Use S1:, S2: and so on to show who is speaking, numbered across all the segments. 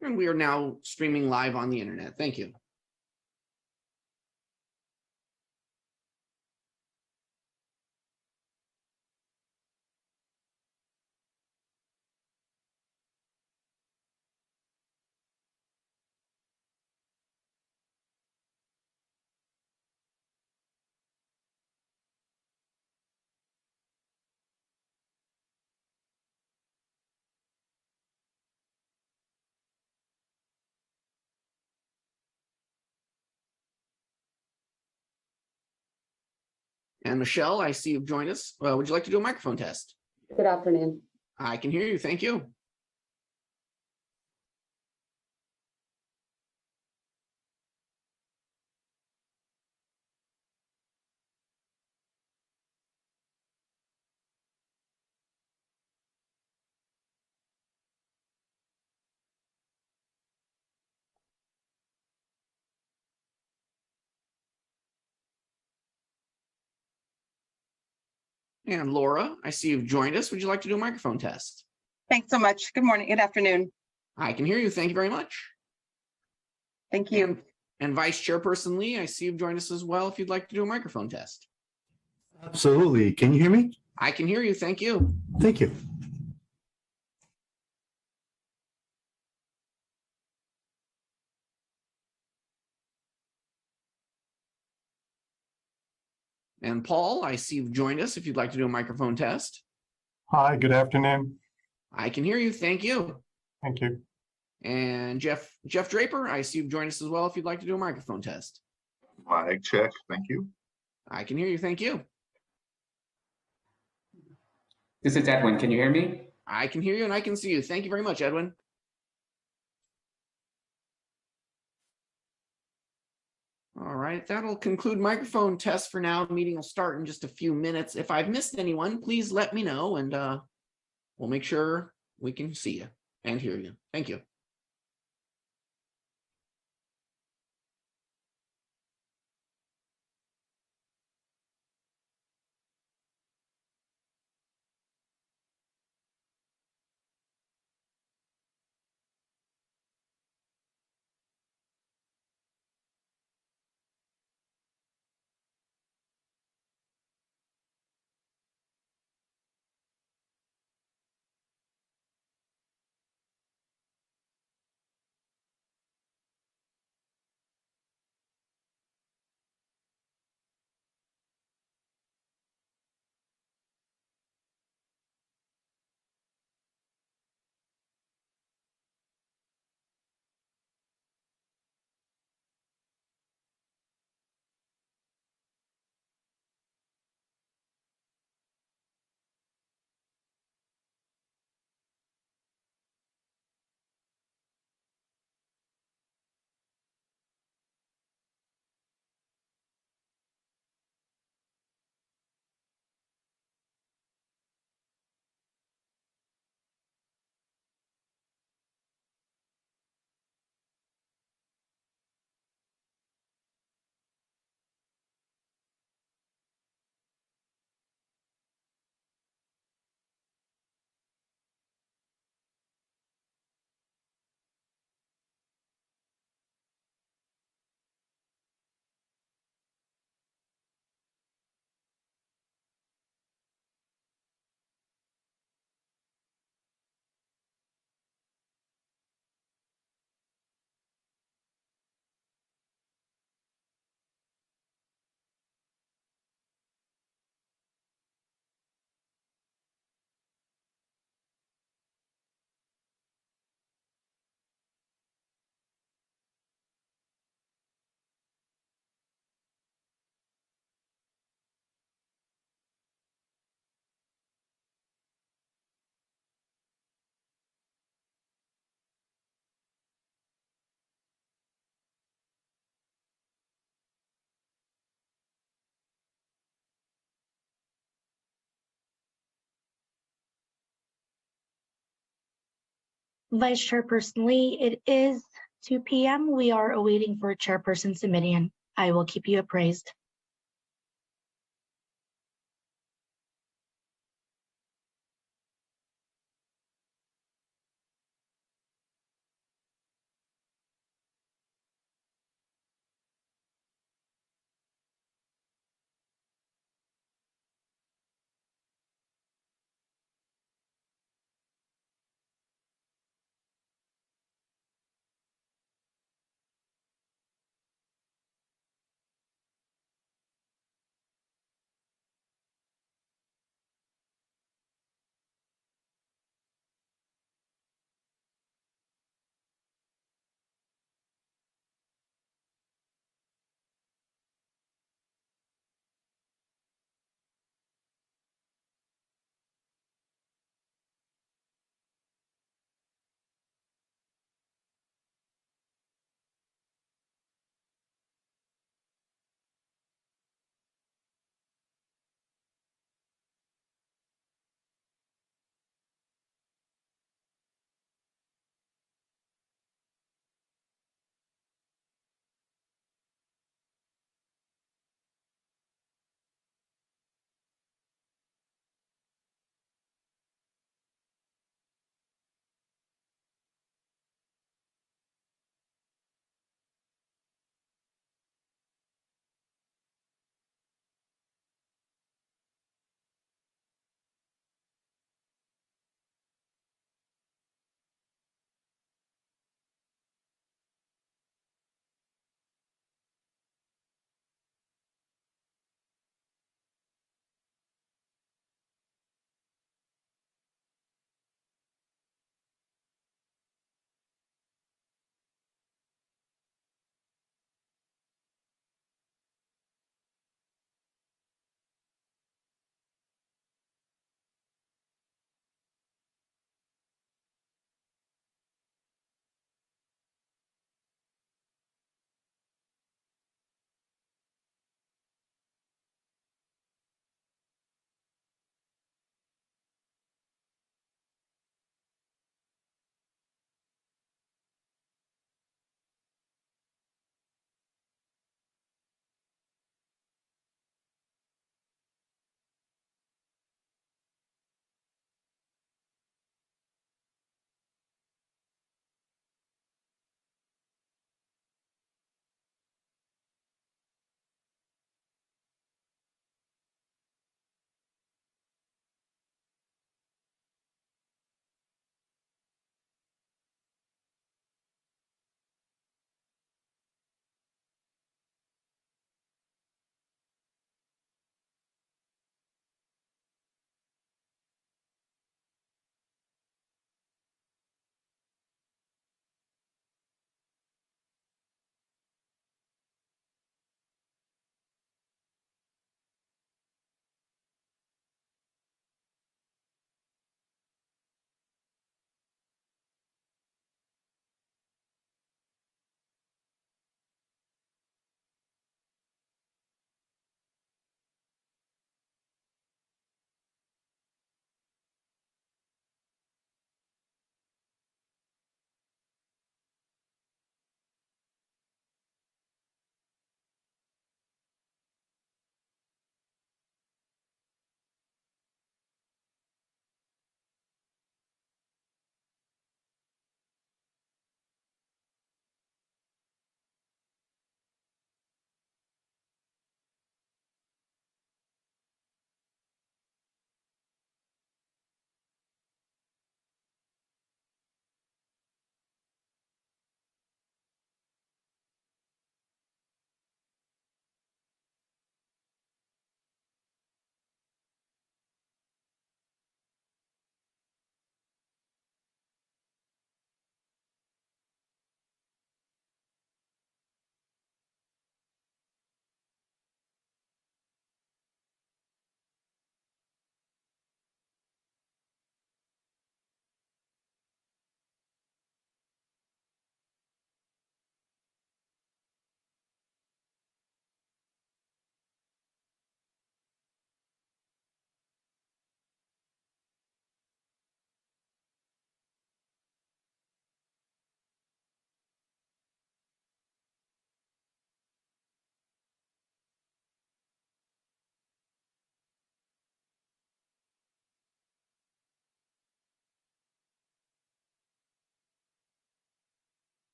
S1: And we are now streaming live on the internet. Thank you. And Michelle, I see you've joined us. Would you like to do a microphone test?
S2: Good afternoon.
S1: I can hear you. Thank you. And Laura, I see you've joined us. Would you like to do a microphone test?
S3: Thanks so much. Good morning. Good afternoon.
S1: I can hear you. Thank you very much.
S3: Thank you.
S1: And Vice Chairperson Lee, I see you've joined us as well. If you'd like to do a microphone test.
S4: Absolutely. Can you hear me?
S1: I can hear you. Thank you.
S4: Thank you.
S1: And Paul, I see you've joined us. If you'd like to do a microphone test.
S5: Hi, good afternoon.
S1: I can hear you. Thank you.
S5: Thank you.
S1: And Jeff Draper, I see you've joined us as well. If you'd like to do a microphone test.
S6: Mic check. Thank you.
S1: I can hear you. Thank you.
S7: This is Edwin. Can you hear me?
S1: I can hear you and I can see you. Thank you very much, Edwin. All right, that'll conclude microphone tests for now. The meeting will start in just a few minutes. If I've missed anyone, please let me know and we'll make sure we can see you and hear you. Thank you.
S8: Vice Chairperson Lee, it is 2 p.m. We are awaiting for Chairperson Simitian. I will keep you appraised.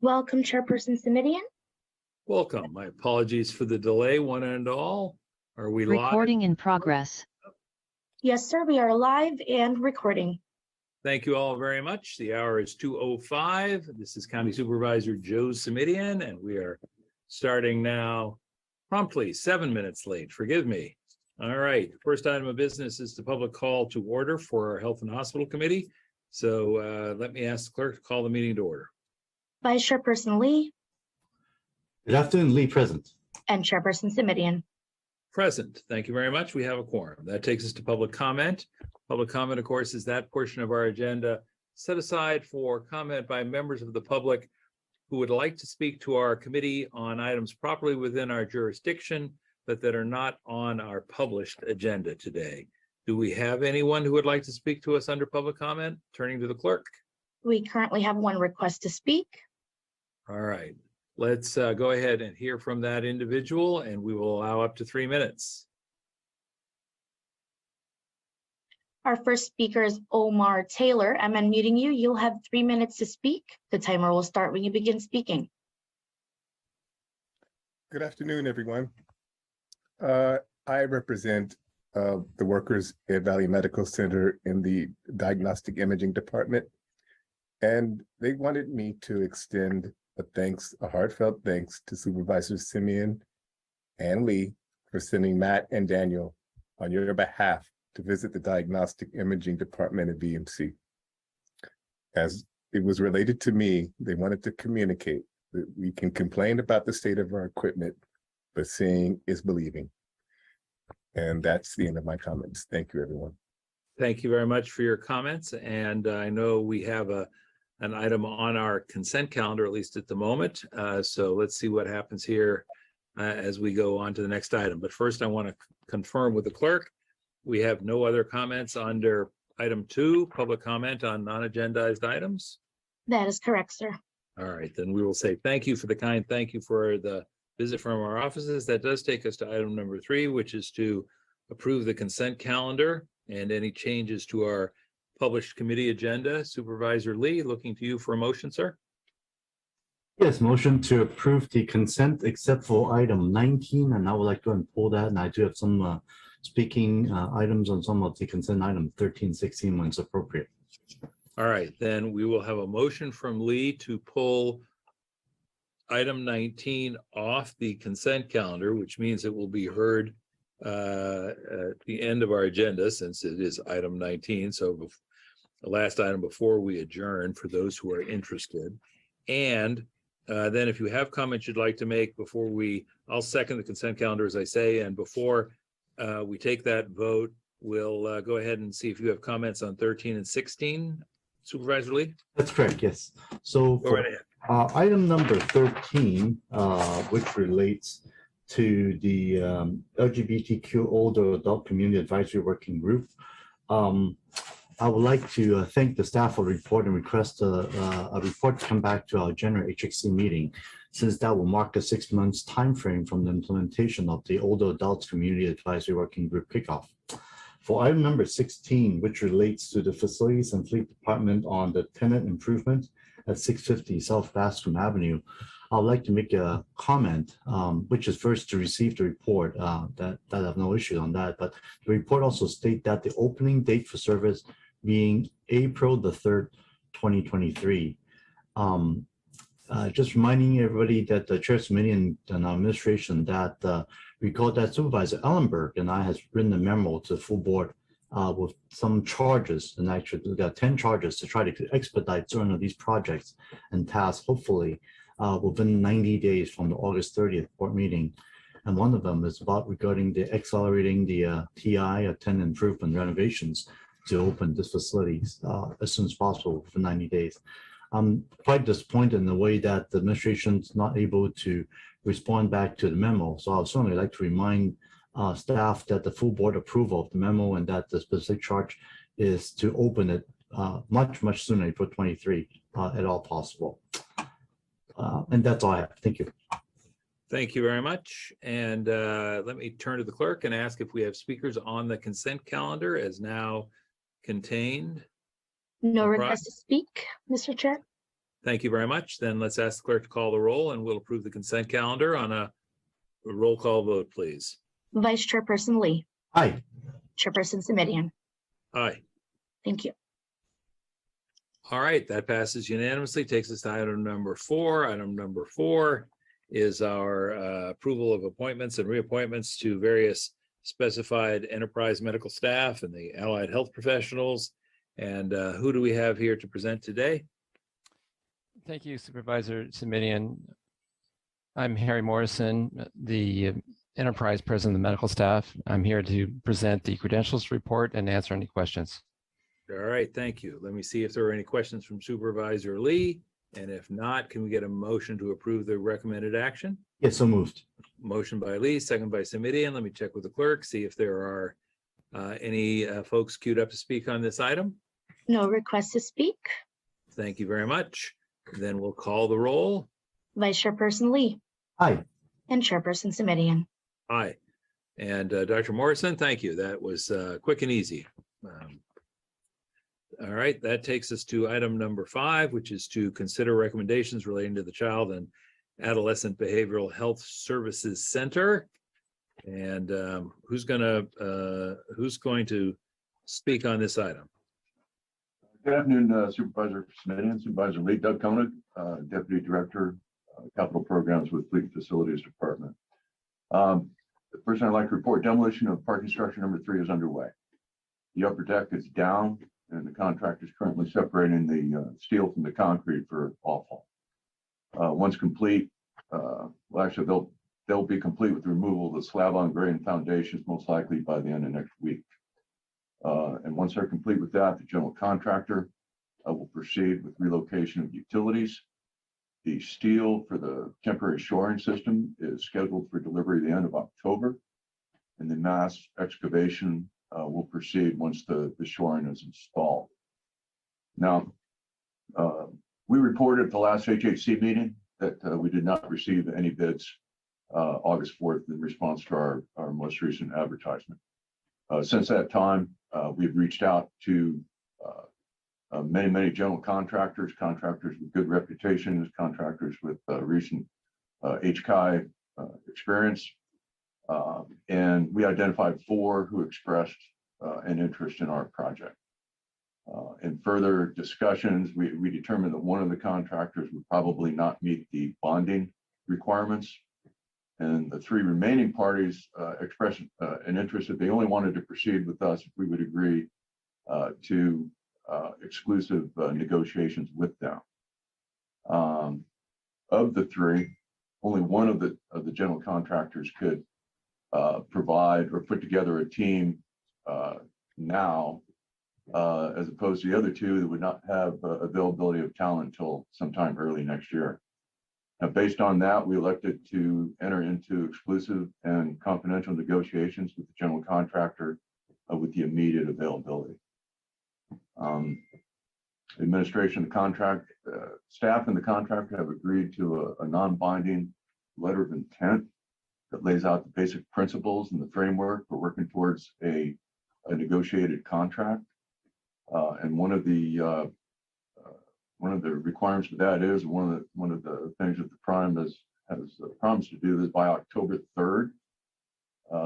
S8: Welcome, Chairperson Simidian.
S2: Welcome. My apologies for the delay, one and all. Are we live?
S9: Recording in progress.
S8: Yes, sir, we are live and recording.
S2: Thank you all very much. The hour is 2:05. This is County Supervisor Joe Simidian, and we are starting now promptly 7 minutes late. Forgive me. All right. First item of business is the public call to order for our Health and Hospital Committee. So let me ask the clerk to call the meeting to order.
S8: Vice Chairperson Lee
S4: Good afternoon, Lee present.
S8: and Chairperson Simidian.
S2: Present. Thank you very much. We have a quorum. That takes us to public comment. Public comment, of course, is that portion of our agenda set aside for comment by members of the public who would like to speak to our committee on items properly within our jurisdiction, but that are not on our published agenda today. Do we have anyone who would like to speak to us under public comment? Turning to the clerk.
S8: We currently have one request to speak.
S2: All right. Let's go ahead and hear from that individual, and we will allow up to 3 minutes.
S8: Our first speaker is Omar Taylor. I'm unmuting you. You'll have 3 minutes to speak. The timer will start when you begin speaking.
S10: Good afternoon, everyone. I represent the workers at Valley Medical Center in the Diagnostic Imaging Department, and they wanted me to extend a heartfelt thanks to Supervisors Simeon and Lee for sending Matt and Daniel on your behalf to visit the Diagnostic Imaging Department at VMC. As it was related to me, they wanted to communicate that we can complain about the state of our equipment, but seeing is believing. And that's the end of my comments. Thank you, everyone.
S2: Thank you very much for your comments. And I know we have an item on our consent calendar, at least at the moment. So let's see what happens here as we go on to the next item. But first, I want to confirm with the clerk, we have no other comments under item 2, public comment on non-agendized items.
S8: That is correct, sir.
S2: All right, then we will say thank you for the kind thank you for the visit from our offices. That does take us to item number 3, which is to approve the consent calendar and any changes to our published committee agenda. Supervisor Lee, looking to you for a motion, sir.
S4: Yes, motion to approve the consent except for item 19, and I would like to pull that, and I do have some speaking items on some of the consent item 13, 16 when it's appropriate.
S2: All right, then we will have a motion from Lee to pull item 19 off the consent calendar, which means it will be heard at the end of our agenda, since it is item 19. So the last item before we adjourn, for those who are interested. And then if you have comments you'd like to make before I'll second the consent calendar, as I say, and before we take that vote, we'll go ahead and see if you have comments on 13 and 16. Supervisor Lee?
S4: That's correct, yes. So
S2: Go right ahead.
S4: item number 13, which relates to the LGBTQ older adult community advisory working group. I would like to thank the staff for the report and request a report to come back to our general HXC meeting, since that will mark a 6 months time frame from the implementation of the older adults community advisory working group kickoff. For item number 16, which relates to the facilities and fleet department on the tenant improvement at 650 South Bascom Avenue, I'd like to make a comment, which is first to receive the report. That I have no issue on that, but the report also states that the opening date for service being April the 3rd, 2023. Just reminding everybody that the Chair Committee and our administration that recall that Supervisor Ellenberg and I has written a memo to the full board with some charges, and actually we got 10 charges to try to expedite certain of these projects and tasks, hopefully within 90 days from the August 30th board meeting. And one of them is about regarding the accelerating the TI of tenant improvement renovations to open these facilities as soon as possible for 90 days. I'm quite disappointed in the way that the administration is not able to respond back to the memo. So I would certainly like to remind staff that the full board approval of the memo and that the specific charge is to open it much sooner, April 23, at all possible. And that's all I have. Thank you.
S2: Thank you very much. And let me turn to the clerk and ask if we have speakers on the consent calendar as now contained.
S8: No
S2: No
S8: request to speak, Mr. Chair.
S2: Thank you very much. Then let's ask the clerk to call the roll and we'll approve the consent calendar on a roll call vote, please.
S8: Vice Chairperson Lee,
S4: Aye.
S8: Chairperson Semidion.
S2: Aye.
S8: Thank you.
S2: All right, that passes unanimously, takes us to item number 4. Item number 4 is our approval of appointments and reappointments to various specified enterprise medical staff and the allied health professionals. And who do we have here to present today?
S9: Thank you, Supervisor Semidion. I'm Harry Morrison, the Enterprise President of the Medical Staff. I'm here to present the credentials report and answer any questions.
S2: All right, thank you. Let me see if there are any questions from Supervisor Lee. And if not, can we get a motion to approve the recommended action?
S4: Yes, so moved.
S2: Motion by Lee, second by Semidion. Let me check with the clerk, see if there are any folks queued up to speak on this item.
S8: No request to speak.
S2: Thank you very much. Then we'll call the roll.
S8: Vice Chairperson Lee
S4: Aye.
S8: and Chairperson Semidion.
S2: Aye. And Dr. Morrison, thank you. That was quick and easy. All right, that takes us to item number 5, which is to consider recommendations relating to the Child and Adolescent Behavioral Health Services Center. And who's going to speak on this item?
S11: Good afternoon, Supervisor Semidion, Supervisor Lee, Doug Koenig, Deputy Director, Capital Programs with Fleet Facilities Department. The first thing I'd like to report, demolition of parking structure number 3 is underway. The upper deck is down and the contractor is currently separating the steel from the concrete for awful. Once complete, well, actually they'll be complete with the removal of the slab on grade and foundations, most likely by the end of next week. And once they're complete with that, the general contractor will proceed with relocation of utilities. The steel for the temporary shoring system is scheduled for delivery at the end of October, and the mass excavation will proceed once the shoring is installed. Now, we reported at the last HHC meeting that we did not receive any bids August 4th in response to our most recent advertisement. Since that time, we've reached out to many general contractors with good reputations, contractors with recent HCI experience. And we identified 4 who expressed an interest in our project. In further discussions, we determined that one of the contractors would probably not meet the bonding requirements. And the 3 remaining parties expressed an interest that they only wanted to proceed with us if we would agree to exclusive negotiations with them. Of the 3, only one of the general contractors could provide or put together a team now, as opposed to the other 2 that would not have availability of talent until sometime early next year. Now, based on that, we elected to enter into exclusive and confidential negotiations with the general contractor with the immediate availability. Administration, the contract staff and the contractor have agreed to a non-binding letter of intent that lays out the basic principles and the framework for working towards a negotiated contract. And one of the requirements for that is one of the things that the prime has promised to do is by October 3rd,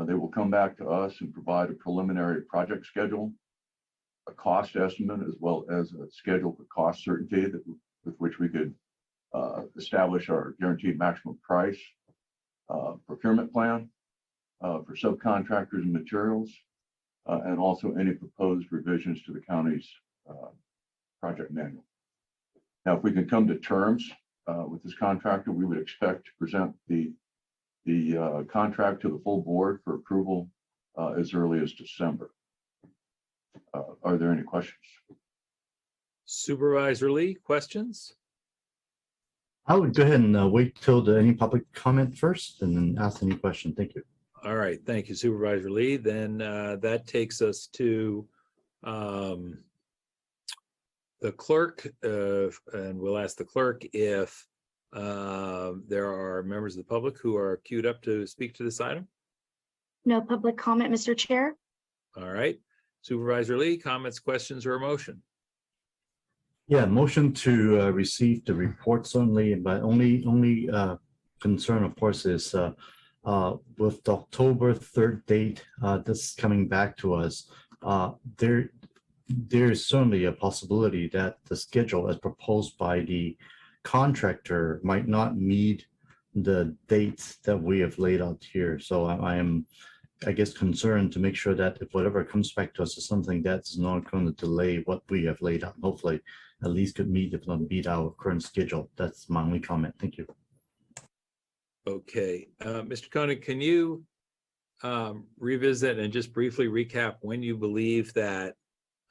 S11: they will come back to us and provide a preliminary project schedule, a cost estimate, as well as a schedule for cost certainty with which we could establish our guaranteed maximum price, procurement plan for subcontractors and materials, and also any proposed revisions to the county's project manual. Now, if we can come to terms with this contractor, we would expect to present the contract to the full board for approval as early as December. Are there any questions?
S2: Supervisor Lee, questions?
S4: I would go ahead and wait till any public comment first and then ask any question. Thank you.
S2: All right, thank you, Supervisor Lee. Then that takes us to the clerk, and we'll ask the clerk if there are members of the public who are queued up to speak to this item.
S8: No public comment, Mr. Chair.
S2: All right, Supervisor Lee, comments, questions, or a motion?
S4: Yeah, motion to receive the report certainly, but only concern, of course, is with the October 3rd date, this coming back to us, there is certainly a possibility that the schedule as proposed by the contractor might not meet the dates that we have laid out here. So I am, I guess, concerned to make sure that if whatever comes back to us is something that's not going to delay what we have laid out, hopefully at least could meet, if not beat our current schedule. That's my only comment. Thank you.
S2: Okay, Mr. Koenig, can you revisit and just briefly recap when you believe that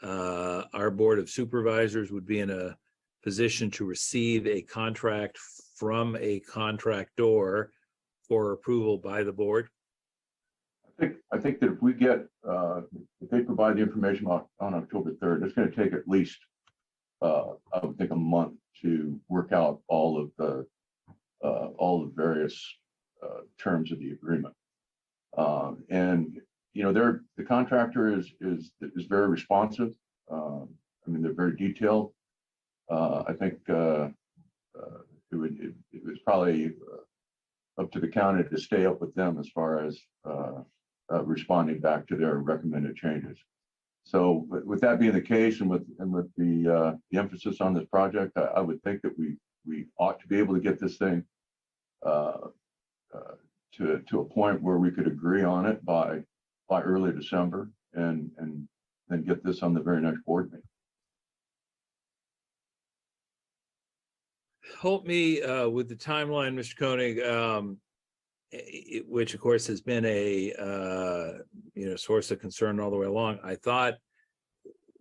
S2: our Board of Supervisors would be in a position to receive a contract from a contractor for approval by the board?
S11: I think that if we get, if they provide the information on October 3rd, it's going to take at least, I would think, a month to work out all of the various terms of the agreement. And you know, the contractor is very responsive. I mean, they're very detailed. I think it was probably up to the county to stay up with them as far as responding back to their recommended changes. So with that being the case, and with the emphasis on this project, I would think that we ought to be able to get this thing to a point where we could agree on it by early December, and then get this on the very next board meeting.
S2: Help me with the timeline, Mr. Koenig, which of course has been a source of concern all the way along. I thought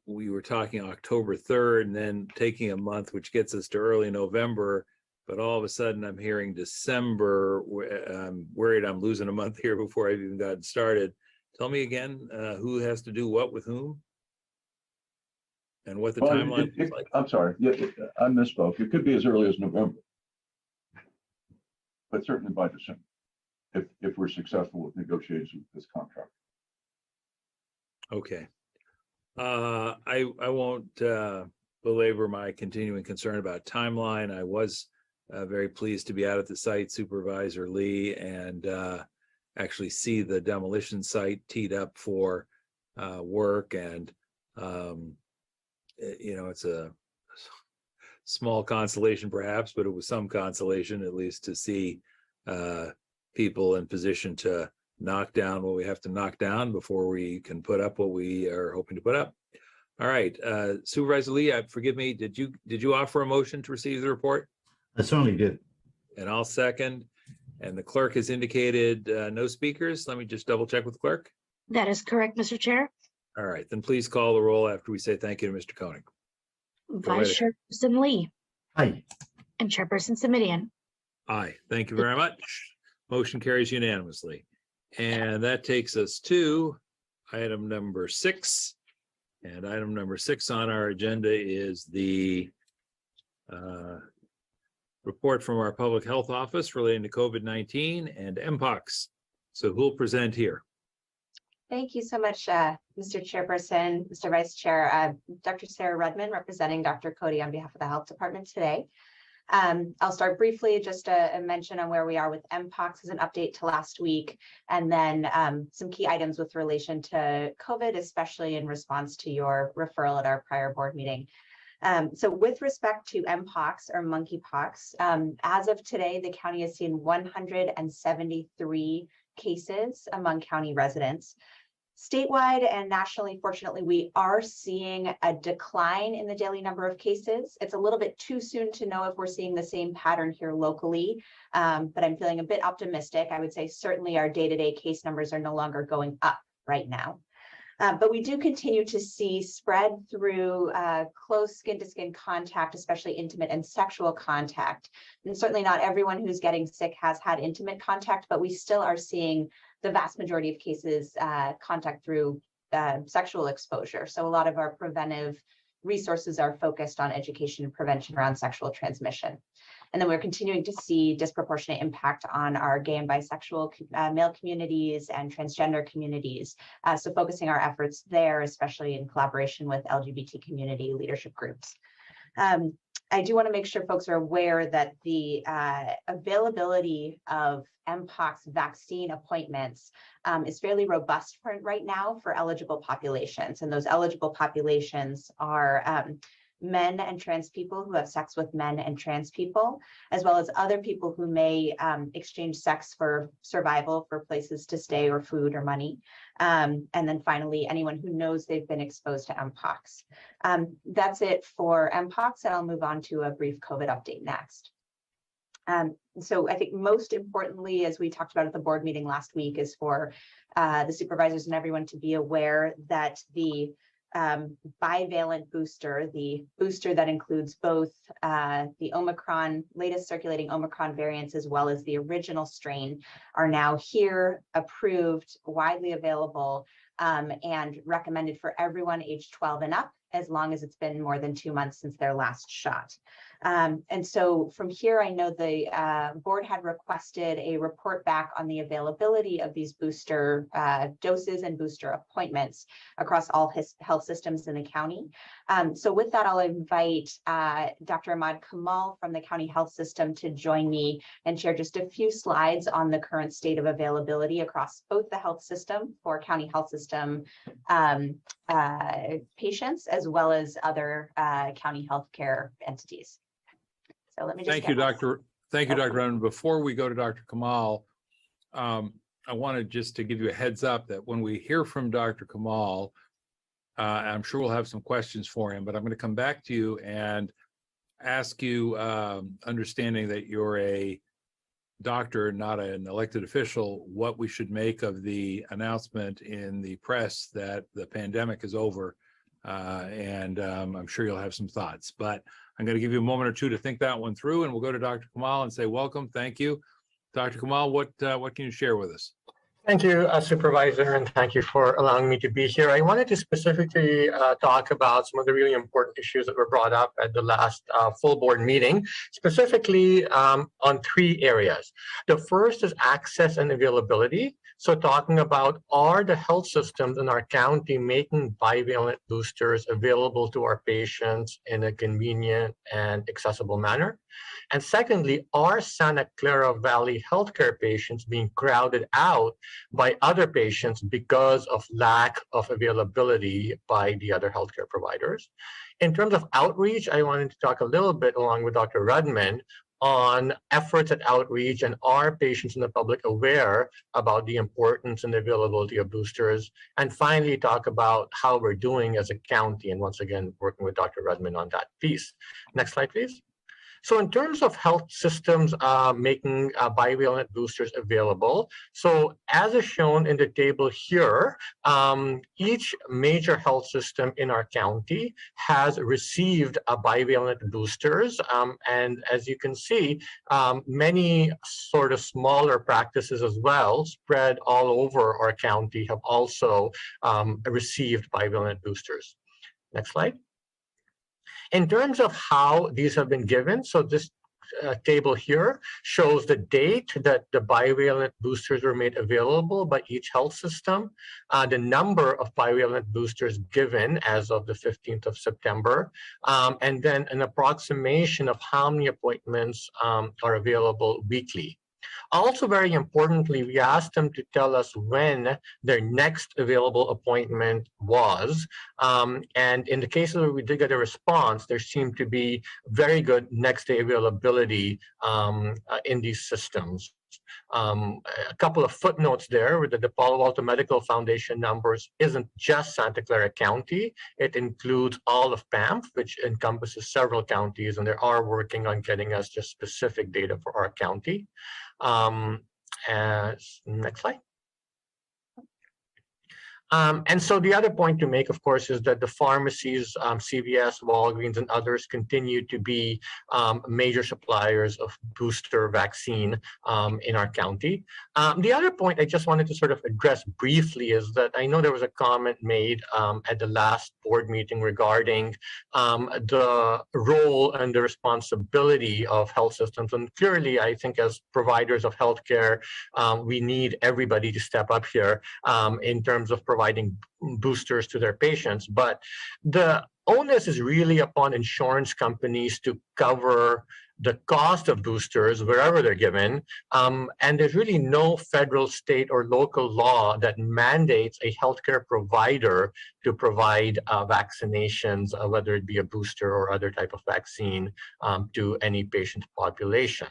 S2: we were talking October 3rd and then taking a month, which gets us to early November. But all of a sudden I'm hearing December. I'm worried I'm losing a month here before I've even gotten started. Tell me again, who has to do what with whom? And what the timeline is like.
S11: I'm sorry, yeah, I misspoke. It could be as early as November, but certainly by December, if we're successful with negotiations with this contract.
S2: Okay. I won't belabor my continuing concern about timeline. I was very pleased to be out at the site, Supervisor Lee, and actually see the demolition site teed up for work. And it's a small consolation perhaps, but it was some consolation at least to see people in position to knock down what we have to knock down before we can put up what we are hoping to put up. All right, Supervisor Lee, forgive me, did you offer a motion to receive the report?
S4: I certainly did.
S2: And I'll second. And the clerk has indicated no speakers. Let me just double check with the clerk.
S8: That is correct, Mr. Chair.
S2: All right, then please call the roll after we say thank you to Mr. Koenig.
S8: Vice Chairperson Lee
S4: Aye.
S8: and Chairperson Simitian.
S2: Aye, thank you very much. Motion carries unanimously. And that takes us to item number 6. And item number 6 on our agenda is the report from our public health office relating to COVID-19 and Mpox. So who'll present here?
S12: Thank you so much, Mr. Chairperson, Mr. Vice Chair, Dr. Sarah Rudman, representing Dr. Cody on behalf of the Health Department today. I'll start briefly, just a mention on where we are with Mpox as an update to last week, and then some key items with relation to COVID, especially in response to your referral at our prior board meeting. So with respect to Mpox or monkeypox, as of today, the county has seen 173 cases among county residents. Statewide and nationally, fortunately, we are seeing a decline in the daily number of cases. It's a little bit too soon to know if we're seeing the same pattern here locally, but I'm feeling a bit optimistic. I would say certainly our day-to-day case numbers are no longer going up right now. But we do continue to see spread through close skin-to-skin contact, especially intimate and sexual contact. And certainly not everyone who's getting sick has had intimate contact, but we still are seeing the vast majority of cases contact through sexual exposure. So a lot of our preventive resources are focused on education and prevention around sexual transmission. And then we're continuing to see disproportionate impact on our gay and bisexual male communities and transgender communities. So focusing our efforts there, especially in collaboration with LGBT community leadership groups. I do want to make sure folks are aware that the availability of Mpox vaccine appointments is fairly robust right now for eligible populations. And those eligible populations are men and trans people who have sex with men and trans people, as well as other people who may exchange sex for survival, for places to stay or food or money. And then finally, anyone who knows they've been exposed to Mpox. That's it for Mpox, and I'll move on to a brief COVID update next. So I think most importantly, as we talked about at the board meeting last week, is for the supervisors and everyone to be aware that the bivalent booster, the booster that includes both the Omicron, latest circulating Omicron variants, as well as the original strain, are now here, approved, widely available, and recommended for everyone aged 12 and up, as long as it's been more than 2 months since their last shot. And so from here, I know the board had requested a report back on the availability of these booster doses and booster appointments across all health systems in the county. So with that, I'll invite Dr. Ahmad Kamal from the county health system to join me and share just a few slides on the current state of availability across both the health system for county health system patients, as well as other county healthcare entities. So let me just
S2: Thank you, Dr. Redmond. Before we go to Dr. Kamal, I wanted just to give you a heads up that when we hear from Dr. Kamal, I'm sure we'll have some questions for him, but I'm going to come back to you and ask you, understanding that you're a doctor, not an elected official, what we should make of the announcement in the press that the pandemic is over. And I'm sure you'll have some thoughts, but I'm going to give you a moment or two to think that one through, and we'll go to Dr. Kamal and say, welcome, thank you. Dr. Kamal, what can you share with us?
S13: Thank you, Supervisor, and thank you for allowing me to be here. I wanted to specifically talk about some of the really important issues that were brought up at the last full board meeting, specifically on 3 areas. The first is access and availability. So talking about, are the health systems in our county making bivalent boosters available to our patients in a convenient and accessible manner? And secondly, are Santa Clara Valley healthcare patients being crowded out by other patients because of lack of availability by the other healthcare providers? In terms of outreach, I wanted to talk a little bit along with Dr. Redmond on efforts at outreach, and are patients in the public aware about the importance and availability of boosters? And finally, talk about how we're doing as a county, and once again, working with Dr. Redmond on that piece. Next slide, please. So in terms of health systems making bivalent boosters available, so as is shown in the table here, each major health system in our county has received bivalent boosters. And as you can see, many sort of smaller practices as well, spread all over our county, have also received bivalent boosters. Next slide. In terms of how these have been given, so this table here shows the date that the bivalent boosters were made available by each health system, the number of bivalent boosters given as of the 15th of September, and then an approximation of how many appointments are available weekly. Also, very importantly, we asked them to tell us when their next available appointment was. And in the cases where we did get a response, there seemed to be very good next day availability in these systems. A couple of footnotes there with the Palo Alto Medical Foundation numbers isn't just Santa Clara County. It includes all of PAMF, which encompasses several counties, and they are working on getting us just specific data for our county. Next slide. And so the other point to make, of course, is that the pharmacies, CVS, Walgreens, and others continue to be major suppliers of booster vaccine in our county. The other point I just wanted to sort of address briefly is that I know there was a comment made at the last board meeting regarding the role and the responsibility of health systems. And clearly, I think as providers of healthcare, we need everybody to step up here in terms of providing boosters to their patients. But the onus is really upon insurance companies to cover the cost of boosters wherever they're given. And there's really no federal, state, or local law that mandates a healthcare provider to provide vaccinations, whether it be a booster or other type of vaccine, to any patient population.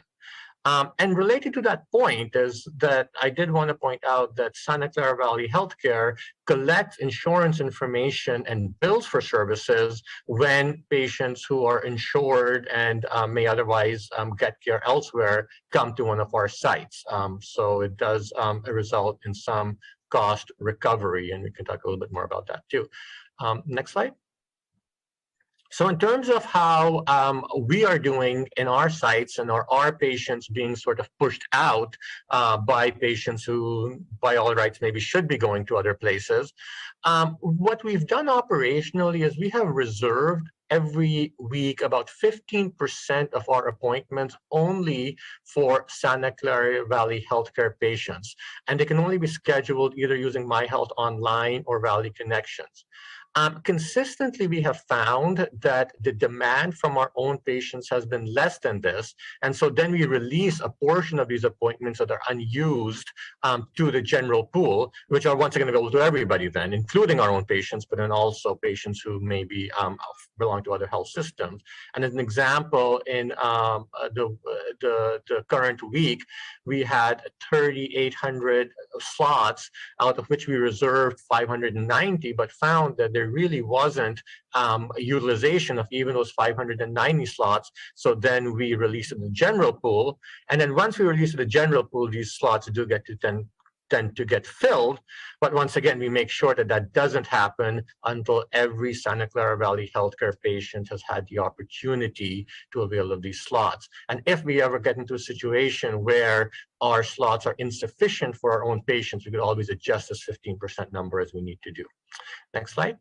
S13: And related to that point is that I did want to point out that Santa Clara Valley Healthcare collects insurance information and bills for services when patients who are insured and may otherwise get care elsewhere come to one of our sites. So it does result in some cost recovery, and we can talk a little bit more about that too. Next slide. So in terms of how we are doing in our sites and our patients being sort of pushed out by patients who, by all rights, maybe should be going to other places, what we've done operationally is we have reserved every week about 15% of our appointments only for Santa Clara Valley Healthcare patients. And they can only be scheduled either using My Health Online or Valley Connections. Consistently, we have found that the demand from our own patients has been less than this. And so then we release a portion of these appointments that are unused to the general pool, which are once again available to everybody then, including our own patients, but then also patients who maybe belong to other health systems. And as an example, in the current week, we had 3,800 slots, out of which we reserved 590, but found that there really wasn't utilization of even those 590 slots. So then we released it in the general pool. And then once we release it in the general pool, these slots do get to tend to get filled. But once again, we make sure that that doesn't happen until every Santa Clara Valley Healthcare patient has had the opportunity to avail of these slots. And if we ever get into a situation where our slots are insufficient for our own patients, we could always adjust this 15% number as we need to do. Next slide.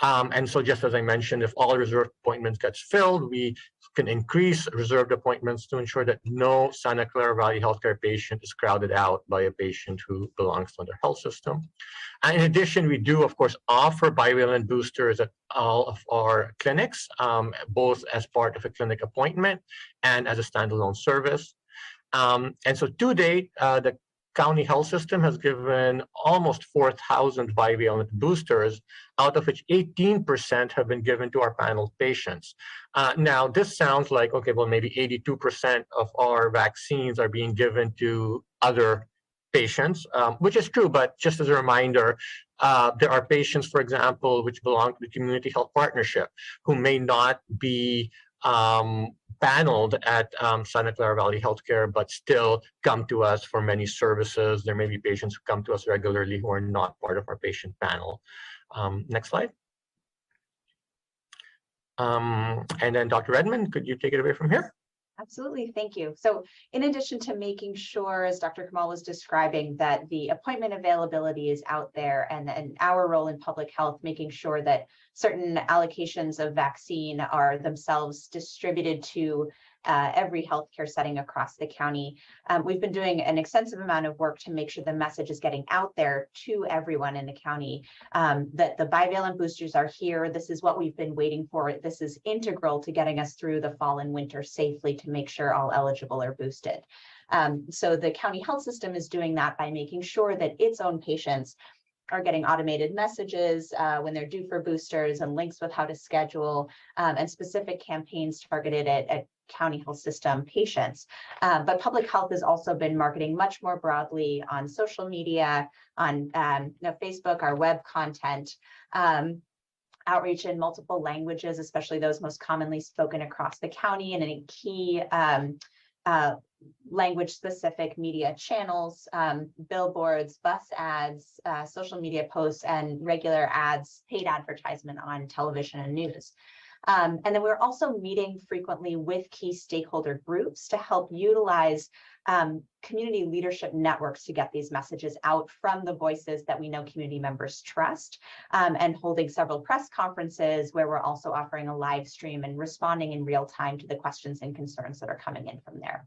S13: And so just as I mentioned, if all reserved appointments gets filled, we can increase reserved appointments to ensure that no Santa Clara Valley Healthcare patient is crowded out by a patient who belongs to another health system. And in addition, we do, of course, offer bivalent boosters at all of our clinics, both as part of a clinic appointment and as a standalone service. And so to date, the county health system has given almost 4,000 bivalent boosters, out of which 18% have been given to our panel patients. Now, this sounds like, okay, well, maybe 82% of our vaccines are being given to other patients, which is true, but just as a reminder, there are patients, for example, which belong to the Community Health Partnership, who may not be paneled at Santa Clara Valley Healthcare, but still come to us for many services. There may be patients who come to us regularly who are not part of our patient panel. Next slide. And then Dr. Edmond, could you take it away from here?
S12: Absolutely, thank you. So in addition to making sure, as Dr. Kamal was describing, that the appointment availability is out there, and our role in public health, making sure that certain allocations of vaccine are themselves distributed to every healthcare setting across the county. We've been doing an extensive amount of work to make sure the message is getting out there to everyone in the county, that the bivalent boosters are here. This is what we've been waiting for. This is integral to getting us through the fall and winter safely, to make sure all eligible are boosted. So the county health system is doing that by making sure that its own patients are getting automated messages when they're due for boosters, and links with how to schedule, and specific campaigns targeted at county health system patients. But public health has also been marketing much more broadly on social media, on Facebook, our web content, outreach in multiple languages, especially those most commonly spoken across the county, and in key language-specific media channels, billboards, bus ads, social media posts, and regular ads, paid advertisement on television and news. And then we're also meeting frequently with key stakeholder groups to help utilize community leadership networks to get these messages out from the voices that we know community members trust, and holding several press conferences where we're also offering a live stream and responding in real time to the questions and concerns that are coming in from there.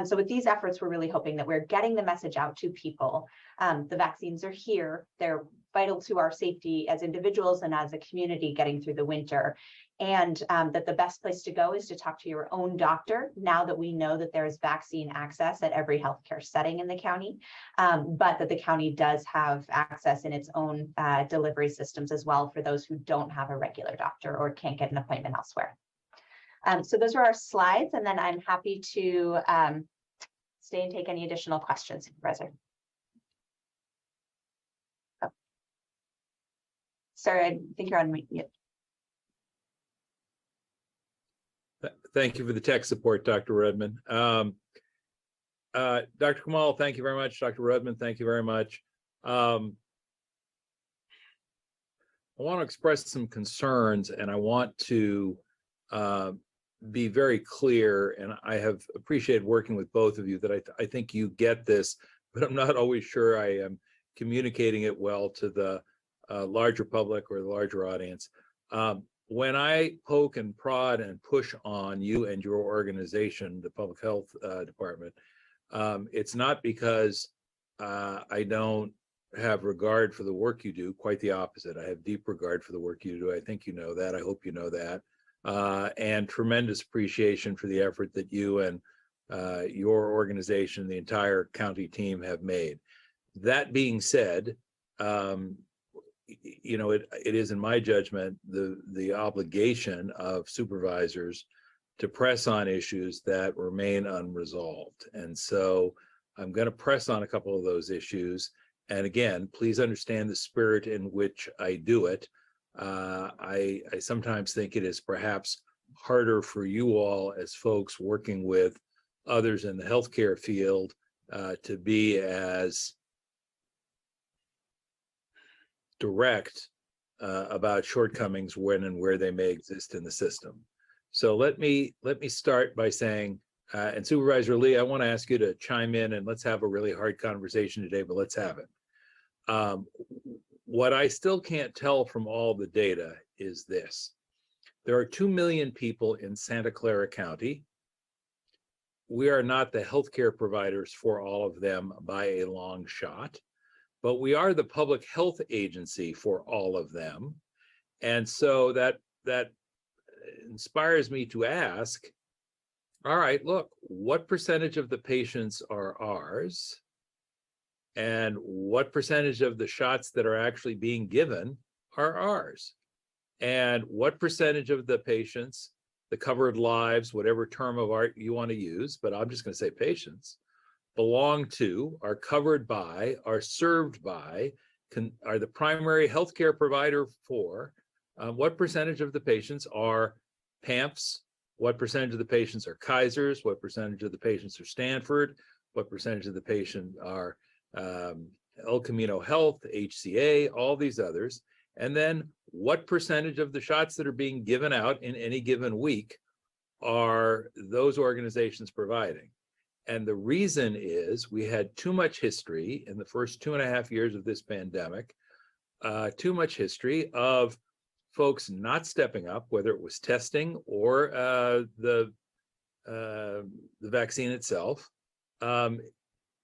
S12: So with these efforts, we're really hoping that we're getting the message out to people. The vaccines are here. They're vital to our safety as individuals and as a community getting through the winter. And that the best place to go is to talk to your own doctor now that we know that there is vaccine access at every healthcare setting in the county, but that the county does have access in its own delivery systems as well for those who don't have a regular doctor or can't get an appointment elsewhere. So those are our slides, and then I'm happy to stay and take any additional questions, Supervisor. Oh. Sorry, I think you're on mute.
S2: Thank you for the tech support, Dr. Redmond. Dr. Kamal, thank you very much. Dr. Redmond, thank you very much. I want to express some concerns, and I want to be very clear, and I have appreciated working with both of you, that I think you get this, but I'm not always sure I am communicating it well to the larger public or the larger audience. When I poke and prod and push on you and your organization, the Public Health Department, it's not because I don't have regard for the work you do. Quite the opposite. I have deep regard for the work you do. I think you know that. I hope you know that. And tremendous appreciation for the effort that you and your organization, the entire county team, have made. That being said, you know, it is, in my judgment, the obligation of supervisors to press on issues that remain unresolved. And so I'm going to press on a couple of those issues. And again, please understand the spirit in which I do it. I sometimes think it is perhaps harder for you all as folks working with others in the healthcare field to be as direct about shortcomings when and where they may exist in the system. So let me start by saying, and Supervisor Lee, I want to ask you to chime in, and let's have a really hard conversation today, but let's have it. What I still can't tell from all the data is this. There are 2 million people in Santa Clara County. We are not the healthcare providers for all of them by a long shot, but we are the public health agency for all of them. And so that inspires me to ask, all right, look, what percentage of the patients are ours? And what percentage of the shots that are actually being given are ours? And what percentage of the patients, the covered lives, whatever term of art you want to use, but I'm just going to say patients, belong to, are covered by, are served by, are the primary healthcare provider for? What percentage of the patients are PAMPs? What percentage of the patients are Kaisers? What percentage of the patients are Stanford? What percentage of the patients are El Camino Health, HCA, all these others? And then what percentage of the shots that are being given out in any given week are those organizations providing? And the reason is we had too much history in the first 2.5 years of this pandemic, too much history of folks not stepping up, whether it was testing or the vaccine itself,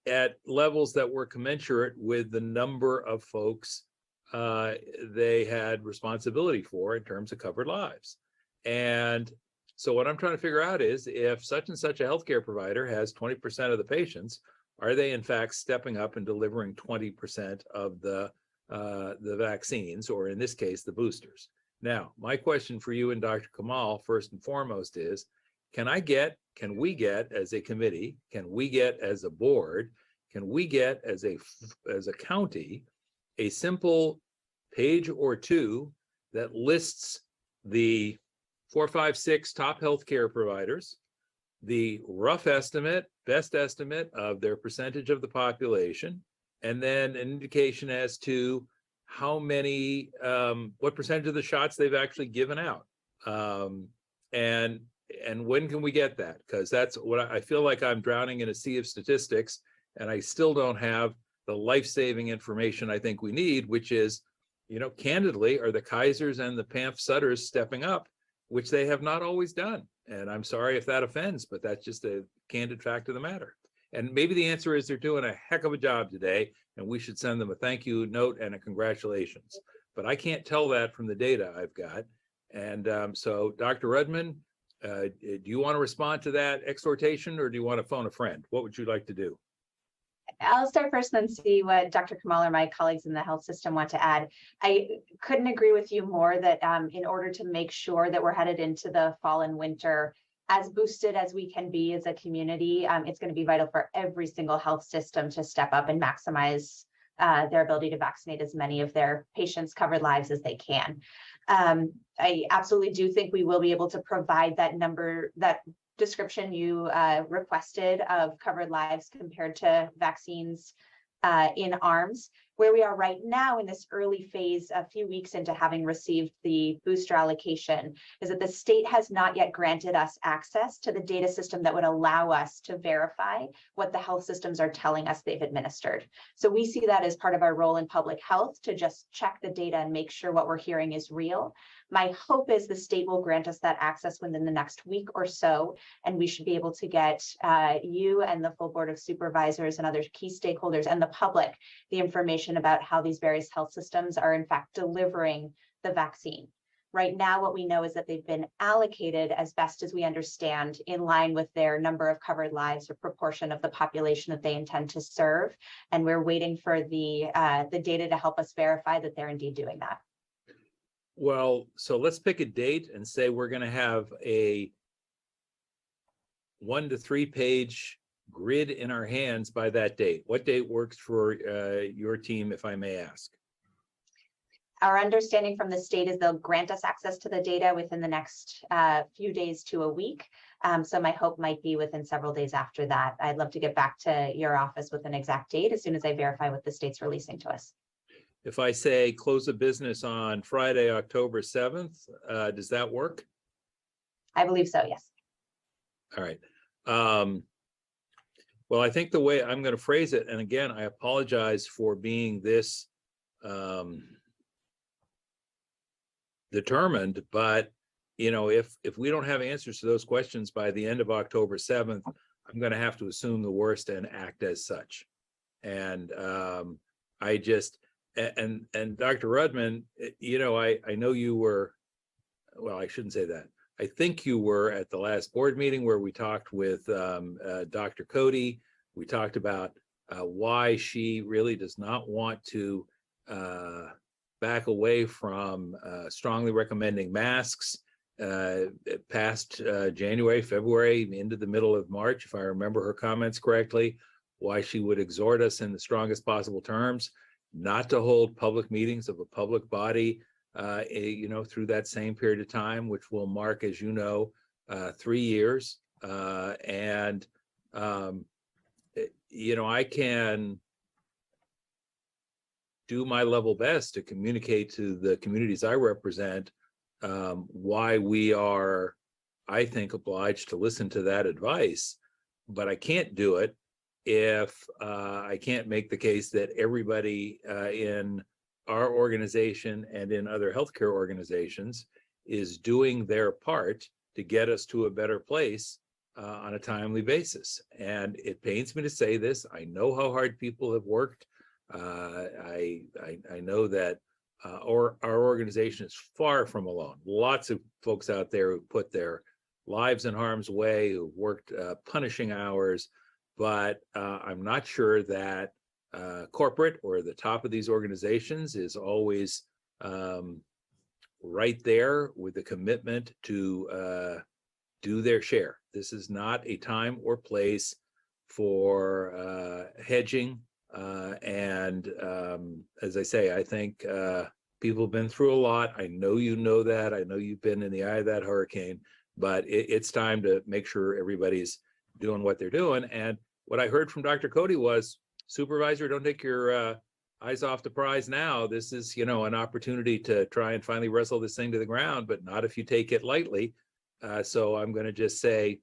S2: at levels that were commensurate with the number of folks they had responsibility for in terms of covered lives. And so what I'm trying to figure out is, if such and such a healthcare provider has 20% of the patients, are they in fact stepping up and delivering 20% of the vaccines, or in this case, the boosters? Now, my question for you and Dr. Kamal, first and foremost, is, can we get as a committee, can we get as a board, can we get as a county a simple page or two that lists the 4, 5, 6 top healthcare providers, the rough estimate, best estimate of their percentage of the population, and then an indication as to how many, what percentage of the shots they've actually given out, and when can we get that? Because that's what I feel like I'm drowning in a sea of statistics, and I still don't have the life-saving information I think we need, which is, you know, candidly, are the Kaisers and the PAMF Sutters stepping up, which they have not always done. And I'm sorry if that offends, but that's just a candid fact of the matter. And maybe the answer is they're doing a heck of a job today, and we should send them a thank you note and a congratulations. But I can't tell that from the data I've got. And so, Dr. Rudman, do you want to respond to that exhortation, or do you want to phone a friend? What would you like to do?
S12: I'll start first, then see what Dr. Kamal or my colleagues in the health system want to add. I couldn't agree with you more that in order to make sure that we're headed into the fall and winter as boosted as we can be as a community, it's going to be vital for every single health system to step up and maximize their ability to vaccinate as many of their patients' covered lives as they can. I absolutely do think we will be able to provide that number, that description you requested of covered lives compared to vaccines in arms. Where we are right now in this early phase, a few weeks into having received the booster allocation, is that the state has not yet granted us access to the data system that would allow us to verify what the health systems are telling us they've administered. So we see that as part of our role in public health to just check the data and make sure what we're hearing is real. My hope is the state will grant us that access within the next week or so, and we should be able to get you and the full board of supervisors and other key stakeholders and the public the information about how these various health systems are in fact delivering the vaccine. Right now, what we know is that they've been allocated as best as we understand in line with their number of covered lives or proportion of the population that they intend to serve. And we're waiting for the data to help us verify that they're indeed doing that.
S2: Well, so let's pick a date and say we're going to have a 1 to 3 page grid in our hands by that date. What date works for your team, if I may ask?
S12: Our understanding from the state is they'll grant us access to the data within the next few days to a week. So my hope might be within several days after that. I'd love to get back to your office with an exact date as soon as I verify what the state's releasing to us.
S2: If I say close of business on Friday, October 7th, does that work?
S12: I believe so, yes.
S2: All right. Well, I think the way I'm going to phrase it, and again, I apologize for being this determined, but you know, if we don't have answers to those questions by the end of October 7th, I'm going to have to assume the worst and act as such. And I just and Dr. Rudman, you know, I know you were, well, I shouldn't say that. I think you were at the last board meeting where we talked with Dr. Cody. We talked about why she really does not want to back away from strongly recommending masks past January, February, into the middle of March, if I remember her comments correctly, why she would exhort us in the strongest possible terms not to hold public meetings of a public body you know, through that same period of time, which will mark, as you know, 3 years. You know, I can do my level best to communicate to the communities I represent why we are, I think, obliged to listen to that advice, but I can't do it if I can't make the case that everybody in our organization and in other healthcare organizations is doing their part to get us to a better place on a timely basis. And it pains me to say this. I know how hard people have worked. I know that our organization is far from alone. Lots of folks out there who put their lives in harm's way, who worked punishing hours, but I'm not sure that corporate or the top of these organizations is always right there with the commitment to do their share. This is not a time or place for hedging. As I say, I think people have been through a lot. I know you know that. I know you've been in the eye of that hurricane, but it's time to make sure everybody's doing what they're doing. And what I heard from Dr. Cody was, Supervisor, don't take your eyes off the prize now. This is, you know, an opportunity to try and finally wrestle this thing to the ground, but not if you take it lightly. So I'm going to just say,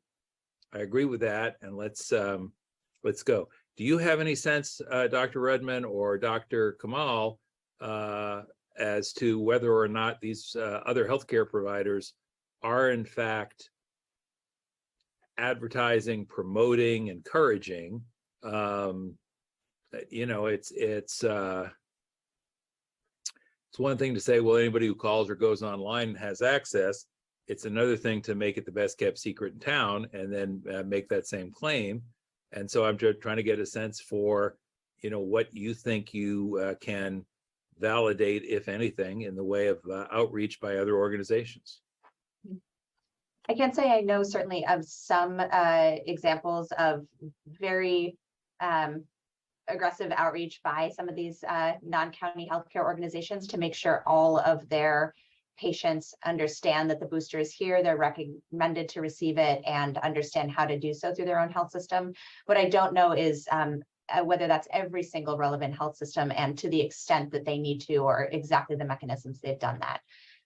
S2: I agree with that, and let's go. Do you have any sense, Dr. Rudman or Dr. Kamal, as to whether or not these other healthcare providers are in fact advertising, promoting, encouraging it's one thing to say, well, anybody who calls or goes online has access. It's another thing to make it the best kept secret in town and then make that same claim. And so I'm just trying to get a sense for, what you think you can validate, if anything, in the way of outreach by other organizations.
S12: I can say I know certainly of some examples of very aggressive outreach by some of these non-county healthcare organizations to make sure all of their patients understand that the booster is here, they're recommended to receive it, and understand how to do so through their own health system. What I don't know is whether that's every single relevant health system and to the extent that they need to, or exactly the mechanisms they've done that.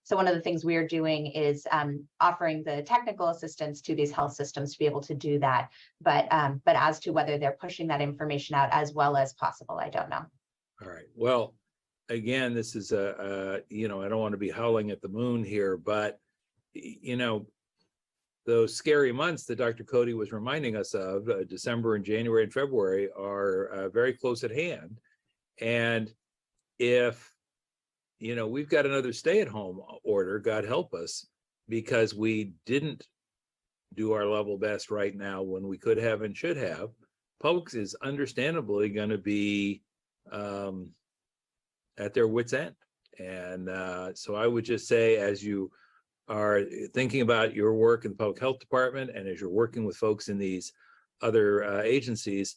S12: So one of the things we're doing is offering the technical assistance to these health systems to be able to do that. But as to whether they're pushing that information out as well as possible, I don't know.
S2: All right. Well, again, this is I don't want to be howling at the moon here, but those scary months that Dr. Cody was reminding us of, December and January and February, are very close at hand. And if we've got another stay-at-home order, God help us, because we didn't do our level best right now when we could have and should have, public is understandably going to be at their wits' end. And so I would just say, as you are thinking about your work in the public health department, and as you're working with folks in these other agencies,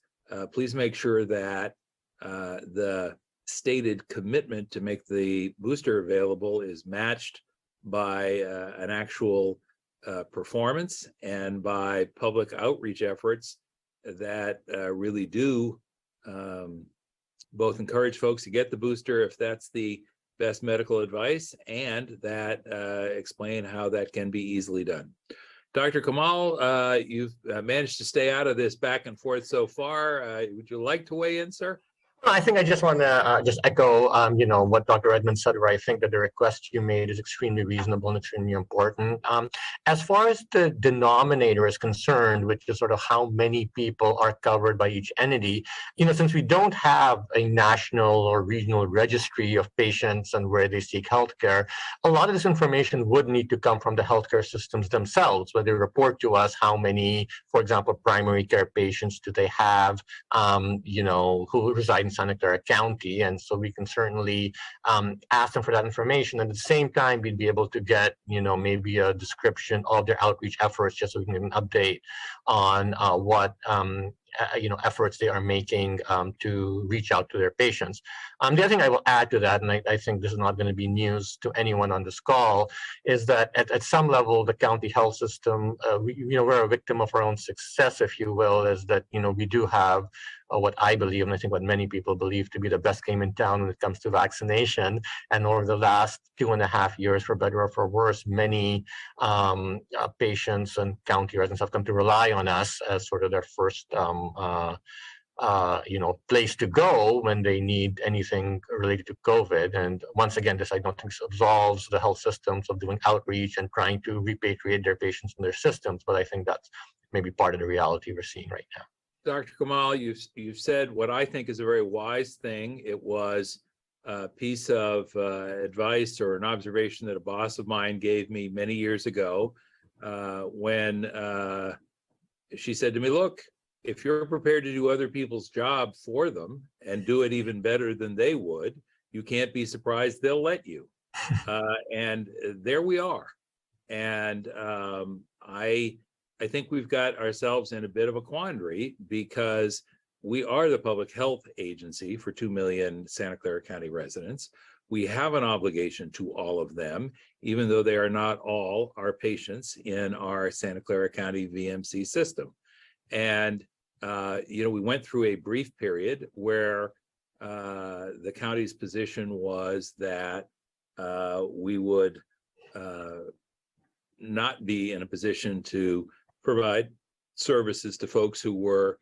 S2: please make sure that the stated commitment to make the booster available is matched by an actual performance and by public outreach efforts that really do both encourage folks to get the booster if that's the best medical advice, and that explain how that can be easily done. Dr. Kamal, you've managed to stay out of this back and forth so far. Would you like to weigh in, sir?
S13: I think I just want to just echo, what Dr. Edmonds said, where I think that the request you made is extremely reasonable and extremely important. As far as the denominator is concerned, which is sort of how many people are covered by each entity, since we don't have a national or regional registry of patients and where they seek healthcare, a lot of this information would need to come from the healthcare systems themselves, where they report to us how many, for example, primary care patients do they have, who reside in Santa Clara County, and so we can certainly ask them for that information. And at the same time, we'd be able to get, maybe a description of their outreach efforts, just so we can get an update on what efforts they are making to reach out to their patients. The other thing I will add to that, and I think this is not going to be news to anyone on this call, is that at some level, the county health system, we're a victim of our own success, if you will, is that, we do have what I believe, and I think what many people believe, to be the best game in town when it comes to vaccination. And over the last 2.5 years, for better or for worse, many patients and county residents have come to rely on us as sort of their first place to go when they need anything related to COVID. And once again, this I don't think absolves the health systems of doing outreach and trying to repatriate their patients in their systems, but I think that's maybe part of the reality we're seeing right now.
S2: Dr. Kamal, you've said what I think is a very wise thing. It was a piece of advice or an observation that a boss of mine gave me many years ago when she said to me, look, if you're prepared to do other people's job for them and do it even better than they would, you can't be surprised they'll let you. And there we are. And I think we've got ourselves in a bit of a quandary, because we are the public health agency for 2 million Santa Clara County residents. We have an obligation to all of them, even though they are not all our patients in our Santa Clara County VMC system. And, we went through a brief period where the county's position was that we would not be in a position to provide services to folks who were,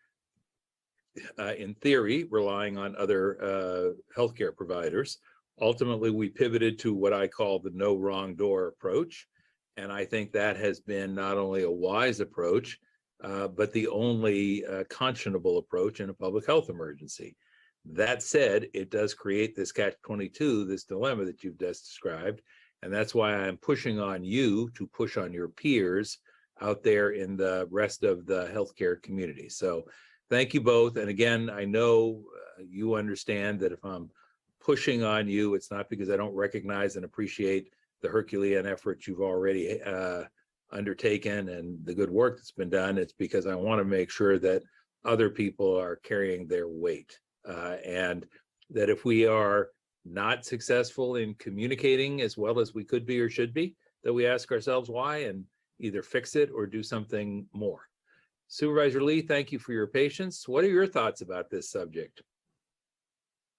S2: in theory, relying on other healthcare providers. Ultimately, we pivoted to what I call the no wrong door approach. And I think that has been not only a wise approach, but the only conscionable approach in a public health emergency. That said, it does create this catch-22, this dilemma that you've just described, and that's why I'm pushing on you to push on your peers out there in the rest of the healthcare community. So thank you both. And again, I know you understand that if I'm pushing on you, it's not because I don't recognize and appreciate the Herculean effort you've already undertaken and the good work that's been done. It's because I want to make sure that other people are carrying their weight. And that if we are not successful in communicating as well as we could be or should be, that we ask ourselves why and either fix it or do something more. Supervisor Lee, thank you for your patience. What are your thoughts about this subject?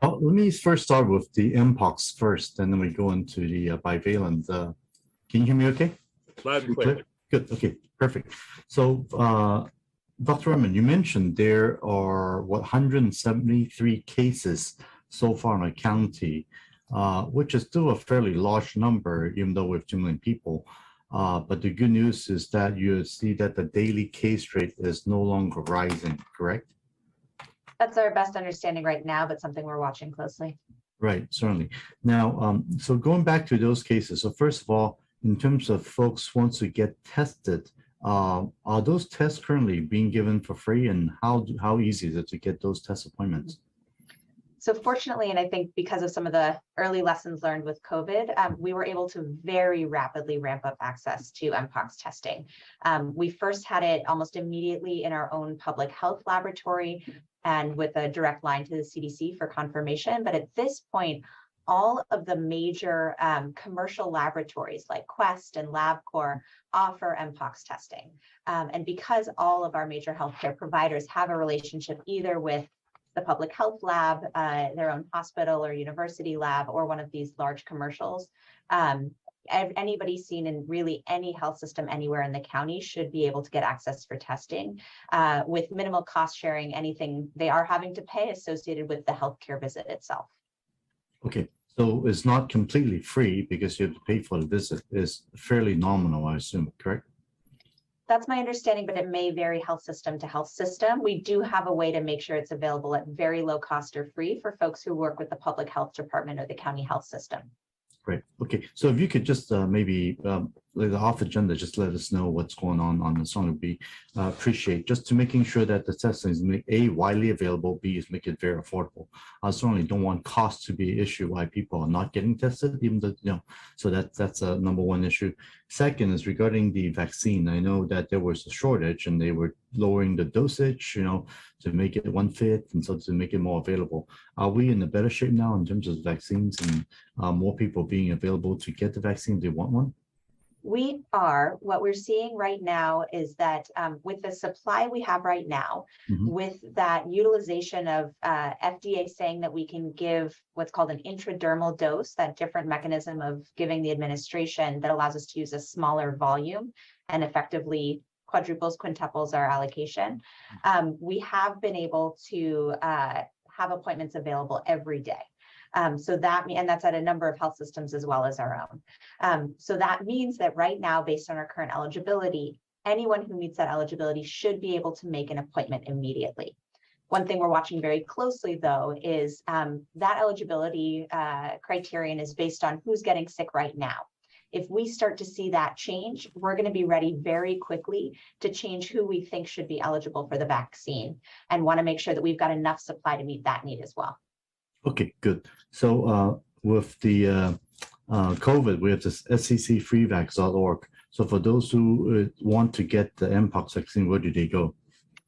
S4: Well, let me first start with the Mpox first, and then we go into the bivalent. Can you hear me okay?
S2: Loud and clear.
S4: Good. Okay, perfect. So, Dr. Redmond, you mentioned there are, 173 cases so far in the county, which is still a fairly large number, even though we have 2 million people. But the good news is that you see that the daily case rate is no longer rising, correct?
S12: That's our best understanding right now, but something we're watching closely.
S4: Right, certainly. Now, so going back to those cases, so first of all, in terms of folks wants to get tested, are those tests currently being given for free, and how easy is it to get those test appointments?
S12: So fortunately, and I think because of some of the early lessons learned with COVID, we were able to very rapidly ramp up access to Mpox testing. We first had it almost immediately in our own public health laboratory and with a direct line to the CDC for confirmation. But at this point, all of the major commercial laboratories like Quest and LabCorp offer Mpox testing. And because all of our major healthcare providers have a relationship either with the public health lab, their own hospital or university lab, or one of these large commercials, anybody seen in really any health system anywhere in the county should be able to get access for testing with minimal cost sharing, anything they are having to pay associated with the healthcare visit itself.
S4: Okay, so it's not completely free because you have to pay for the visit. It's fairly nominal, I assume, correct?
S12: That's my understanding, but it may vary health system to health system. We do have a way to make sure it's available at very low cost or free for folks who work with the public health department or the county health system.
S4: Great. Okay. So if you could just maybe off agenda, just let us know what's going on this one would be appreciate, just to making sure that the testing is A, widely available, B, is make it very affordable. I certainly don't want cost to be an issue why people are not getting tested, even though, so that's a number one issue. Second is regarding the vaccine. I know that there was a shortage and they were lowering the dosage, to make it 1/5 and so to make it more available. Are we in a better shape now in terms of vaccines and more people being available to get the vaccine if they want one?
S12: We are. What we're seeing right now is that with the supply we have right now, with that utilization of FDA saying that we can give what's called an intradermal dose, that different mechanism of giving the administration that allows us to use a smaller volume and effectively quadruples, quintuples our allocation. We have been able to have appointments available every day. So that and that's at a number of health systems as well as our own. So that means that right now, based on our current eligibility, anyone who meets that eligibility should be able to make an appointment immediately. One thing we're watching very closely, though, is that eligibility criterion is based on who's getting sick right now. If we start to see that change, we're going to be ready very quickly to change who we think should be eligible for the vaccine and want to make sure that we've got enough supply to meet that need as well.
S4: Okay, good. So with the COVID, we have this sccfreevax.org. So for those who want to get the Mpox vaccine, where do they go?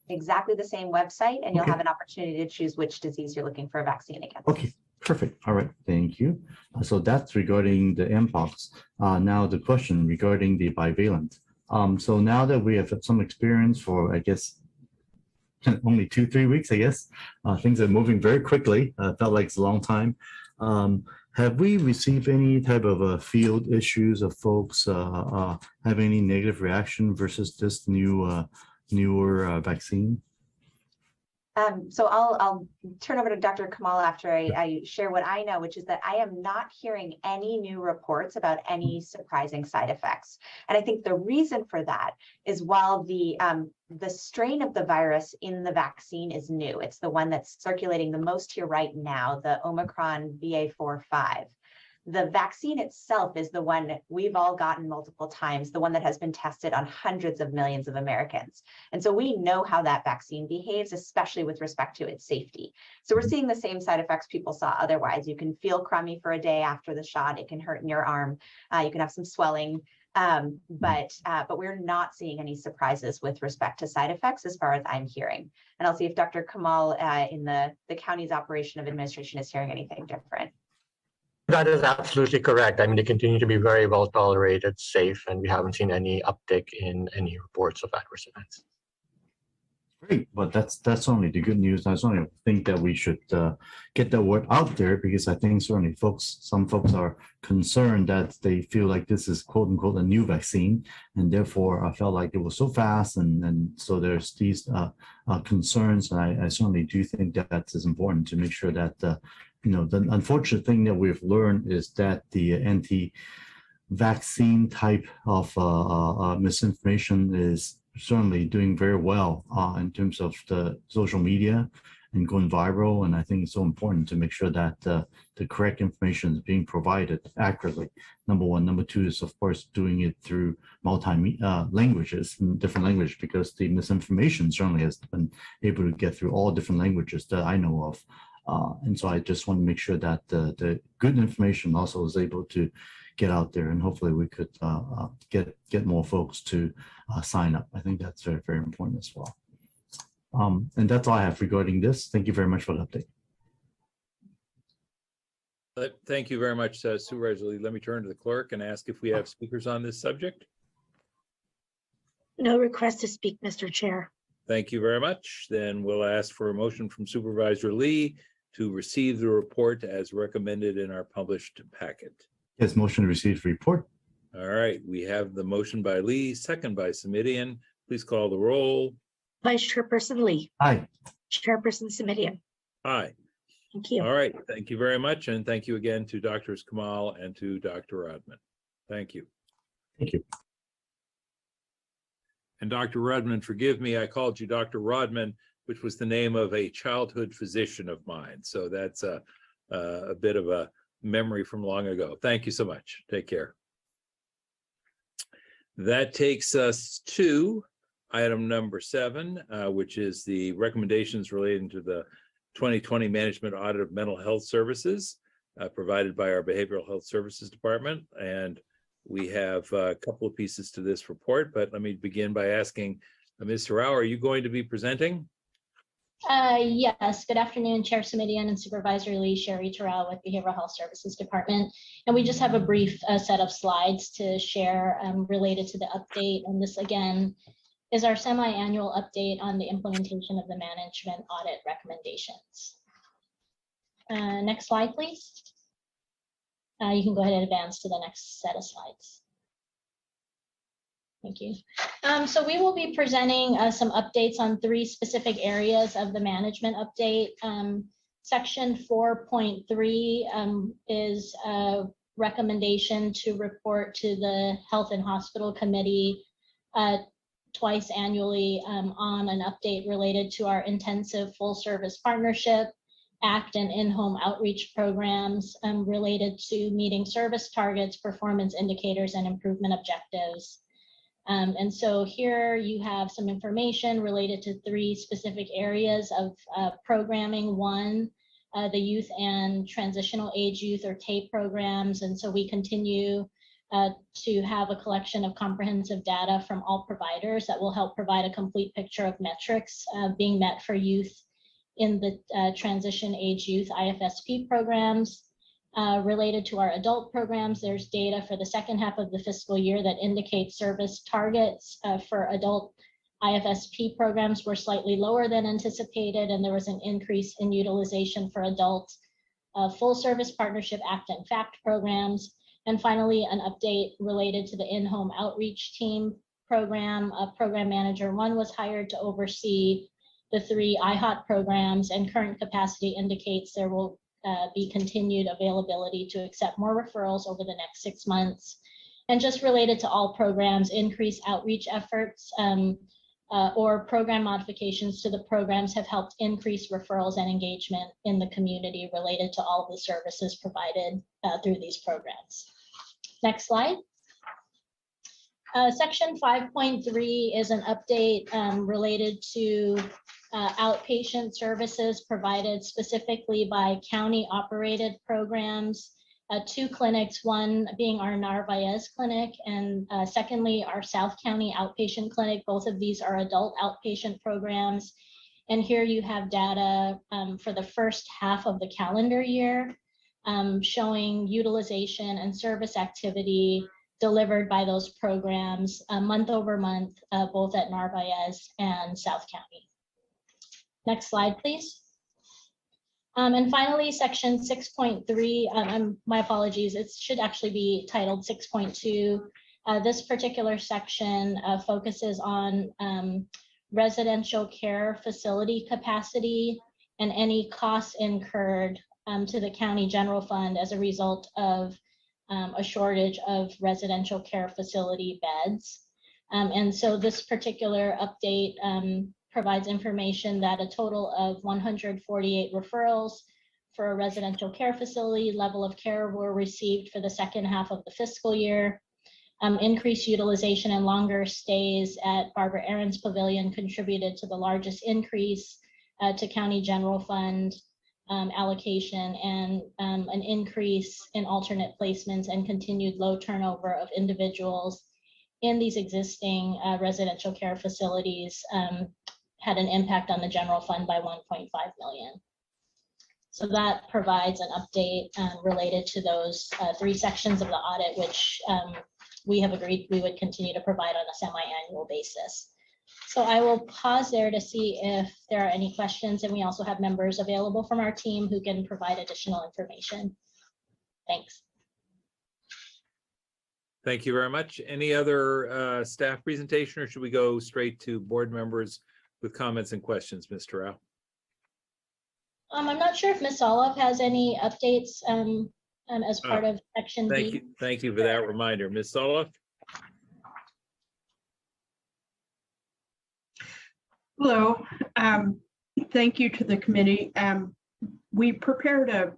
S12: Exactly the same website, and you'll have an opportunity to choose which disease you're looking for a vaccine against.
S4: Okay, perfect. All right, thank you. So that's regarding the Mpox. Now the question regarding the bivalent. So now that we have some experience for, I guess, only 2-3 weeks, I guess. Things are moving very quickly. Felt like it's a long time. Have we received any type of field issues of folks having any negative reaction versus this newer vaccine?
S12: So I'll turn over to Dr. Kamal after I share what I know, which is that I am not hearing any new reports about any surprising side effects. And I think the reason for that is while the strain of the virus in the vaccine is new, it's the one that's circulating the most here right now, the Omicron BA.4/5. The vaccine itself is the one we've all gotten multiple times, the one that has been tested on hundreds of millions of Americans. And so we know how that vaccine behaves, especially with respect to its safety. So we're seeing the same side effects people saw otherwise. You can feel crummy for a day after the shot. It can hurt in your arm. You can have some swelling, but we're not seeing any surprises with respect to side effects as far as I'm hearing. And I'll see if Dr. Kamal in the county's operation of administration is hearing anything different.
S13: That is absolutely correct. I mean, they continue to be very well tolerated, safe, and we haven't seen any uptick in any reports of adverse events.
S4: Great, but that's only the good news. I certainly think that we should get the word out there, because I think certainly some folks are concerned that they feel like this is quote unquote a new vaccine, and therefore I felt like it was so fast, and so there's these concerns. And I certainly do think that is important to make sure that the unfortunate thing that we've learned is that the anti-vaccine type of misinformation is certainly doing very well in terms of the social media and going viral. And I think it's so important to make sure that the correct information is being provided accurately. Number one. Number two is, of course, doing it through languages, different languages, because the misinformation certainly has been able to get through all different languages that I know of. And so I just want to make sure that the good information also is able to get out there, and hopefully we could get more folks to sign up. I think that's very, very important as well. And that's all I have regarding this. Thank you very much for the update.
S2: Thank you very much, Supervisor Lee. Let me turn to the clerk and ask if we have speakers on this subject.
S8: No request to speak, Mr. Chair.
S2: Thank you very much. Then we'll ask for a motion from Supervisor Lee to receive the report as recommended in our published packet.
S4: Yes, motion to receive the report.
S2: All right, we have the motion by Lee, second by Simidian. Please call the roll.
S8: Vice Chairperson Lee.
S4: Aye.
S8: Chairperson Simidian.
S2: Aye.
S8: Thank you.
S2: All right, thank you very much. And thank you again to Drs. Kamal and to Dr. Rodman. Thank you.
S4: Thank you.
S2: And Dr. Rodman, forgive me, I called you Dr. Rodman, which was the name of a childhood physician of mine. So that's a bit of a memory from long ago. Thank you so much. Take care. That takes us to item number 7, which is the recommendations relating to the 2020 management audit of mental health services provided by our Behavioral Health Services Department. And we have a couple of pieces to this report, but let me begin by asking Ms. Terrell, are you going to be presenting?
S14: Yes, good afternoon, Chair Simidian and Supervisor Lee. Sherry Terrell with Behavioral Health Services Department. And we just have a brief set of slides to share related to the update. And this again is our semi-annual update on the implementation of the management audit recommendations. Next slide, please. You can go ahead and advance to the next set of slides. Thank you. So we will be presenting some updates on 3 specific areas of the management update. Section 4.3 is a recommendation to report to the Health and Hospital Committee twice annually on an update related to our intensive full service partnership, ACT and in-home outreach programs related to meeting service targets, performance indicators, and improvement objectives. And so here you have some information related to 3 specific areas of programming. 1, the youth and transitional age youth or TAPE programs. And so we continue to have a collection of comprehensive data from all providers that will help provide a complete picture of metrics being met for youth in the transition age youth IFSP programs. Related to our adult programs, there's data for the second half of the fiscal year that indicates service targets for adult IFSP programs were slightly lower than anticipated, and there was an increase in utilization for adult full service partnership ACT and FACT programs. And finally, an update related to the in-home outreach team program. Program manager 1 was hired to oversee the 3 IHOT programs, and current capacity indicates there will be continued availability to accept more referrals over the next 6 months. And just related to all programs, increased outreach efforts or program modifications to the programs have helped increase referrals and engagement in the community related to all of the services provided through these programs. Next slide. Section 5.3 is an update related to outpatient services provided specifically by county operated programs. 2 clinics, one being our Narvaez clinic, and secondly, our South County outpatient clinic. Both of these are adult outpatient programs. And here you have data for the first half of the calendar year showing utilization and service activity delivered by those programs month over month, both at Narvaez and South County. Next slide, please. And finally, section 6.3, my apologies, it should actually be titled 6.2. This particular section focuses on residential care facility capacity and any costs incurred to the county general fund as a result of a shortage of residential care facility beds. And so this particular update provides information that a total of 148 referrals for a residential care facility level of care were received for the second half of the fiscal year. Increased utilization and longer stays at Barbara Aaron's Pavilion contributed to the largest increase to county general fund allocation, and an increase in alternate placements and continued low turnover of individuals in these existing residential care facilities had an impact on the general fund by 1.5 million. So that provides an update related to those 3 sections of the audit, which we have agreed we would continue to provide on a semi-annual basis. So I will pause there to see if there are any questions, and we also have members available from our team who can provide additional information. Thanks.
S2: Thank you very much. Any other staff presentation, or should we go straight to board members with comments and questions, Mr. Rao?
S14: I'm not sure if Ms. Olive has any updates as part of section B.
S2: Thank you for that reminder. Ms. Olive?
S15: Hello. Thank you to the committee. We prepared a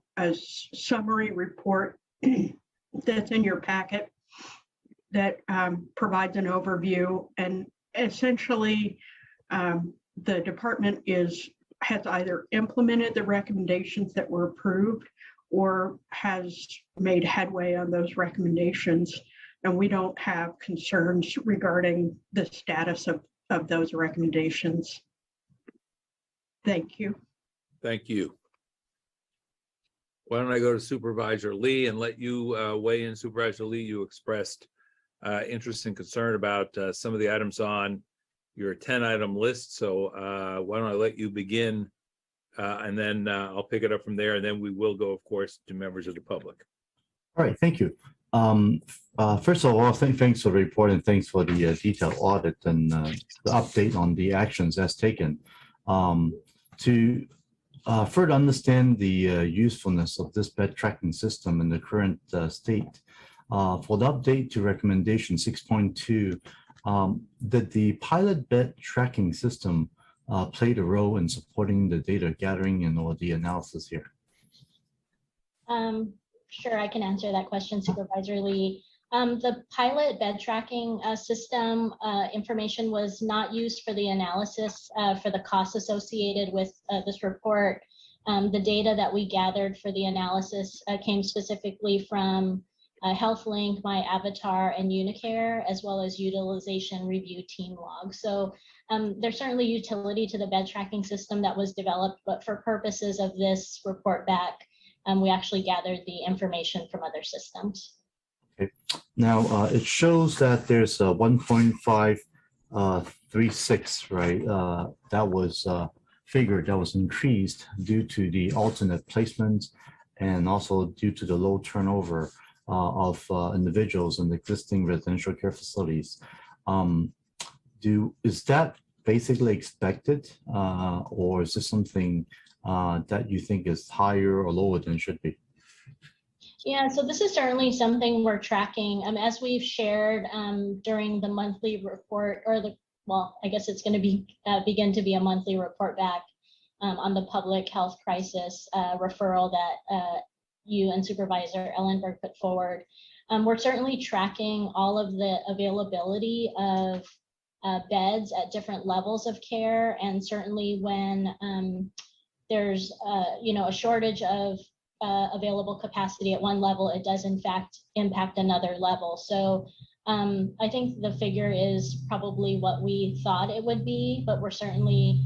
S15: summary report that's in your packet that provides an overview, and essentially the department has either implemented the recommendations that were approved or has made headway on those recommendations, and we don't have concerns regarding the status of those recommendations. Thank you.
S2: Thank you. Why don't I go to Supervisor Lee and let you weigh in. Supervisor Lee, you expressed interest and concern about some of the items on your 10-item list. So why don't I let you begin, and then I'll pick it up from there, and then we will go, of course, to members of the public.
S4: All right, thank you. First of all, thanks for the report, and thanks for the detailed audit and the update on the actions as taken. To further understand the usefulness of this bed tracking system in the current state, for the update to recommendation 6.2, did the pilot bed tracking system played a role in supporting the data gathering and or the analysis here?
S14: Sure, I can answer that question, Supervisor Lee. The pilot bed tracking system information was not used for the analysis for the costs associated with this report. The data that we gathered for the analysis came specifically from HealthLink, My Avatar, and Unicare, as well as utilization review team log. So there's certainly utility to the bed tracking system that was developed, but for purposes of this report back, we actually gathered the information from other systems.
S4: Okay. Now it shows that there's a 1.536, right? That was figure that was increased due to the alternate placements and also due to the low turnover of individuals in the existing residential care facilities. Is that basically expected, or is this something that you think is higher or lower than it should be?
S14: Yeah, so this is certainly something we're tracking. As we've shared during the monthly report, or well, I guess it's going to be begin to be a monthly report back on the public health crisis referral that you and Supervisor Ellenberg put forward. We're certainly tracking all of the availability of beds at different levels of care, and certainly when there's a shortage of available capacity at one level, it does in fact impact another level. So I think the figure is probably what we thought it would be, but we're certainly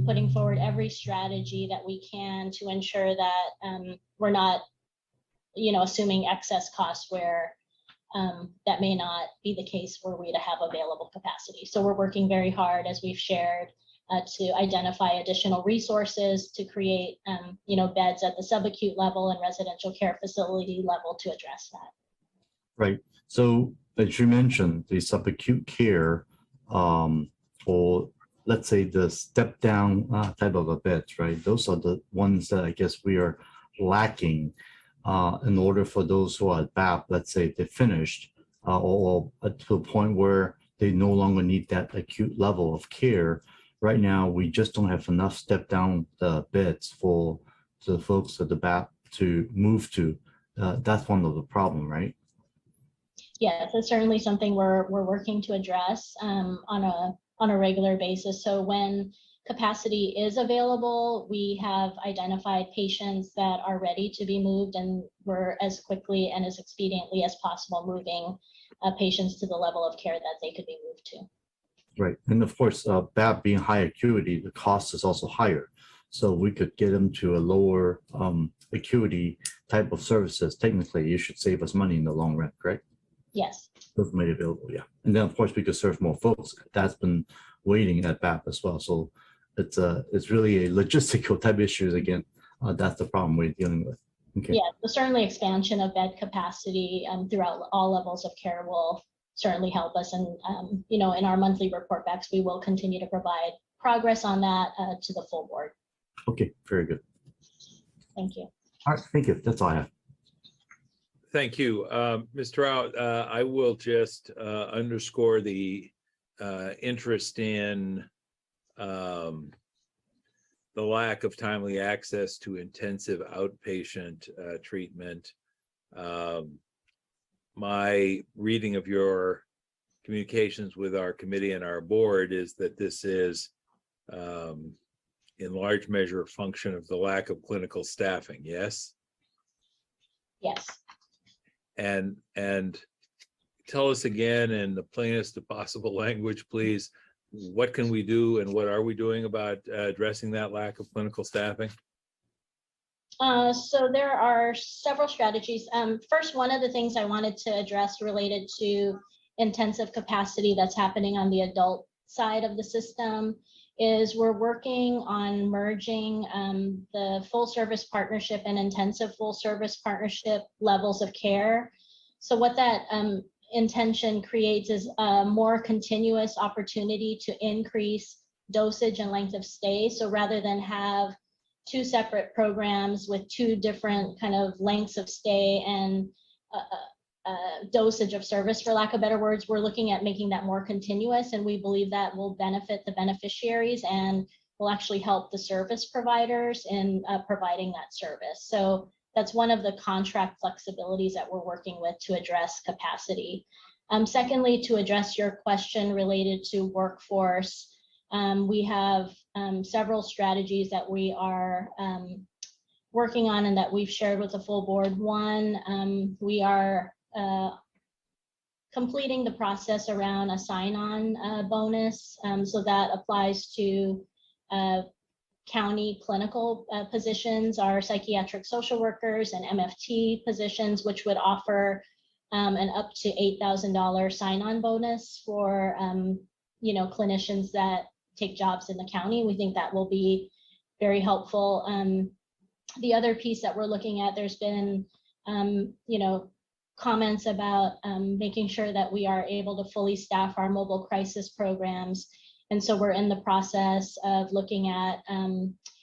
S14: putting forward every strategy that we can to ensure that we're not, assuming excess costs where that may not be the case were we to have available capacity. So we're working very hard, as we've shared, to identify additional resources to create, beds at the subacute level and residential care facility level to address that.
S4: Right. So as you mentioned, the subacute care, or let's say the step down type of a beds, right? Those are the ones that I guess we are lacking in order for those who are at BAP, let's say they're finished or to a point where they no longer need that acute level of care. Right now, we just don't have enough step down beds for the folks at the BAP to move to. That's one of the problem, right?
S14: Yeah, that's certainly something we're working to address on a regular basis. So when capacity is available, we have identified patients that are ready to be moved, and we're as quickly and as expediently as possible moving patients to the level of care that they could be moved to.
S4: Right. And of course, BAP being high acuity, the cost is also higher. So we could get them to a lower acuity type of services. Technically, it should save us money in the long run, correct?
S14: Yes.
S4: Those made available, yeah. And then of course we could serve more folks. That's been waiting at BAP as well. So it's really a logistical type issues again. That's the problem we're dealing with. Okay.
S14: Yeah, so certainly expansion of bed capacity throughout all levels of care will certainly help us. And in our monthly report backs, we will continue to provide progress on that to the full board.
S4: Okay, very good.
S14: Thank you.
S4: All right, thank you. That's all I have.
S2: Thank you. Mr. Out, I will just underscore the interest in the lack of timely access to intensive outpatient treatment. My reading of your communications with our committee and our board is that this is in large measure a function of the lack of clinical staffing, yes?
S14: Yes.
S2: And tell us again in the plainest of possible language, please, what can we do and what are we doing about addressing that lack of clinical staffing?
S14: So there are several strategies. First, one of the things I wanted to address related to intensive capacity that's happening on the adult side of the system is we're working on merging the full service partnership and intensive full service partnership levels of care. So what that intention creates is a more continuous opportunity to increase dosage and length of stay. So rather than have two separate programs with two different kind of lengths of stay and dosage of service, for lack of better words, we're looking at making that more continuous, and we believe that will benefit the beneficiaries and will actually help the service providers in providing that service. So that's one of the contract flexibilities that we're working with to address capacity. Secondly, to address your question related to workforce, we have several strategies that we are working on and that we've shared with the full board. One, we are completing the process around a sign-on bonus. So that applies to county clinical positions, our psychiatric social workers and MFT positions, which would offer an up to $8,000 sign-on bonus for clinicians that take jobs in the county. We think that will be very helpful. The other piece that we're looking at, there's been comments about making sure that we are able to fully staff our mobile crisis programs. And so we're in the process of looking at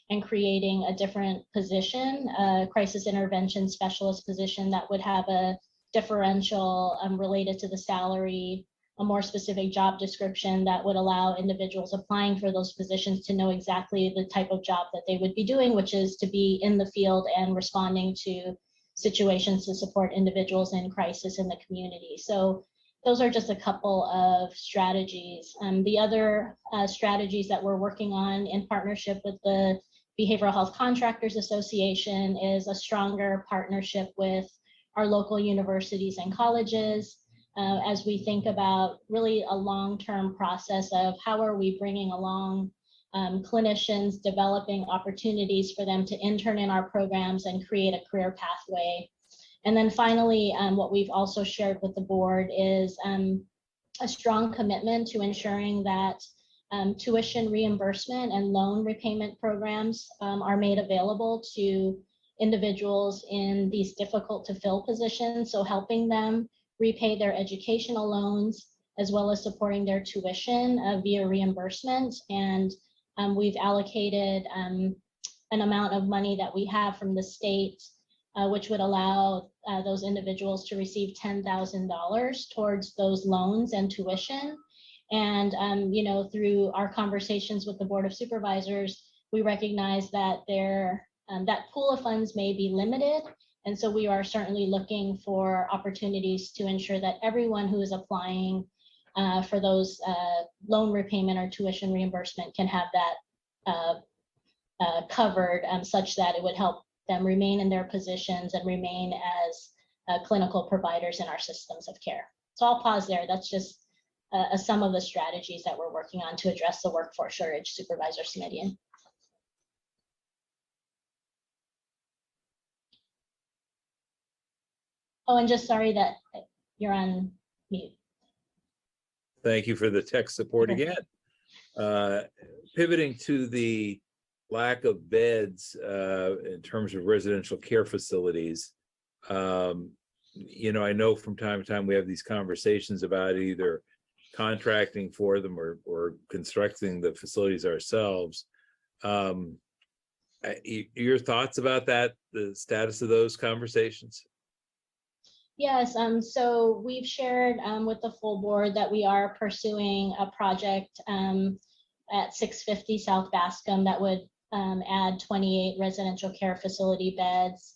S14: and creating a different position, a crisis intervention specialist position that would have a differential related to the salary, a more specific job description that would allow individuals applying for those positions to know exactly the type of job that they would be doing, which is to be in the field and responding to situations to support individuals in crisis in the community. So those are just a couple of strategies. The other strategies that we're working on in partnership with the Behavioral Health Contractors Association is a stronger partnership with our local universities and colleges as we think about really a long-term process of how are we bringing along clinicians, developing opportunities for them to intern in our programs and create a career pathway. And then finally, what we've also shared with the board is a strong commitment to ensuring that tuition reimbursement and loan repayment programs are made available to individuals in these difficult to fill positions. So helping them repay their educational loans, as well as supporting their tuition via reimbursement. And we've allocated an amount of money that we have from the state, which would allow those individuals to receive $10,000 towards those loans and tuition. And through our conversations with the Board of Supervisors, we recognize that that pool of funds may be limited. And so we are certainly looking for opportunities to ensure that everyone who is applying for those loan repayment or tuition reimbursement can have that covered such that it would help them remain in their positions and remain as clinical providers in our systems of care. So I'll pause there. That's just some of the strategies that we're working on to address the workforce shortage, Supervisor Simitian. Oh, and just sorry that you're on mute.
S2: Thank you for the tech support again. Pivoting to the lack of beds in terms of residential care facilities. I know from time to time we have these conversations about either contracting for them or constructing the facilities ourselves. Your thoughts about that, the status of those conversations?
S14: Yes, so we've shared with the full board that we are pursuing a project at 650 South Bascom that would add 28 residential care facility beds.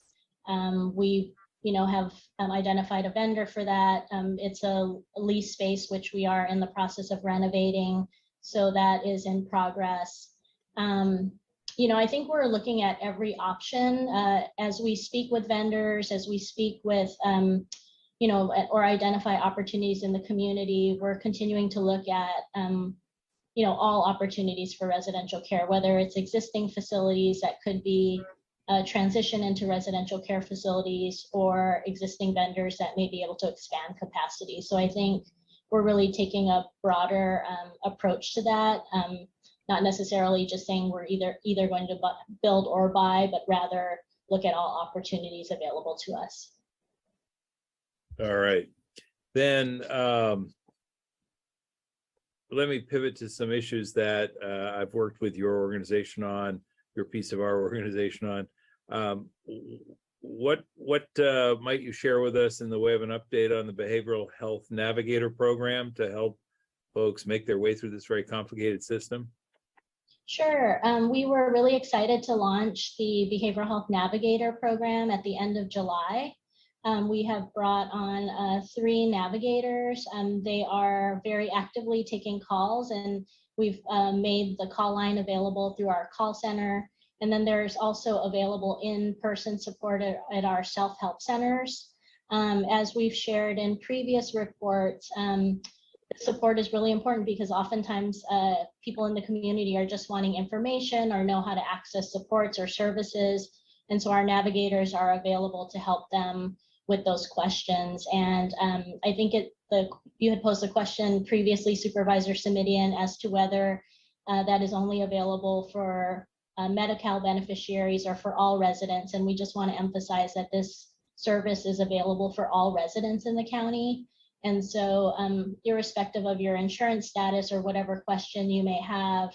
S14: We have identified a vendor for that. It's a lease space, which we are in the process of renovating. So that is in progress. I think we're looking at every option as we speak with vendors, as we speak with, or identify opportunities in the community. We're continuing to look at, all opportunities for residential care, whether it's existing facilities that could be transition into residential care facilities or existing vendors that may be able to expand capacity. So I think we're really taking a broader approach to that. Not necessarily just saying we're either going to build or buy, but rather look at all opportunities available to us.
S2: All right, then let me pivot to some issues that I've worked with your organization on, your piece of our organization on. What might you share with us in the way of an update on the Behavioral Health Navigator program to help folks make their way through this very complicated system?
S14: Sure. We were really excited to launch the Behavioral Health Navigator program at the end of July. We have brought on 3 navigators. They are very actively taking calls, and we've made the call line available through our call center. And then there's also available in-person support at our self-help centers. As we've shared in previous reports, support is really important because oftentimes people in the community are just wanting information or know how to access supports or services. And so our navigators are available to help them with those questions. And I think you had posed a question previously, Supervisor Simitian, as to whether that is only available for Medi-Cal beneficiaries or for all residents. And we just want to emphasize that this service is available for all residents in the county. And so irrespective of your insurance status or whatever question you may have,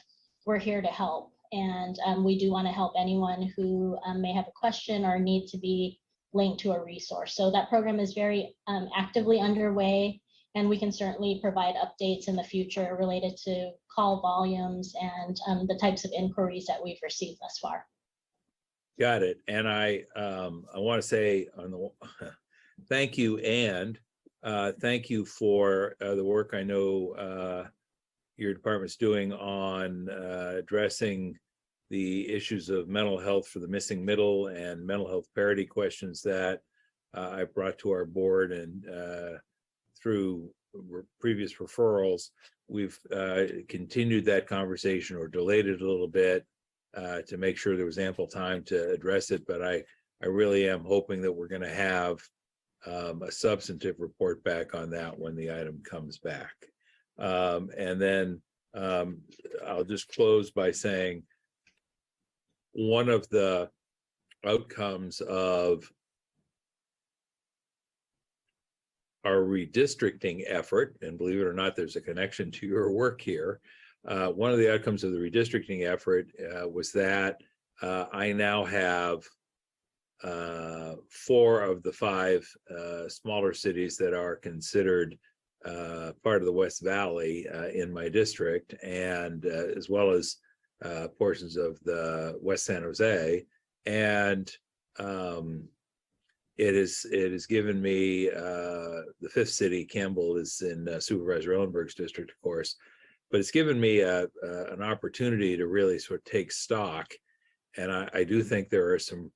S14: we're here to help. And we do want to help anyone who may have a question or need to be linked to a resource. So that program is very actively underway, and we can certainly provide updates in the future related to call volumes and the types of inquiries that we've received thus far.
S2: Got it. And I want to say on the thank you, and thank you for the work I know your department's doing on addressing the issues of mental health for the missing middle and mental health parity questions that I brought to our board, and through previous referrals, we've continued that conversation or delayed it a little bit to make sure there was ample time to address it. But I really am hoping that we're going to have a substantive report back on that when the item comes back. And then I'll just close by saying one of the outcomes of our redistricting effort, and believe it or not, there's a connection to your work here. One of the outcomes of the redistricting effort was that I now have 4 of the 5 smaller cities that are considered part of the West Valley in my district, and as well as portions of the West San Jose. And it has given me the 5th city, Campbell, is in Supervisor Ellenberg's district, of course, but it's given me an opportunity to really sort of take stock. And I do think there are some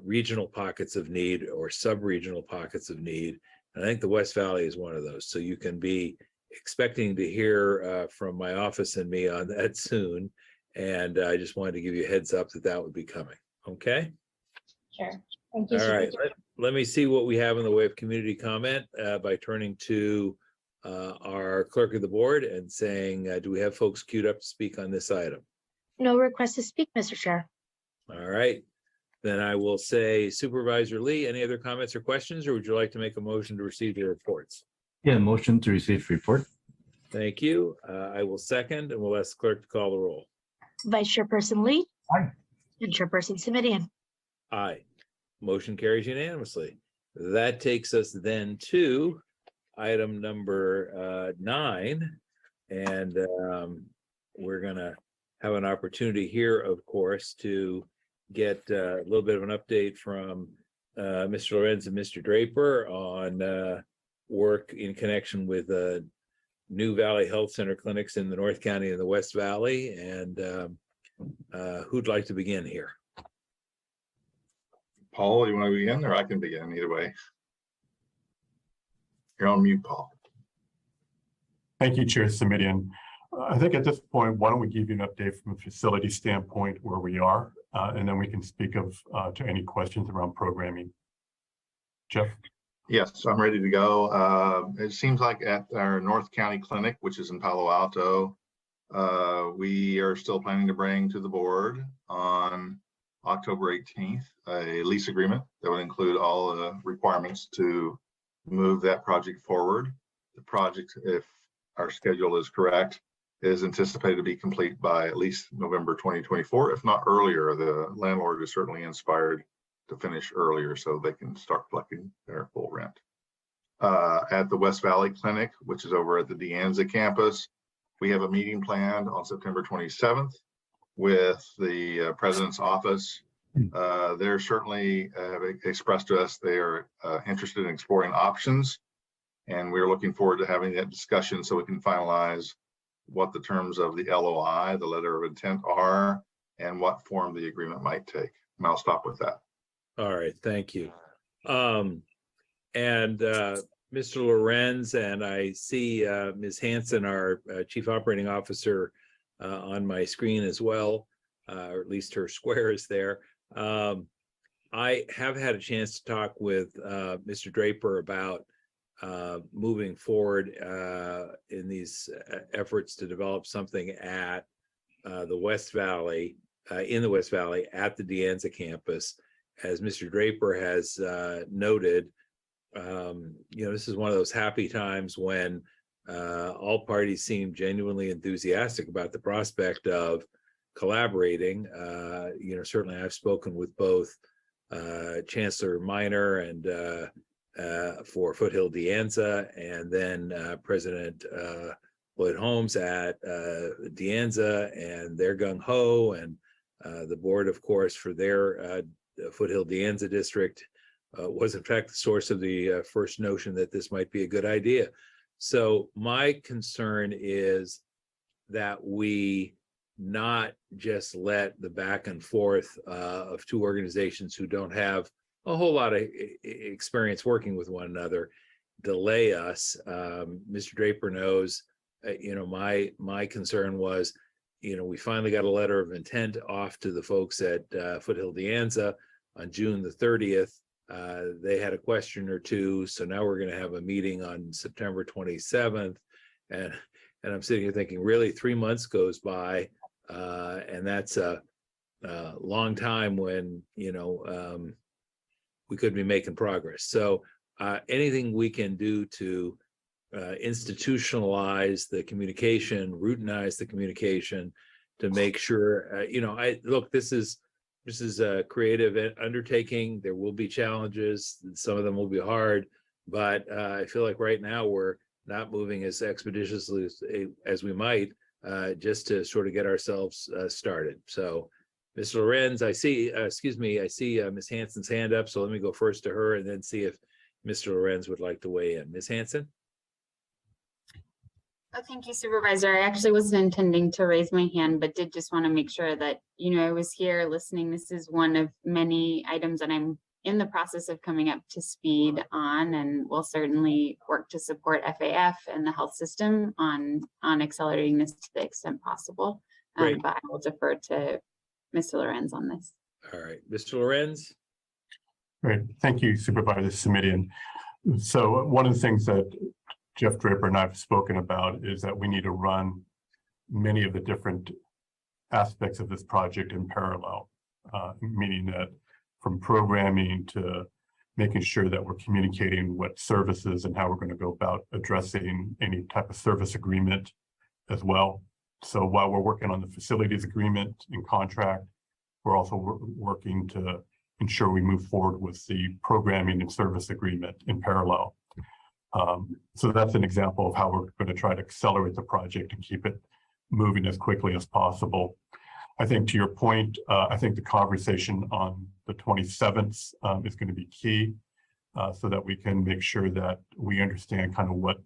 S2: regional pockets of need or sub-regional pockets of need. And I think the West Valley is one of those. So you can be expecting to hear from my office and me on that soon. And I just wanted to give you a heads up that that would be coming. Okay.
S14: Sure. Thank you.
S2: All right. Let me see what we have in the way of community comment by turning to our clerk of the board and saying, do we have folks queued up to speak on this item?
S8: No request to speak, Mr. Chair.
S2: All right. Then I will say, Supervisor Lee, any other comments or questions, or would you like to make a motion to receive the reports?
S4: Yeah, motion to receive report.
S2: Thank you. I will second, and we'll ask the clerk to call the roll.
S8: Vice Chairperson Lee.
S4: Aye.
S8: And Chairperson Simitian.
S2: Aye. Motion carries unanimously. That takes us then to item number 9. And we're going to have an opportunity here, of course, to get a little bit of an update from Mr. Lorenz and Mr. Draper on work in connection with New Valley Health Center clinics in the North County and the West Valley. And who'd like to begin here?
S6: Paul, you want to begin, or I can begin, either way. You're on mute, Paul.
S5: Thank you, Chair Simitian. I think at this point, why don't we give you an update from a facility standpoint where we are, and then we can speak to any questions around programming. Jeff?
S6: Yes, I'm ready to go. It seems like at our North County Clinic, which is in Palo Alto, we are still planning to bring to the board on October 18th a lease agreement that would include all the requirements to move that project forward. The project, if our schedule is correct, is anticipated to be complete by at least November 2024, if not earlier. The landlord is certainly inspired to finish earlier so they can start collecting their full rent. At the West Valley Clinic, which is over at the De Anza campus, we have a meeting planned on September 27th with the president's office. They're certainly have expressed to us they are interested in exploring options, and we're looking forward to having that discussion so we can finalize what the terms of the LOI, the letter of intent, are, and what form the agreement might take. And I'll stop with that.
S2: All right, thank you. Mr. Lorenz, and I see Ms. Hanson, our Chief Operating Officer, on my screen as well, or at least her square is there. I have had a chance to talk with Mr. Draper about moving forward in these efforts to develop something at the West Valley, in the West Valley at the De Anza campus. As Mr. Draper has noted, this is one of those happy times when all parties seem genuinely enthusiastic about the prospect of collaborating. Certainly I've spoken with both Chancellor Minor and for Foothill De Anza, and then President Lloyd Holmes at De Anza, and they're gung ho, and the board, of course, for their Foothill De Anza district was in fact the source of the first notion that this might be a good idea. So my concern is that we not just let the back and forth of two organizations who don't have a whole lot of experience working with one another delay us. Mr. Draper knows, my concern was, we finally got a letter of intent off to the folks at Foothill De Anza on June the 30th. They had a question or two, so now we're going to have a meeting on September 27th, and I'm sitting here thinking, really, 3 months goes by, and that's a long time when we could be making progress. So anything we can do to institutionalize the communication, routinize the communication, to make sure, this is a creative undertaking. There will be challenges. Some of them will be hard, but I feel like right now we're not moving as expeditiously as we might, just to sort of get ourselves started. So, Mr. Lorenz, I see Ms. Hanson's hand up, so let me go first to her and then see if Mr. Lorenz would like to weigh in. Ms. Hanson?
S16: Oh, thank you, Supervisor. I actually wasn't intending to raise my hand, but did just want to make sure that, I was here listening. This is one of many items that I'm in the process of coming up to speed on, and will certainly work to support FAF and the health system on accelerating this to the extent possible. But I will defer to Mr. Lorenz on this.
S2: All right, Mr. Lorenz.
S5: Great, thank you, Supervisor Simidian. So one of the things that Jeff Draper and I have spoken about is that we need to run many of the different aspects of this project in parallel, meaning that from programming to making sure that we're communicating what services and how we're going to go about addressing any type of service agreement as well. So while we're working on the facilities agreement and contract, we're also working to ensure we move forward with the programming and service agreement in parallel. So that's an example of how we're going to try to accelerate the project and keep it moving as quickly as possible. I think to your point, I think the conversation on the 27th is going to be key, so that we can make sure that we understand kind of what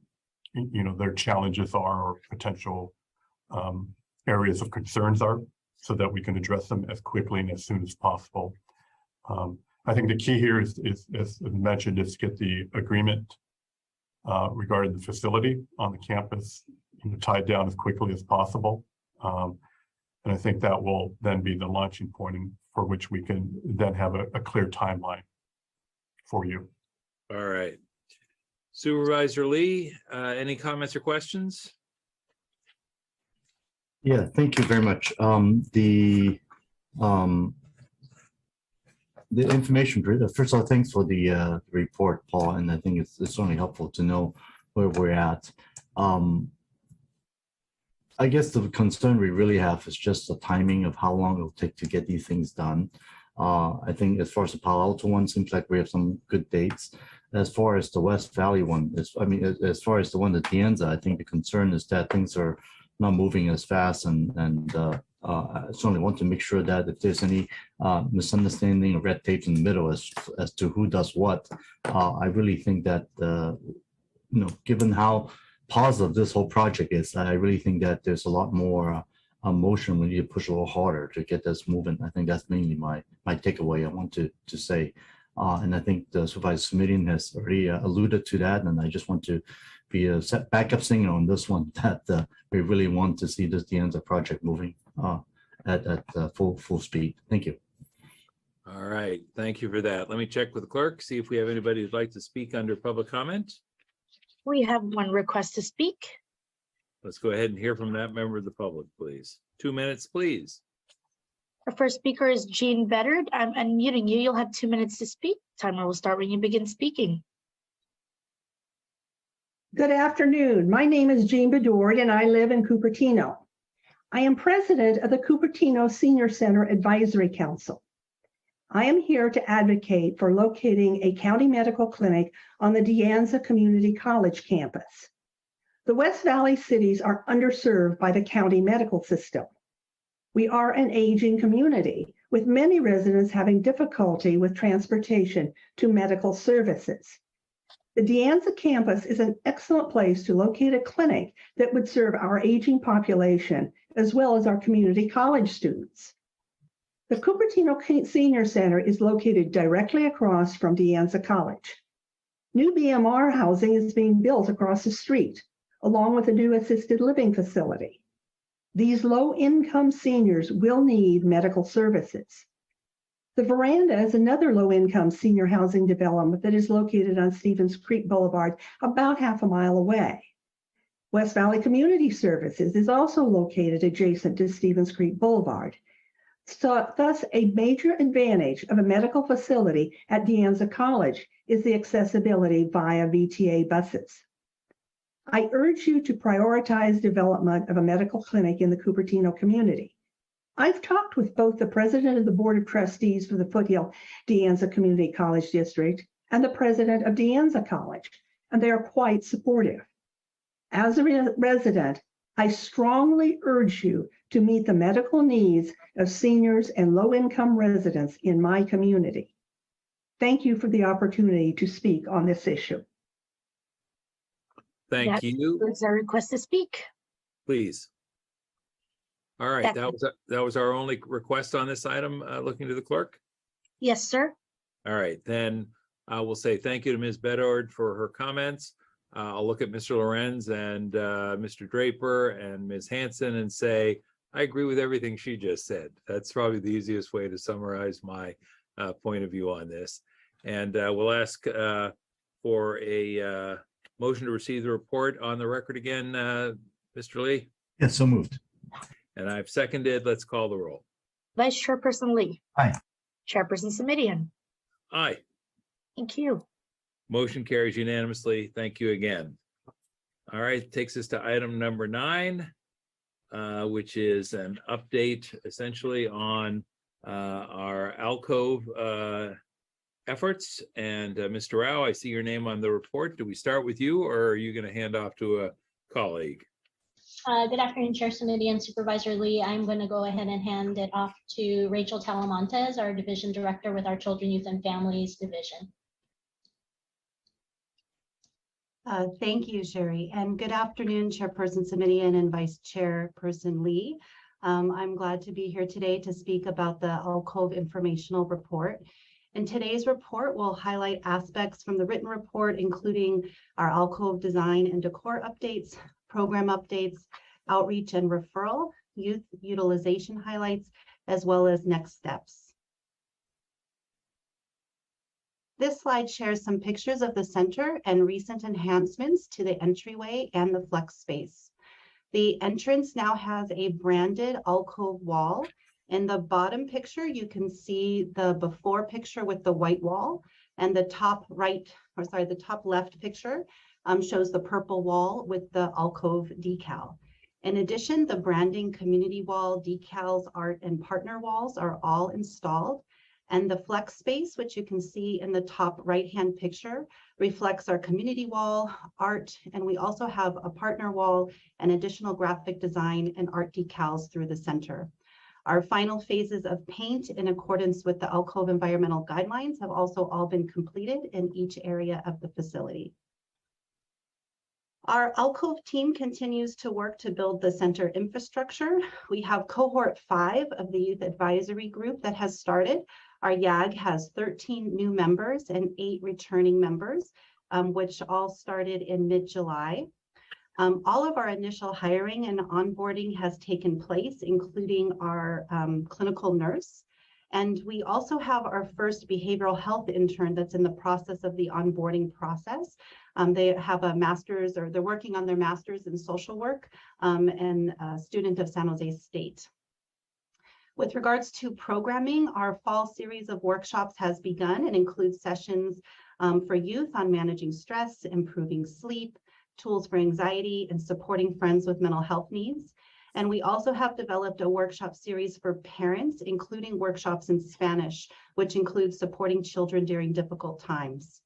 S5: their challenges are, or potential areas of concerns are, so that we can address them as quickly and as soon as possible. I think the key here is as mentioned, is to get the agreement regarding the facility on the campus tied down as quickly as possible. And I think that will then be the launching point for which we can then have a clear timeline for you.
S2: All right. Supervisor Lee, any comments or questions?
S4: Yeah, thank you very much. The information, first of all, thanks for the report, Paul, and I think it's certainly helpful to know where we're at. I guess the concern we really have is just the timing of how long it'll take to get these things done. I think as far as the Palo Alto one, seems like we have some good dates. As far as the West Valley one, as far as the one at De Anza, I think the concern is that things are not moving as fast, and I certainly want to make sure that if there's any misunderstanding or red tape in the middle as to who does what, I really think that given how positive this whole project is, I really think that there's a lot more motion. We need to push a little harder to get this moving. I think that's mainly my takeaway I want to say. And I think the Supervisor Simidian has already alluded to that, and I just want to be a backup singer on this one, that we really want to see this De Anza project moving at full speed. Thank you.
S2: All right, thank you for that. Let me check with the clerk, see if we have anybody who'd like to speak under public comment.
S8: We have one request to speak.
S2: Let's go ahead and hear from that member of the public, please. 2 minutes, please.
S8: Our first speaker is Jean Beddard. I'm unmuting you. You'll have 2 minutes to speak. Timer will start when you begin speaking.
S17: Good afternoon. My name is Jean Bedord and I live in Cupertino. I am president of the Cupertino Senior Center Advisory Council. I am here to advocate for locating a county medical clinic on the De Anza Community College campus. The West Valley cities are underserved by the county medical system. We are an aging community, with many residents having difficulty with transportation to medical services. The De Anza campus is an excellent place to locate a clinic that would serve our aging population, as well as our community college students. The Cupertino Senior Center is located directly across from De Anza College. New Bmr Housing is being built across the street, along with a new assisted living facility. These low-income seniors will need medical services. The Veranda is another low-income senior housing development that is located on Stevens Creek Boulevard, about half a mile away. West Valley Community Services is also located adjacent to Stevens Creek Boulevard. So, thus, a major advantage of a medical facility at De Anza College is the accessibility via VTA buses. I urge you to prioritize development of a medical clinic in the Cupertino community. I've talked with both the president of the Board of Trustees for the Foothill De Anza Community College District and the president of De Anza College, and they are quite supportive. As a resident, I strongly urge you to meet the medical needs of seniors and low-income residents in my community. Thank you for the opportunity to speak on this issue.
S2: Thank you.
S8: There's a request to speak.
S2: Please. All right, that was our only request on this item. Looking to the clerk.
S8: Yes, sir.
S2: All right, then I will say thank you to Ms. Bedard for her comments. I'll look at Mr. Lorenz and Mr. Draper and Ms. Hanson and say, I agree with everything she just said. That's probably the easiest way to summarize my point of view on this. And we'll ask for a motion to receive the report on the record again, Mr. Lee.
S4: Yes, so moved.
S2: And I've seconded. Let's call the roll.
S8: Vice Chairperson Lee.
S4: Aye.
S8: Chairperson Semidion.
S2: Aye.
S8: Thank you.
S2: Motion carries unanimously. Thank you again. All right, takes us to item number 9, which is an update essentially on our alcove efforts. And Mr. Rao, I see your name on the report. Do we start with you, or are you going to hand off to a colleague?
S14: Good afternoon, Chair Semidion and Supervisor Lee. I'm going to go ahead and hand it off to Rachel Talamontes, our Division Director with our Children, Youth, and Families Division.
S18: Thank you, Sherry, and good afternoon, Chairperson Semidion and Vice Chairperson Lee. I'm glad to be here today to speak about the alcove informational report. In today's report, we'll highlight aspects from the written report, including our alcove design and decor updates, program updates, outreach and referral, youth utilization highlights, as well as next steps. This slide shares some pictures of the center and recent enhancements to the entryway and the flex space. The entrance now has a branded alcove wall. In the bottom picture, you can see the before picture with the white wall, and the top left picture shows the purple wall with the alcove decal. In addition, the branding, community wall, decals, art, and partner walls are all installed. And the flex space, which you can see in the top right-hand picture, reflects our community wall, art, and we also have a partner wall and additional graphic design and art decals through the center. Our final phases of paint in accordance with the alcove environmental guidelines have also all been completed in each area of the facility. Our alcove team continues to work to build the center infrastructure. We have cohort 5 of the youth advisory group that has started. Our YAG has 13 new members and 8 returning members, which all started in mid-July. All of our initial hiring and onboarding has taken place, including our clinical nurse. And we also have our first behavioral health intern that's in the process of the onboarding process. They have a master's, or they're working on their master's in social work, and a student of San Jose State. With regards to programming, our fall series of workshops has begun and includes sessions for youth on managing stress, improving sleep, tools for anxiety, and supporting friends with mental health needs. And we also have developed a workshop series for parents, including workshops in Spanish, which includes supporting children during difficult times.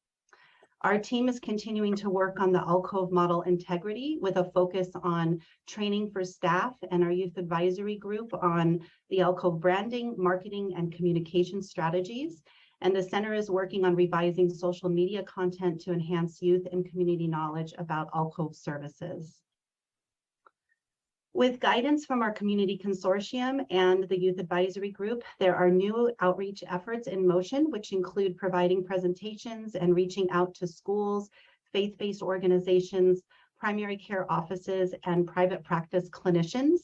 S18: Our team is continuing to work on the alcove model integrity with a focus on training for staff and our youth advisory group on the alcove branding, marketing, and communication strategies. And the center is working on revising social media content to enhance youth and community knowledge about alcove services. With guidance from our community consortium and the youth advisory group, there are new outreach efforts in motion, which include providing presentations and reaching out to schools, faith-based organizations, primary care offices, and private practice clinicians.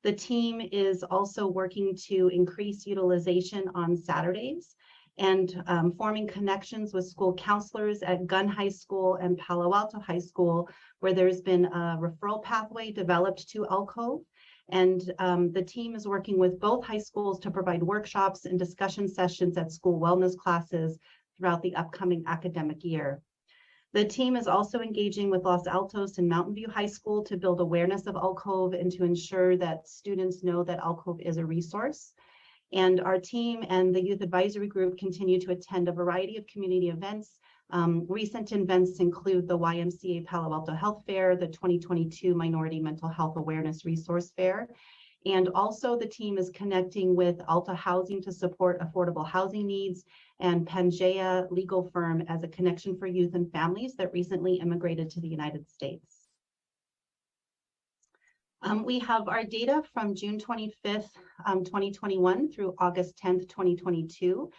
S18: The team is also working to increase utilization on Saturdays and forming connections with school counselors at Gunn High School and Palo Alto High School, where there's been a referral pathway developed to alcove. And the team is working with both high schools to provide workshops and discussion sessions at school wellness classes throughout the upcoming academic year. The team is also engaging with Los Altos and Mountain View High School to build awareness of alcove and to ensure that students know that alcove is a resource. And our team and the youth advisory group continue to attend a variety of community events. Recent events include the YMCA Palo Alto Health Fair, the 2022 Minority Mental Health Awareness Resource Fair. And also the team is connecting with Alta Housing to support affordable housing needs, and Pangea Legal Firm as a connection for youth and families that recently immigrated to the United States. We have our data from June 25th, 2021 through August 10th, 2022.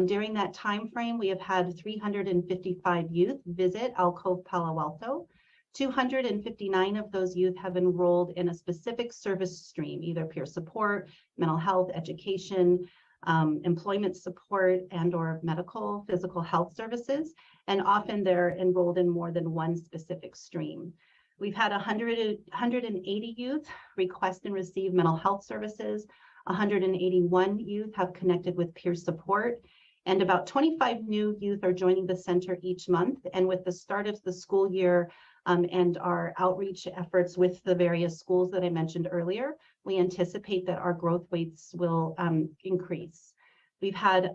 S18: During that time frame, we have had 355 youth visit Alcove Palo Alto. 259 of those youth have enrolled in a specific service stream, either peer support, mental health, education, employment support, and or medical, physical health services. And often they're enrolled in more than one specific stream. We've had 180 youth request and receive mental health services. 181 youth have connected with peer support, and about 25 new youth are joining the center each month. And with the start of the school year and our outreach efforts with the various schools that I mentioned earlier, we anticipate that our growth rates will increase. We've had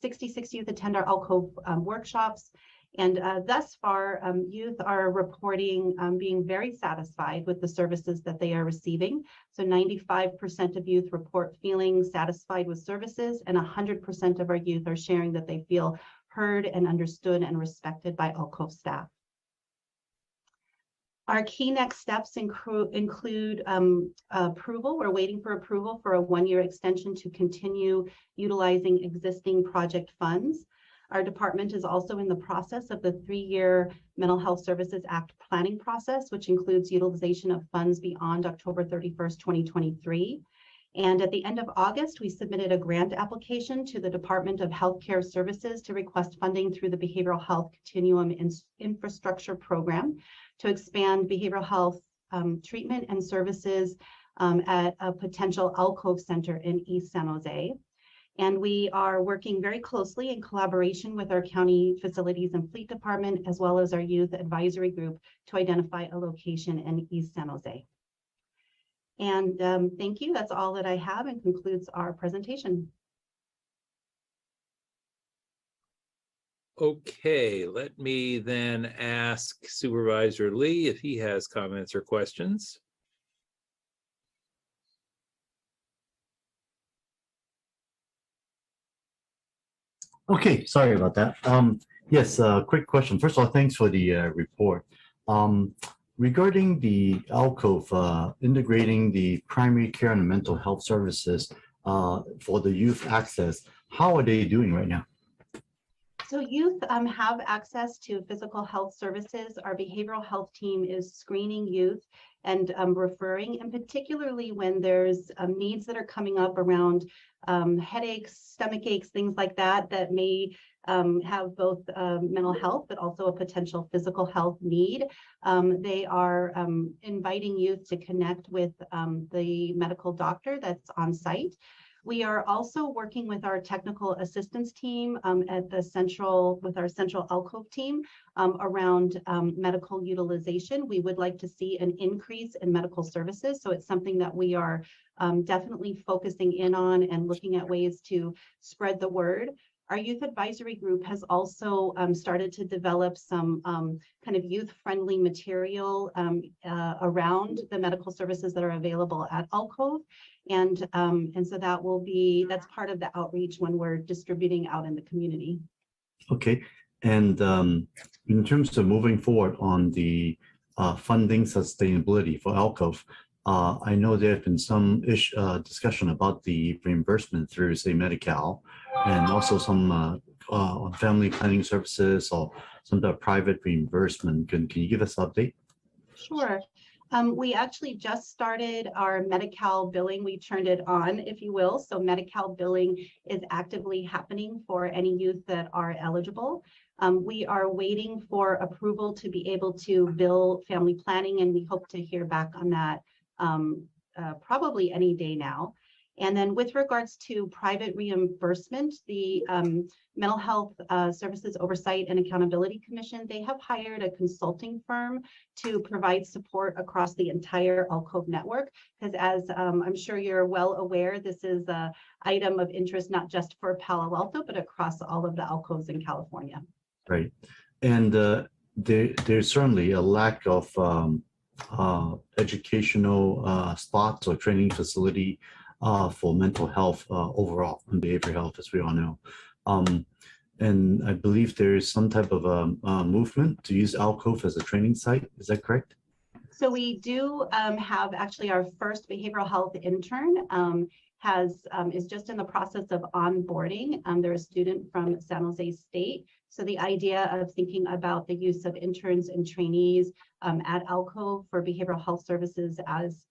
S18: 66 youth attend our alcove workshops. And thus far, youth are reporting being very satisfied with the services that they are receiving. So 95% of youth report feeling satisfied with services, and 100% of our youth are sharing that they feel heard and understood and respected by alcove staff. Our key next steps include approval. We're waiting for approval for a one-year extension to continue utilizing existing project funds. Our department is also in the process of the 3-year Mental Health Services Act planning process, which includes utilization of funds beyond October 31st, 2023. And at the end of August, we submitted a grant application to the Department of Healthcare Services to request funding through the Behavioral Health Continuum Infrastructure Program to expand behavioral health treatment and services at a potential alcove center in East San Jose. And we are working very closely in collaboration with our county facilities and fleet department, as well as our youth advisory group, to identify a location in East San Jose. And thank you. That's all that I have, and concludes our presentation.
S2: Okay, let me then ask Supervisor Lee if he has comments or questions.
S4: Okay, sorry about that. Yes, quick question. First of all, thanks for the report. Regarding the alcove integrating the primary care and mental health services for the youth access, how are they doing right now?
S18: So youth have access to physical health services. Our behavioral health team is screening youth and referring, and particularly when there's needs that are coming up around headaches, stomach aches, things like that, that may have both mental health, but also a potential physical health need. They are inviting youth to connect with the medical doctor that's on site. We are also working with our technical assistance team at the with our central alcove team around medical utilization. We would like to see an increase in medical services. So it's something that we are definitely focusing in on and looking at ways to spread the word. Our youth advisory group has also started to develop some kind of youth-friendly material around the medical services that are available at Alcove. And so that's part of the outreach when we're distributing out in the community.
S4: Okay, and in terms of moving forward on the funding sustainability for Alcove, I know there have been some discussion about the reimbursement through, say, Medi-Cal, and also some family planning services or some of the private reimbursement. Can you give us an update?
S18: Sure. We actually just started our Medi-Cal billing. We turned it on, if you will. So Medi-Cal billing is actively happening for any youth that are eligible. We are waiting for approval to be able to bill family planning, and we hope to hear back on that probably any day now. And then with regards to private reimbursement, the Mental Health Services Oversight and Accountability Commission, they have hired a consulting firm to provide support across the entire Alcove network. Because as I'm sure you're well aware, this is an item of interest, not just for Palo Alto, but across all of the Alcoves in California.
S4: Right. And there's certainly a lack of educational spots or training facility for mental health overall and behavioral health, as we all know. And I believe there is some type of a movement to use Alcove as a training site. Is that correct?
S18: So we do have actually our first behavioral health intern is just in the process of onboarding. They're a student from San Jose State. So the idea of thinking about the use of interns and trainees at Alcove for behavioral health services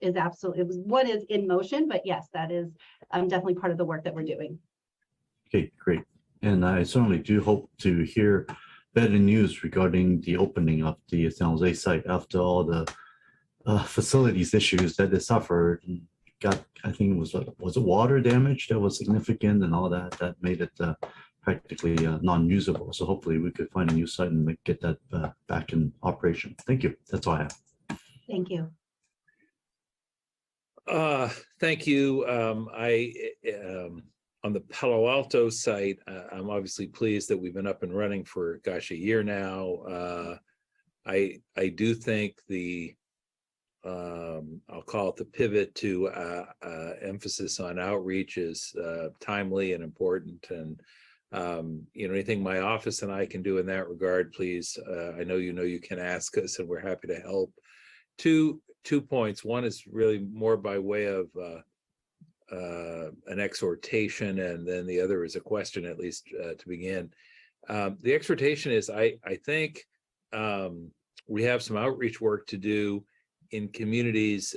S18: is absolutely what is in motion. But yes, that is definitely part of the work that we're doing.
S4: Okay, great. And I certainly do hope to hear better news regarding the opening of the San Jose site after all the facilities issues that they suffered. Got, I think it was water damage that was significant and all that made it practically non-usable. So hopefully we could find a new site and get that back in operation. Thank you. That's all I have.
S18: Thank you.
S2: Thank you. On the Palo Alto site, I'm obviously pleased that we've been up and running for, gosh, a year now. I do think the I'll call it the pivot to emphasis on outreach is timely and important. And anything my office and I can do in that regard, please. I know you can ask us, and we're happy to help. Two points. One is really more by way of an exhortation, and then the other is a question, at least to begin. The exhortation is, I think we have some outreach work to do in communities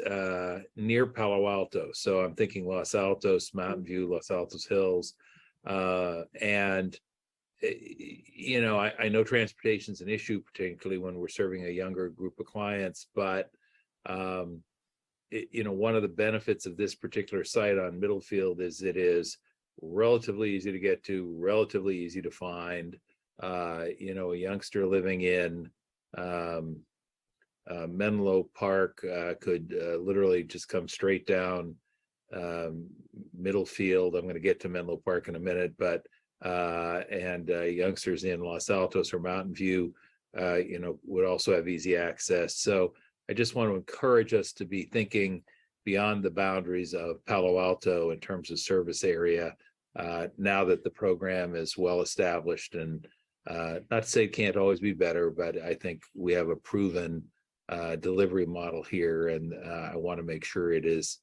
S2: near Palo Alto. So I'm thinking Los Altos, Mountain View, Los Altos Hills. And I know transportation is an issue, particularly when we're serving a younger group of clients, but one of the benefits of this particular site on Middlefield is it is relatively easy to get to, relatively easy to find. A youngster living in Menlo Park could literally just come straight down Middlefield. I'm going to get to Menlo Park in a minute, but youngsters in Los Altos or Mountain View, would also have easy access. So I just want to encourage us to be thinking beyond the boundaries of Palo Alto in terms of service area, now that the program is well established. And not to say it can't always be better, but I think we have a proven delivery model here, and I want to make sure it is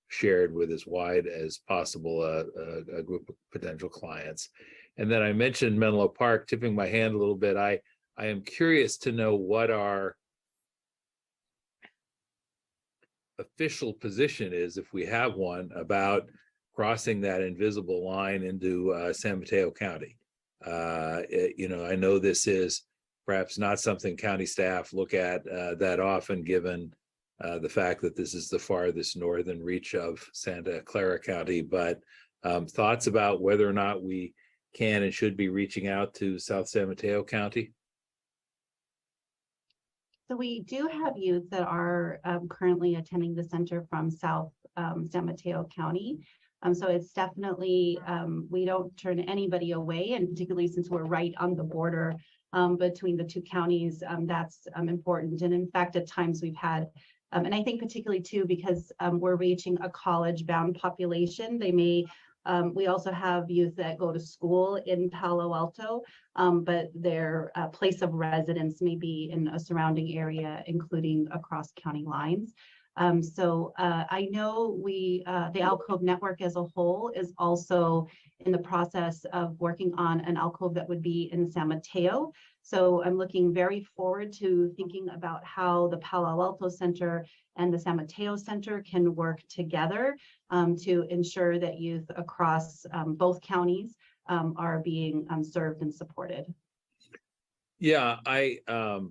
S2: shared with as wide as possible a group of potential clients. And then I mentioned Menlo Park, tipping my hand a little bit. I am curious to know what our official position is, if we have one, about crossing that invisible line into San Mateo County. I know this is perhaps not something county staff look at that often, given the fact that this is the farthest northern reach of Santa Clara County, but thoughts about whether or not we can and should be reaching out to South San Mateo County?
S18: So we do have youth that are currently attending the center from South San Mateo County. So it's definitely, we don't turn anybody away, and particularly since we're right on the border between the two counties, that's important. And in fact, at times we've had, and I think particularly too, because we're reaching a college-bound population, they may, we also have youth that go to school in Palo Alto, but their place of residence may be in a surrounding area, including across county lines. I know the Alcove network as a whole is also in the process of working on an alcove that would be in San Mateo. So I'm looking very forward to thinking about how the Palo Alto Center and the San Mateo Center can work together to ensure that youth across both counties are being served and supported.
S2: Yeah, the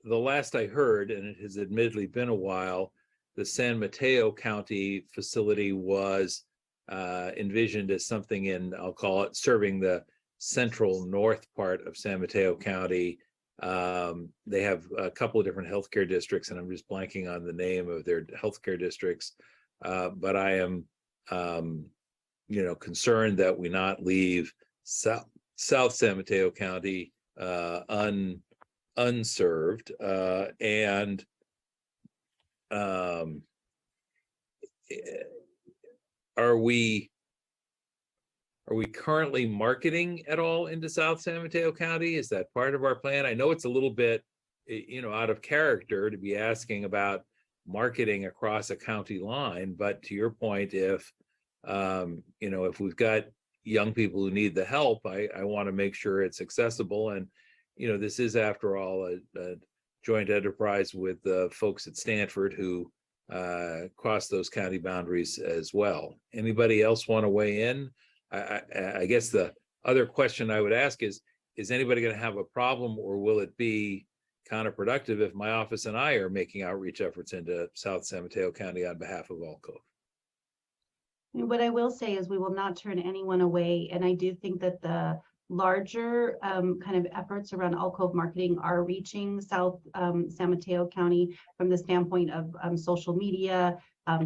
S2: last I heard, and it has admittedly been a while, the San Mateo County facility was envisioned as something in, I'll call it, serving the central north part of San Mateo County. They have a couple of different healthcare districts, and I'm just blanking on the name of their healthcare districts. But I am, concerned that we not leave South San Mateo County unserved. Are we currently marketing at all into South San Mateo County? Is that part of our plan? I know it's a little bit, out of character to be asking about marketing across a county line, but to your point, if we've got young people who need the help, I want to make sure it's accessible. And, this is, after all, a joint enterprise with the folks at Stanford who cross those county boundaries as well. Anybody else want to weigh in? I guess the other question I would ask is anybody going to have a problem, or will it be counterproductive if my office and I are making outreach efforts into South San Mateo County on behalf of Alcove?
S18: What I will say is we will not turn anyone away. And I do think that the larger kind of efforts around Alcove marketing are reaching South San Mateo County from the standpoint of social media,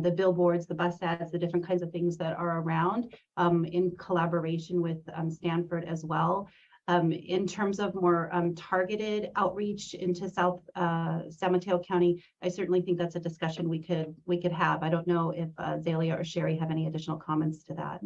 S18: the billboards, the bus ads, the different kinds of things that are around in collaboration with Stanford as well. In terms of more targeted outreach into South San Mateo County, I certainly think that's a discussion we could have. I don't know if Zalia or Sherry have any additional comments to that.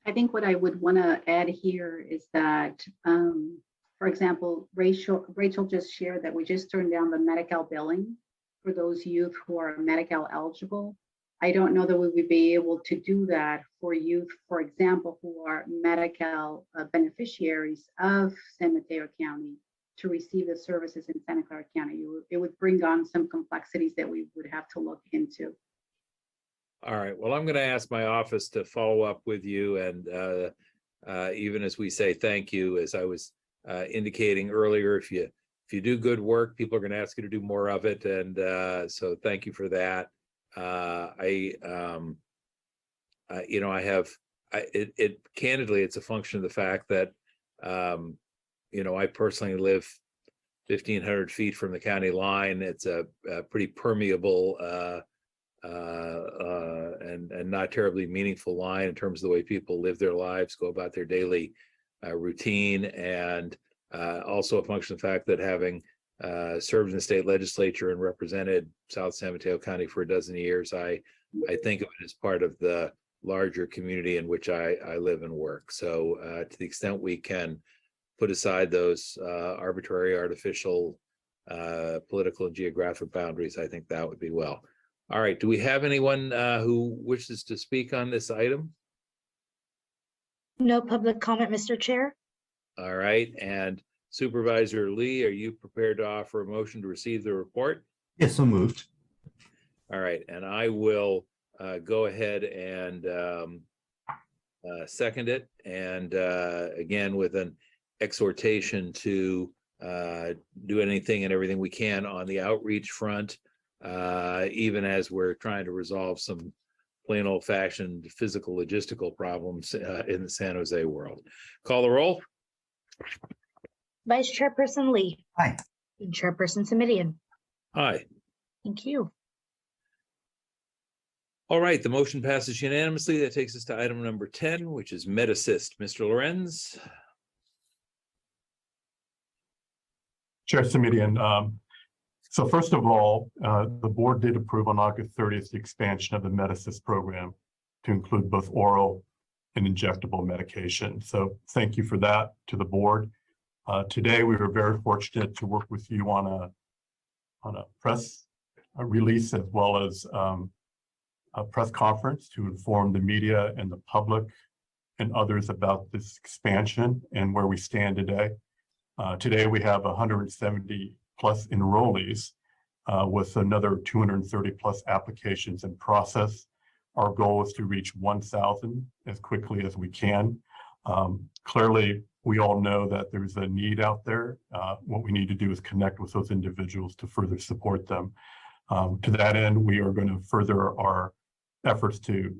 S19: I think what I would want to add here is that, for example, Rachel just shared that we just turned down the Medi-Cal billing for those youth who are Medi-Cal eligible. I don't know that we would be able to do that for youth, for example, who are Medi-Cal beneficiaries of San Mateo County to receive the services in Santa Clara County. It would bring on some complexities that we would have to look into.
S2: All right. Well, I'm going to ask my office to follow up with you. And even as we say thank you, as I was indicating earlier, if you do good work, people are going to ask you to do more of it. And so thank you for that. Candidly, it's a function of the fact that, I personally live 1,500 feet from the county line. It's a pretty permeable and not terribly meaningful line in terms of the way people live their lives, go about their daily routine, and also a function of the fact that having served in the state legislature and represented South San Mateo County for a dozen years, I think of it as part of the larger community in which I live and work. So to the extent we can put aside those arbitrary, artificial political and geographic boundaries, I think that would be well. All right. Do we have anyone who wishes to speak on this item?
S8: No public comment, Mr. Chair.
S2: All right. And Supervisor Lee, are you prepared to offer a motion to receive the report?
S4: Yes, so moved.
S2: All right. And I will go ahead and second it. And again, with an exhortation to do anything and everything we can on the outreach front, even as we're trying to resolve some plain old fashioned physical logistical problems in the San Jose world. Call the roll.
S8: Vice Chairperson Lee.
S4: Aye.
S8: And Chairperson Semidion.
S2: Aye.
S8: Thank you.
S2: All right, the motion passes unanimously. That takes us to item number 10, which is MedAssist. Mr. Lorenz.
S5: Chair Semidion, so first of all, the board did approve on August 30th the expansion of the MedAssist program to include both oral and injectable medication. So thank you for that to the board. Today, we were very fortunate to work with you on a press release as well as a press conference to inform the media and the public and others about this expansion and where we stand today. Today, we have 170 plus enrollees with another 230 plus applications in process. Our goal is to reach 1,000 as quickly as we can. Clearly, we all know that there's a need out there. What we need to do is connect with those individuals to further support them. To that end, we are going to further our efforts to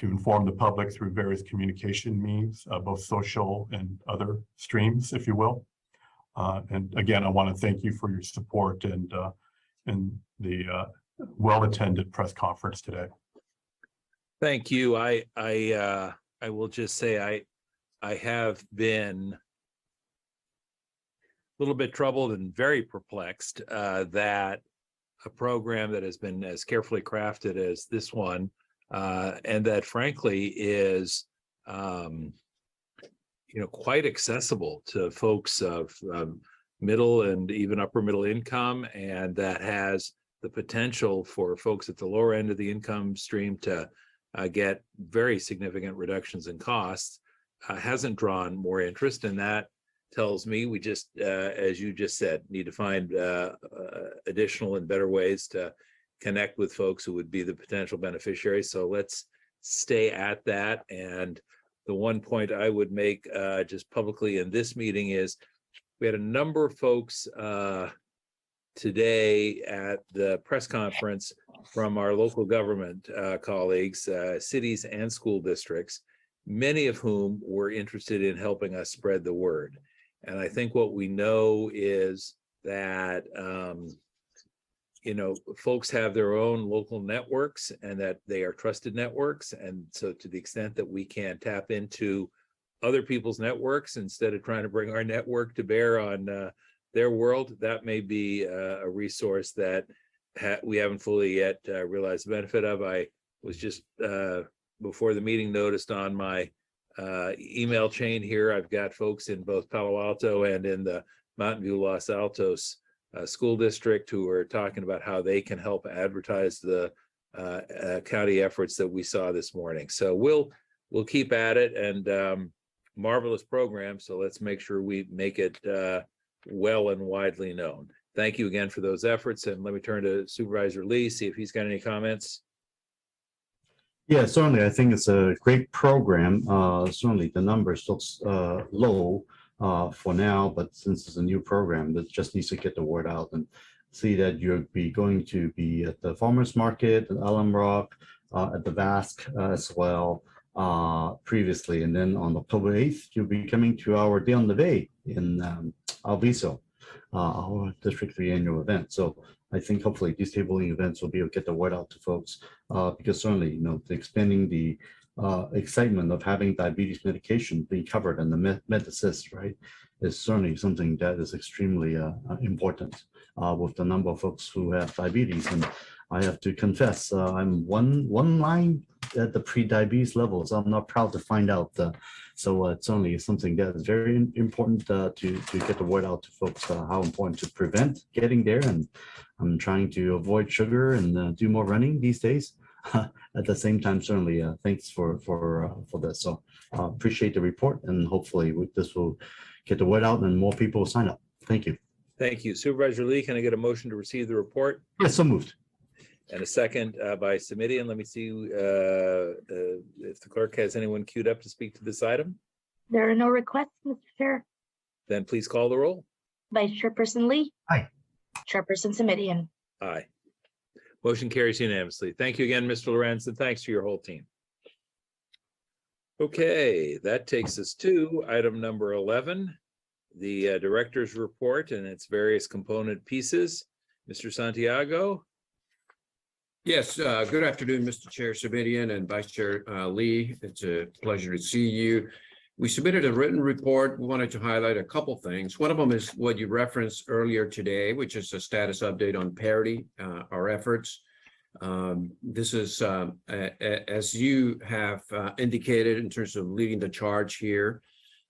S5: inform the public through various communication means, both social and other streams, if you will. And again, I want to thank you for your support and the well-attended press conference today.
S2: Thank you. I will just say I have been a little bit troubled and very perplexed that a program that has been as carefully crafted as this one, and that frankly is quite accessible to folks of middle and even upper middle income, and that has the potential for folks at the lower end of the income stream to get very significant reductions in costs, hasn't drawn more interest. And that tells me we just, as you just said, need to find additional and better ways to connect with folks who would be the potential beneficiaries. So let's stay at that. And the one point I would make just publicly in this meeting is we had a number of folks today at the press conference from our local government colleagues, cities and school districts, many of whom were interested in helping us spread the word. And I think what we know is that, folks have their own local networks and that they are trusted networks. And so to the extent that we can tap into other people's networks instead of trying to bring our network to bear on their world, that may be a resource that we haven't fully yet realized the benefit of. I was just before the meeting noticed on my email chain here, I've got folks in both Palo Alto and in the Mountain View Los Altos school district who are talking about how they can help advertise the county efforts that we saw this morning. So we'll keep at it, and marvelous program. So let's make sure we make it well and widely known. Thank you again for those efforts. And let me turn to Supervisor Lee, see if he's got any comments.
S4: Yeah, certainly. I think it's a great program. Certainly the numbers looks low for now, but since it's a new program, that just needs to get the word out and see that you'll be going to be at the farmers market at Alum Rock, at the Vasque as well previously. And then on October 8th, you'll be coming to our Day on the Bay in Alviso, our District 3 annual event. So I think hopefully these tabling events will be able to get the word out to folks because certainly, expanding the excitement of having diabetes medication being covered in the MedAssist, right, is certainly something that is extremely important with the number of folks who have diabetes. And I have to confess, I'm one line at the pre-diabetes level, so I'm not proud to find out. So it's only something that is very important to get the word out to folks how important to prevent getting there. And I'm trying to avoid sugar and do more running these days. At the same time, certainly, thanks for this. So appreciate the report, and hopefully this will get the word out and more people will sign up. Thank you.
S2: Thank you. Supervisor Lee, can I get a motion to receive the report?
S4: Yes, so moved.
S2: And a second by Semidion. Let me see if the clerk has anyone queued up to speak to this item.
S8: There are no requests, Mr. Chair.
S2: Then please call the roll.
S8: Vice Chairperson Lee.
S4: Aye.
S8: Chairperson Semidion.
S2: Aye. Motion carries unanimously. Thank you again, Mr. Lorenz, and thanks to your whole team. Okay, that takes us to item number 11, the director's report and its various component pieces. Mr. Santiago?
S20: Yes, good afternoon, Mr. Chair Sabedian and Vice Chair Lee. It's a pleasure to see you. We submitted a written report. We wanted to highlight a couple things. One of them is what you referenced earlier today, which is a status update on Parity, our efforts. This is, as you have indicated in terms of leading the charge here,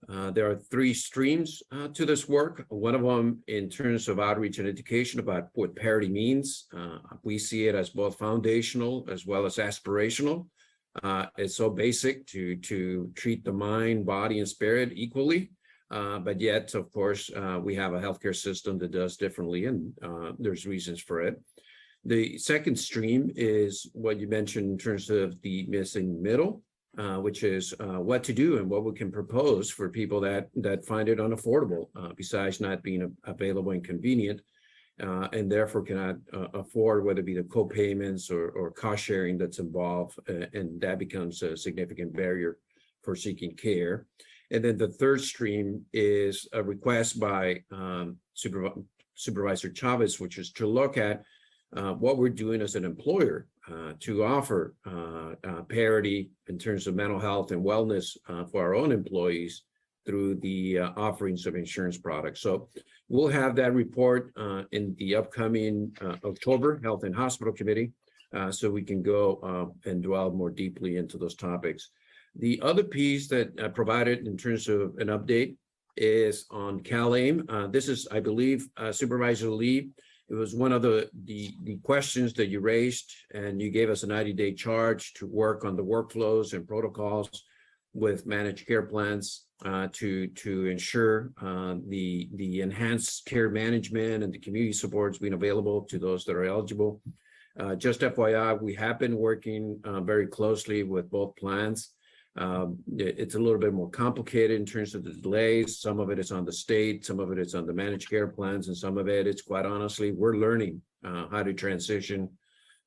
S20: there are 3 streams to this work. One of them in terms of outreach and education about what parity means. We see it as both foundational as well as aspirational. It's so basic to treat the mind, body, and spirit equally. But yet, of course, we have a healthcare system that does differently, and there's reasons for it. The second stream is what you mentioned in terms of the missing middle, which is what to do and what we can propose for people that find it unaffordable, besides not being available and convenient, and therefore cannot afford, whether it be the co-payments or cost sharing that's involved, and that becomes a significant barrier for seeking care. And then the third stream is a request by Supervisor Chavez, which is to look at what we're doing as an employer to offer parity in terms of mental health and wellness for our own employees through the offerings of insurance products. So we'll have that report in the upcoming October Health and Hospital Committee, so we can go and dwell more deeply into those topics. The other piece that I provided in terms of an update is on CalAIM. This is, I believe, Supervisor Lee, it was one of the questions that you raised, and you gave us a 90-day charge to work on the workflows and protocols with managed care plans to ensure the enhanced care management and the community supports being available to those that are eligible. Just FYI, we have been working very closely with both plans. It's a little bit more complicated in terms of the delays. Some of it is on the state, some of it is on the managed care plans, and some of it, it's quite honestly, we're learning how to transition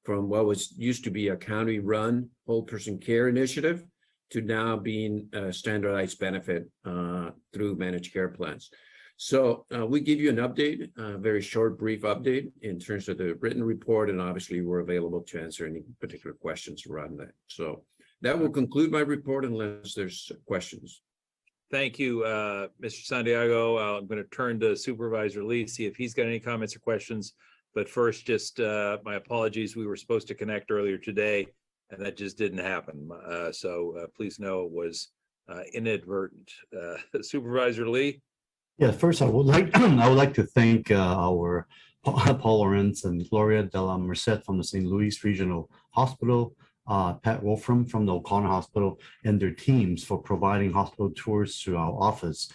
S20: from what was used to be a county-run whole person care initiative to now being a standardized benefit through managed care plans. So we give you an update, a very short, brief update in terms of the written report, and obviously we're available to answer any particular questions around that. So that will conclude my report unless there's questions.
S2: Thank you, Mr. Santiago. I'm going to turn to Supervisor Lee, see if he's got any comments or questions. But first, just my apologies. We were supposed to connect earlier today, and that just didn't happen. So please know it was inadvertent. Supervisor Lee?
S4: Yeah, first I would like to thank our Paul Lorenz and Gloria de la Merced from the St. Louis Regional Hospital, Pat Wolfram from the O'Connor Hospital, and their teams for providing hospital tours to our office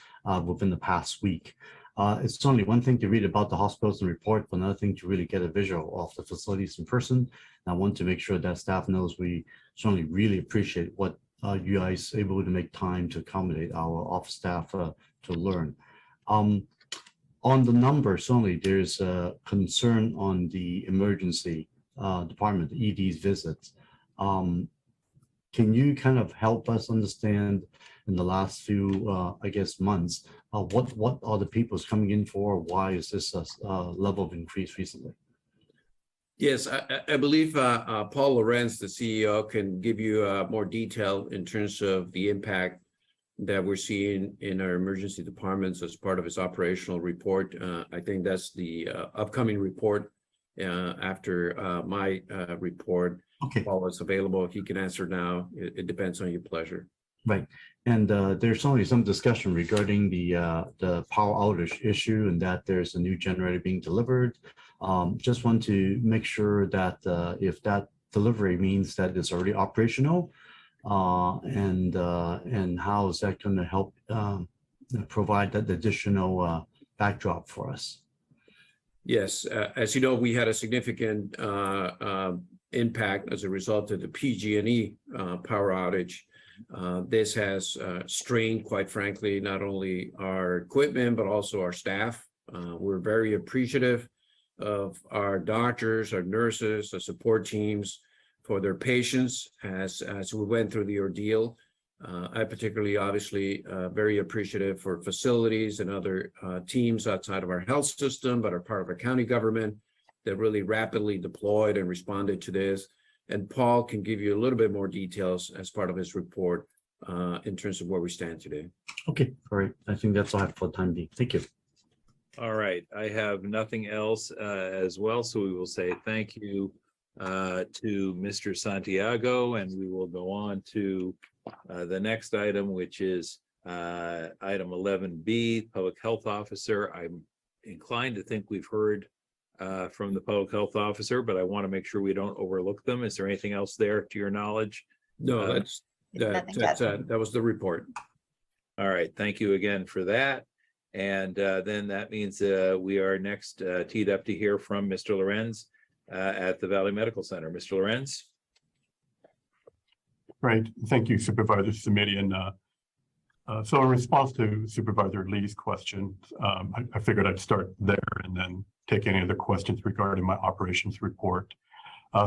S4: within the past week. It's only one thing to read about the hospitals and report, but another thing to really get a visual of the facilities in person. And I want to make sure that staff knows we certainly really appreciate what you guys are able to make time to accommodate our office staff to learn. On the numbers, certainly there's a concern on the emergency department, the ED's visits. Can you kind of help us understand in the last few, I guess, months, what are the people's coming in for? Why is this level of increase recently?
S20: Yes, I believe Paul Lorenz, the CEO, can give you more detail in terms of the impact that we're seeing in our emergency departments as part of his operational report. I think that's the upcoming report after my report.
S4: Okay.
S20: While it's available, if you can answer now, it depends on your pleasure.
S4: Right, and there's only some discussion regarding the power outage issue and that there's a new generator being delivered. Just want to make sure that if that delivery means that it's already operational, and how is that going to help provide that additional backdrop for us? Yes,
S20: as you know, we had a significant impact as a result of the PG&E power outage. This has strained, quite frankly, not only our equipment, but also our staff. We're very appreciative of our doctors, our nurses, our support teams for their patience as we went through the ordeal. I particularly, obviously, very appreciative for facilities and other teams outside of our health system, but are part of our county government that really rapidly deployed and responded to this. And Paul can give you a little bit more details as part of his report in terms of where we stand today.
S4: Okay, all right. I think that's all I have for the time being. Thank you.
S2: All right, I have nothing else as well, so we will say thank you to Mr. Santiago, and we will go on to the next item, which is item 11B, Public Health Officer. I'm inclined to think we've heard from the Public Health Officer, but I want to make sure we don't overlook them. Is there anything else there to your knowledge?
S20: No, that was the report.
S2: All right, thank you again for that. And then that means we are next teed up to hear from Mr. Lorenz at the Valley Medical Center. Mr. Lorenz?
S5: Great. Thank you, Supervisor Simitian. So in response to Supervisor Lee's question, I figured I'd start there and then take any other questions regarding my operations report.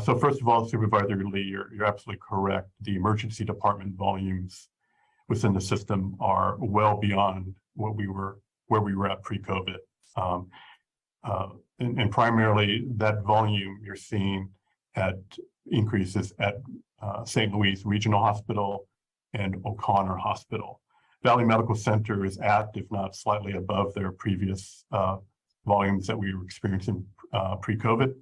S5: So first of all, Supervisor Lee, you're absolutely correct. The emergency department volumes within the system are well beyond where we were at pre-COVID. And primarily that volume you're seeing at increases at St. Louis Regional Hospital and O'Connor Hospital. Valley Medical Center is at, if not slightly above, their previous volumes that we were experiencing pre-COVID.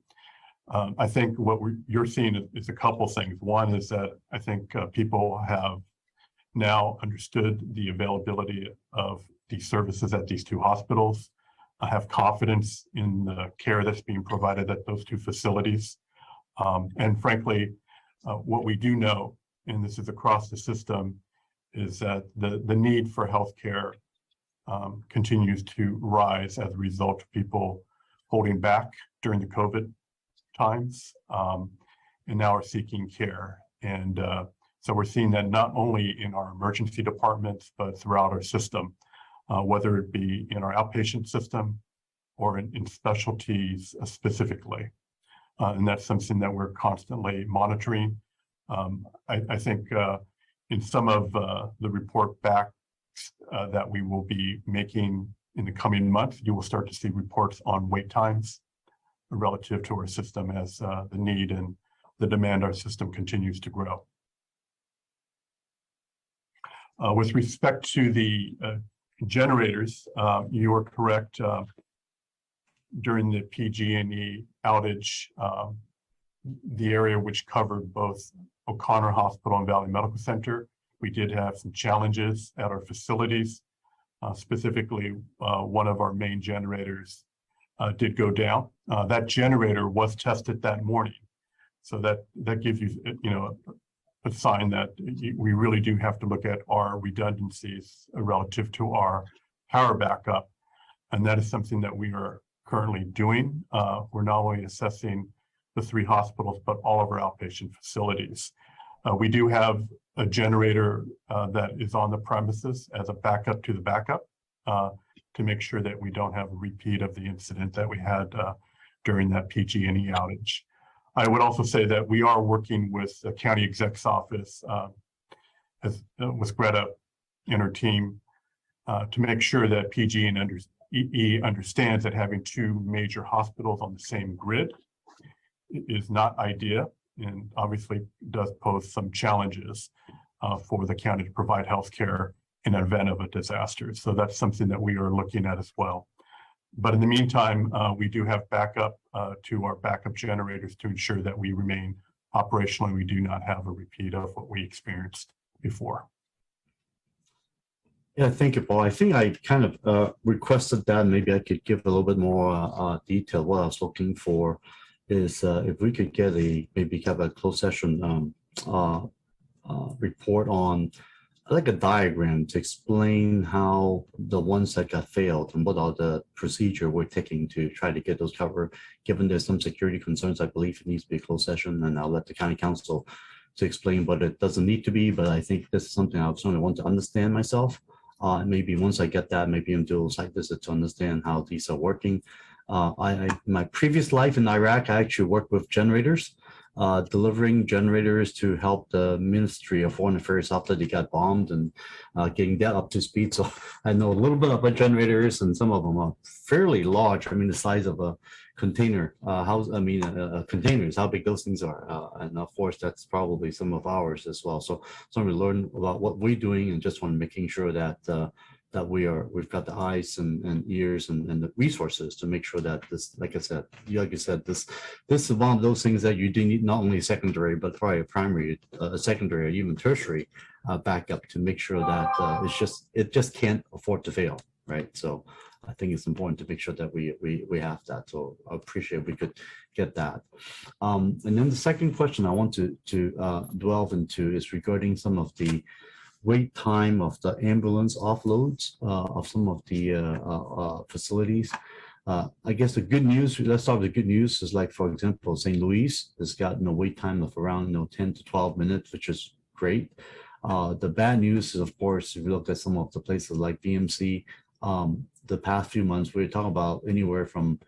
S5: I think what you're seeing is a couple things. One is that I think people have now understood the availability of these services at these two hospitals. I have confidence in the care that's being provided at those two facilities. And frankly, what we do know, and this is across the system, is that the need for healthcare continues to rise as a result of people holding back during the COVID times, and now are seeking care. And so we're seeing that not only in our emergency departments, but throughout our system, whether it be in our outpatient system or in specialties specifically. And that's something that we're constantly monitoring. I think in some of the report backs that we will be making in the coming months, you will start to see reports on wait times relative to our system as the need and the demand our system continues to grow. With respect to the generators, you are correct. During the PG&E outage, the area which covered both O'Connor Hospital and Valley Medical Center, we did have some challenges at our facilities. Specifically, one of our main generators did go down. That generator was tested that morning. So that gives you, a sign that we really do have to look at our redundancies relative to our power backup. And that is something that we are currently doing. We're not only assessing the three hospitals, but all of our outpatient facilities. We do have a generator that is on the premises as a backup to the backup to make sure that we don't have a repeat of the incident that we had during that PG&E outage. I would also say that we are working with the county exec's office, with Greta and her team, to make sure that PG&E understands that having two major hospitals on the same grid is not ideal, and obviously does pose some challenges for the county to provide health care in an event of a disaster. So that's something that we are looking at as well. But in the meantime, we do have backup to our backup generators to ensure that we remain operational and we do not have a repeat of what we experienced before.
S4: Yeah, thank you, Paul. I think I kind of requested that maybe I could give a little bit more detail. What I was looking for is if we could get maybe have a closed session report on like a diagram to explain how the ones that got failed and what are the procedure we're taking to try to get those covered. Given there's some security concerns, I believe it needs to be a closed session, and I'll let the county council to explain what it doesn't need to be. But I think this is something I certainly want to understand myself. Maybe once I get that, maybe I'll do a site visit to understand how these are working. My previous life in Iraq, I actually worked with generators, delivering generators to help the Ministry of Foreign Affairs after they got bombed and getting that up to speed. So I know a little bit about generators, and some of them are fairly large. I mean, the size of a container, containers, how big those things are. And of course, that's probably some of ours as well. So we learn about what we're doing and just want making sure that that we've got the eyes and ears and the resources to make sure that this, like you said, this is one of those things that you do need not only secondary, but probably a primary, secondary, or even tertiary backup to make sure that it just can't afford to fail, right? So I think it's important to make sure that we have that. So I appreciate if we could get that. And then the second question I want to delve into is regarding some of the wait time of the ambulance offloads of some of the facilities. I guess the good news, let's start with the good news, is like, for example, St. Louis has got wait time of around 10 to 12 minutes, which is great. The bad news is, of course, if you look at some of the places like BMC, the past few months, we're talking about anywhere from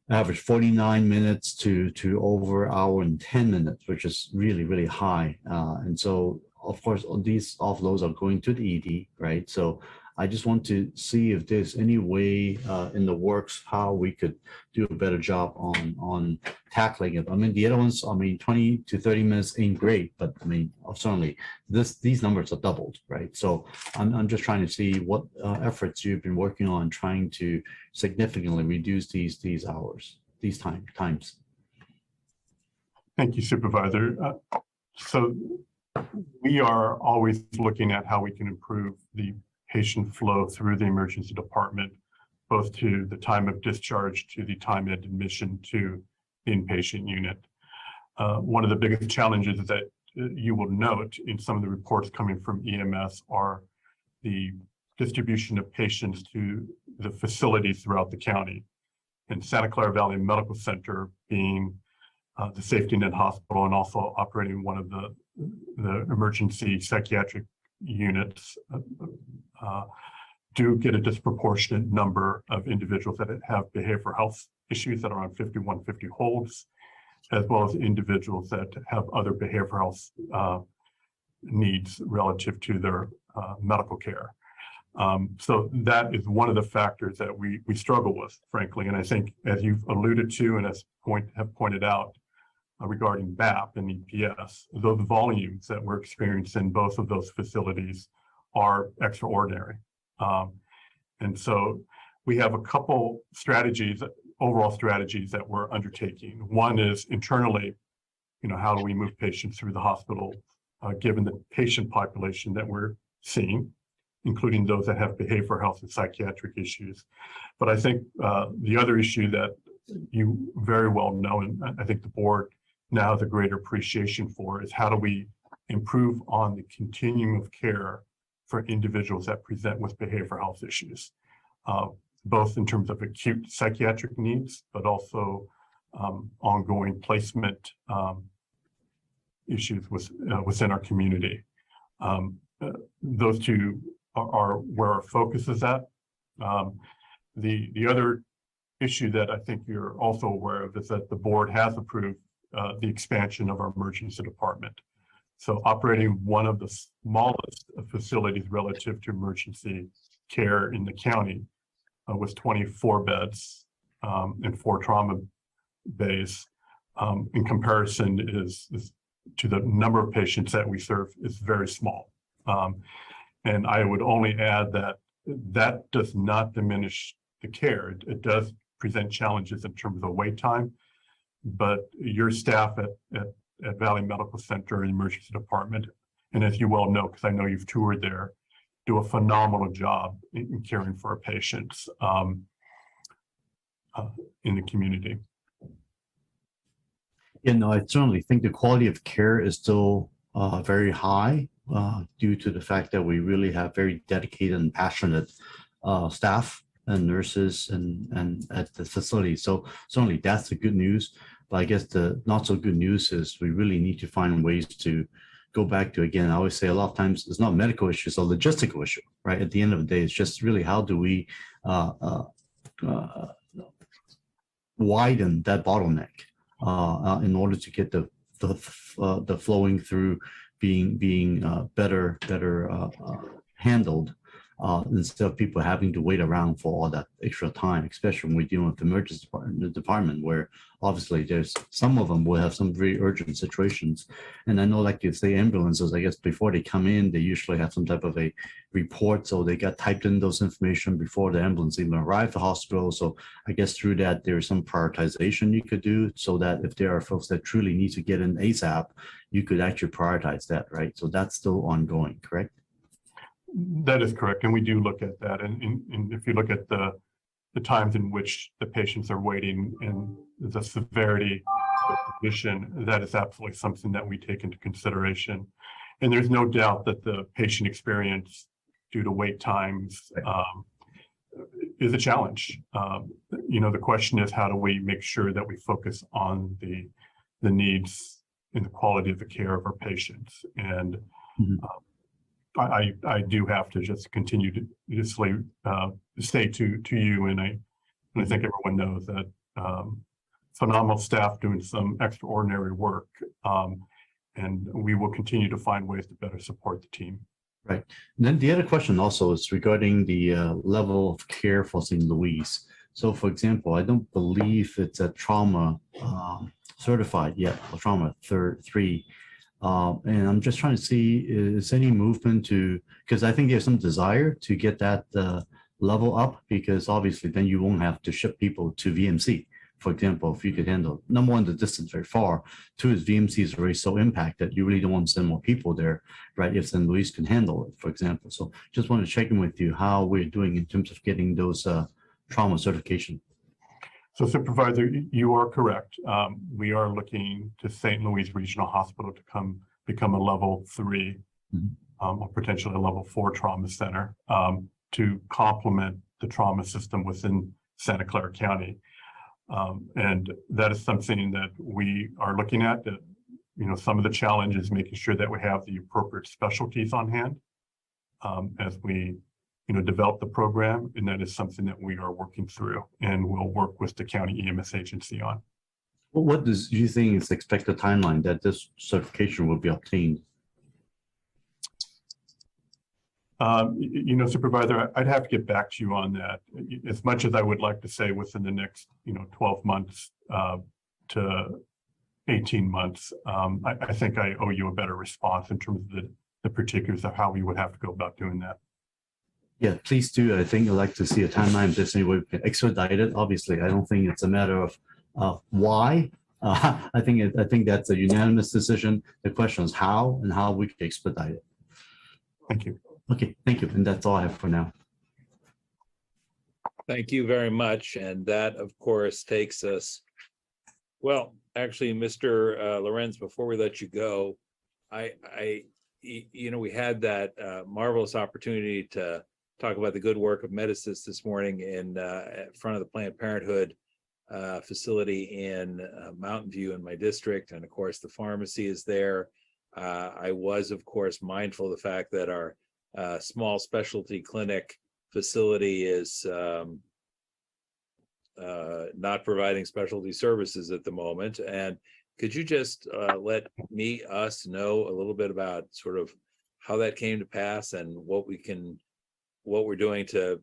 S4: average 49 minutes to over an hour and 10 minutes, which is really, really high. And so, of course, these offloads are going to the ED, right? So I just want to see if there's any way in the works how we could do a better job on tackling it. I mean, the other ones, 20 to 30 minutes ain't great, but certainly these numbers are doubled, right? So I'm just trying to see what efforts you've been working on trying to significantly reduce these hours, these times.
S5: Thank you, Supervisor. So we are always looking at how we can improve the patient flow through the emergency department, both to the time of discharge, to the time of admission to the inpatient unit. One of the biggest challenges that you will note in some of the reports coming from EMS are the distribution of patients to the facilities throughout the county. And Santa Clara Valley Medical Center being the safety net hospital and also operating one of the emergency psychiatric units do get a disproportionate number of individuals that have behavioral health issues that are on 5150 holds, as well as individuals that have other behavioral health needs relative to their medical care. So that is one of the factors that we struggle with, frankly. And I think, as you've alluded to and as have pointed out, regarding BAP and EPS, those volumes that we're experiencing in both of those facilities are extraordinary. And so we have a couple strategies, overall strategies that we're undertaking. One is internally, how do we move patients through the hospital, given the patient population that we're seeing, including those that have behavioral health and psychiatric issues. But I think the other issue that you very well know, and I think the board now has a greater appreciation for, is how do we improve on the continuum of care for individuals that present with behavioral health issues, both in terms of acute psychiatric needs, but also ongoing placement issues within our community. Those two are where our focus is at. The other issue that I think you're also aware of is that the board has approved the expansion of our emergency department. So operating one of the smallest facilities relative to emergency care in the county with 24 beds and 4 trauma bays, in comparison is to the number of patients that we serve, is very small. And I would only add that that does not diminish the care. It does present challenges in terms of wait time, but your staff at Valley Medical Center and Emergency Department, and as you well know, because I know you've toured there, do a phenomenal job in caring for our patients in the community.
S4: I certainly think the quality of care is still very high due to the fact that we really have very dedicated and passionate staff and nurses and at the facility. So certainly that's the good news. But I guess the not so good news is we really need to find ways to go back to, again, I always say a lot of times it's not a medical issue, it's a logistical issue, right? At the end of the day, it's just really how do we widen that bottleneck in order to get the flowing through being better handled, instead of people having to wait around for all that extra time, especially when we're dealing with the emergency department, where obviously there's some of them will have some very urgent situations. And I know, like you say, ambulances, I guess before they come in, they usually have some type of a report, so they got typed in those information before the ambulance even arrived at the hospital. So I guess through that, there's some prioritization you could do, so that if there are folks that truly need to get in ASAP, you could actually prioritize that, right? So that's still ongoing, correct?
S5: That is correct, and we do look at that. And if you look at the times in which the patients are waiting and the severity of the condition, that is absolutely something that we take into consideration. And there's no doubt that the patient experience due to wait times is a challenge. The question is, how do we make sure that we focus on the needs and the quality of the care of our patients? And I do have to just continue to just say to you, and I think everyone knows that phenomenal staff doing some extraordinary work, and we will continue to find ways to better support the team.
S4: Right. And then the other question also is regarding the level of care for St. Louis. So, for example, I don't believe it's a trauma certified yet, or trauma 3. And I'm just trying to see, is any movement because I think there's some desire to get that level up, because obviously then you won't have to ship people to VMC. For example, if you could handle, number one, the distance very far. 2 is VMC is already so impacted, you really don't want to send more people there, right? If St. Louis can handle it, for example. So just want to check in with you how we're doing in terms of getting those trauma certification.
S5: So Supervisor, you are correct. We are looking to St. Louis Regional Hospital to become a level 3 or potentially a level 4 trauma center to complement the trauma system within Santa Clara County. And that is something that we are looking at. That, some of the challenges making sure that we have the appropriate specialties on hand as we develop the program, and that is something that we are working through and we'll work with the county EMS agency on.
S4: Well, what do you think is the expected timeline that this certification will be obtained?
S5: Supervisor, I'd have to get back to you on that. As much as I would like to say within the next, 12 months to 18 months, I think I owe you a better response in terms of the particulars of how we would have to go about doing that.
S4: Yeah, please do. I think I'd like to see a timeline if there's any way we can expedite it. Obviously, I don't think it's a matter of why. I think that's a unanimous decision. The question is how and how we can expedite it.
S5: Thank you.
S4: Okay, thank you. And that's all I have for now.
S2: Thank you very much. And that, of course, takes us, well, actually, Mr. Lorenz, before we let you go, we had that marvelous opportunity to talk about the good work of Medisys this morning in front of the Planned Parenthood facility in Mountain View in my district. And of course, the pharmacy is there. I was, of course, mindful of the fact that our small specialty clinic facility is not providing specialty services at the moment. And could you just let us know a little bit about sort of how that came to pass and what we're doing to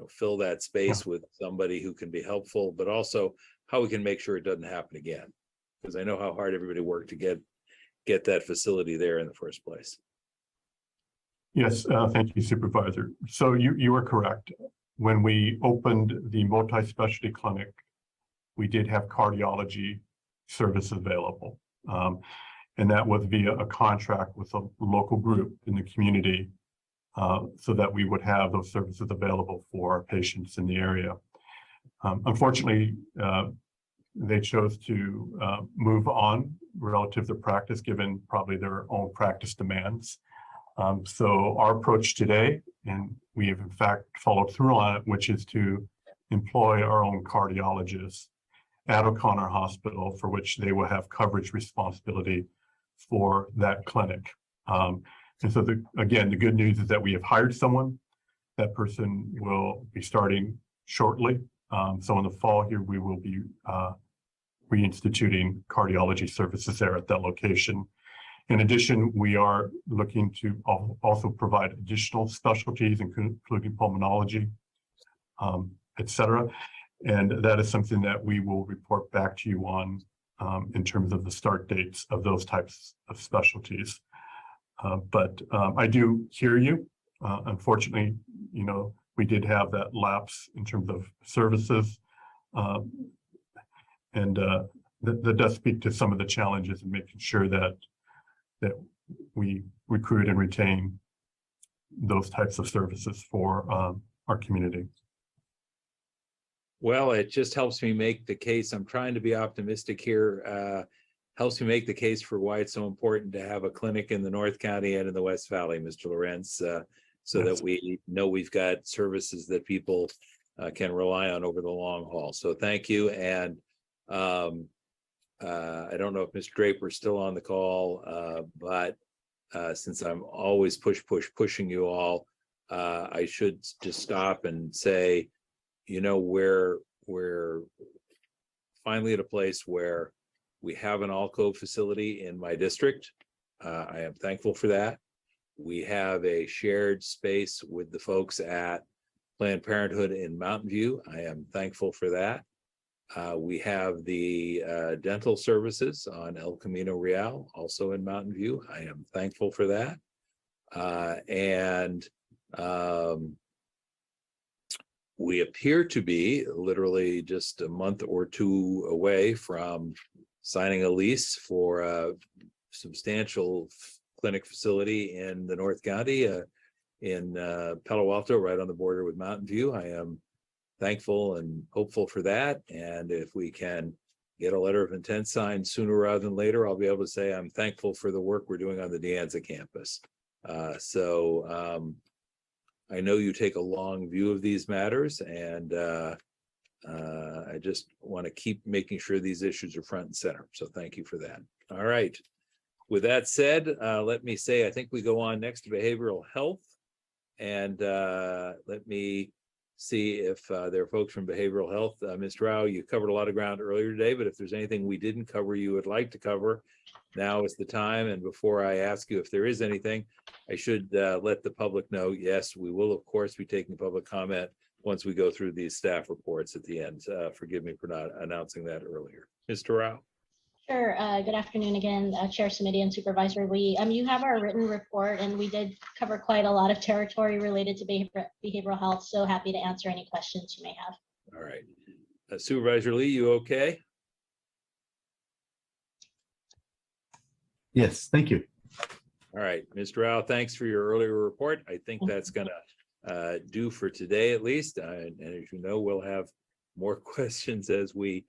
S2: fill that space with somebody who can be helpful, but also how we can make sure it doesn't happen again, because I know how hard everybody worked to get that facility there in the first place.
S5: Yes, thank you, Supervisor. So you are correct. When we opened the multi-specialty clinic, we did have cardiology services available. And that was via a contract with a local group in the community so that we would have those services available for our patients in the area. Unfortunately, they chose to move on relative to practice, given probably their own practice demands. So our approach today, and we have in fact followed through on it, which is to employ our own cardiologists at O'Connor Hospital, for which they will have coverage responsibility for that clinic. And so again, the good news is that we have hired someone. That person will be starting shortly. So in the fall here, we will be reinstituting cardiology services there at that location. In addition, we are looking to also provide additional specialties, including pulmonology, et cetera. And that is something that we will report back to you on in terms of the start dates of those types of specialties. But I do hear you. Unfortunately, you know, we did have that lapse in terms of services. And that does speak to some of the challenges in making sure that we recruit and retain those types of services for our community.
S2: Well, it just helps me make the case. I'm trying to be optimistic here. Helps me make the case for why it's so important to have a clinic in the North County and in the West Valley, Mr. Lorenz, so that we know we've got services that people can rely on over the long haul. So thank you. And I don't know if Mr. Draper is still on the call, but since I'm always pushing you all, I should just stop and say, you know, we're finally at a place where we have an alcove facility in my district. I am thankful for that. We have a shared space with the folks at Planned Parenthood in Mountain View. I am thankful for that. We have the dental services on El Camino Real, also in Mountain View. I am thankful for that. We appear to be literally just a month or two away from signing a lease for a substantial clinic facility in the North County, in Palo Alto, right on the border with Mountain View. I am thankful and hopeful for that. And if we can get a letter of intent signed sooner rather than later, I'll be able to say I'm thankful for the work we're doing on the De Anza campus. I know you take a long view of these matters, and I just want to keep making sure these issues are front and center. So thank you for that. All right. With that said, let me say, I think we go on next to behavioral health. And let me see if there are folks from behavioral health. Ms. Rao, you covered a lot of ground earlier today, but if there's anything we didn't cover you would like to cover, now is the time. And before I ask you if there is anything, I should let the public know, yes, we will, of course, be taking public comment once we go through these staff reports at the end. Forgive me for not announcing that earlier. Mr. Rao.
S14: Sure. Good afternoon again, Chair Samidi and Supervisor Lee. You have our written report, and we did cover quite a lot of territory related to behavioral health. So happy to answer any questions you may have.
S2: All right. Supervisor Lee, you okay?
S4: Yes, thank you.
S2: All right, Mr. Rao, thanks for your earlier report. I think that's going to do for today, at least. And as you know, we'll have more questions as we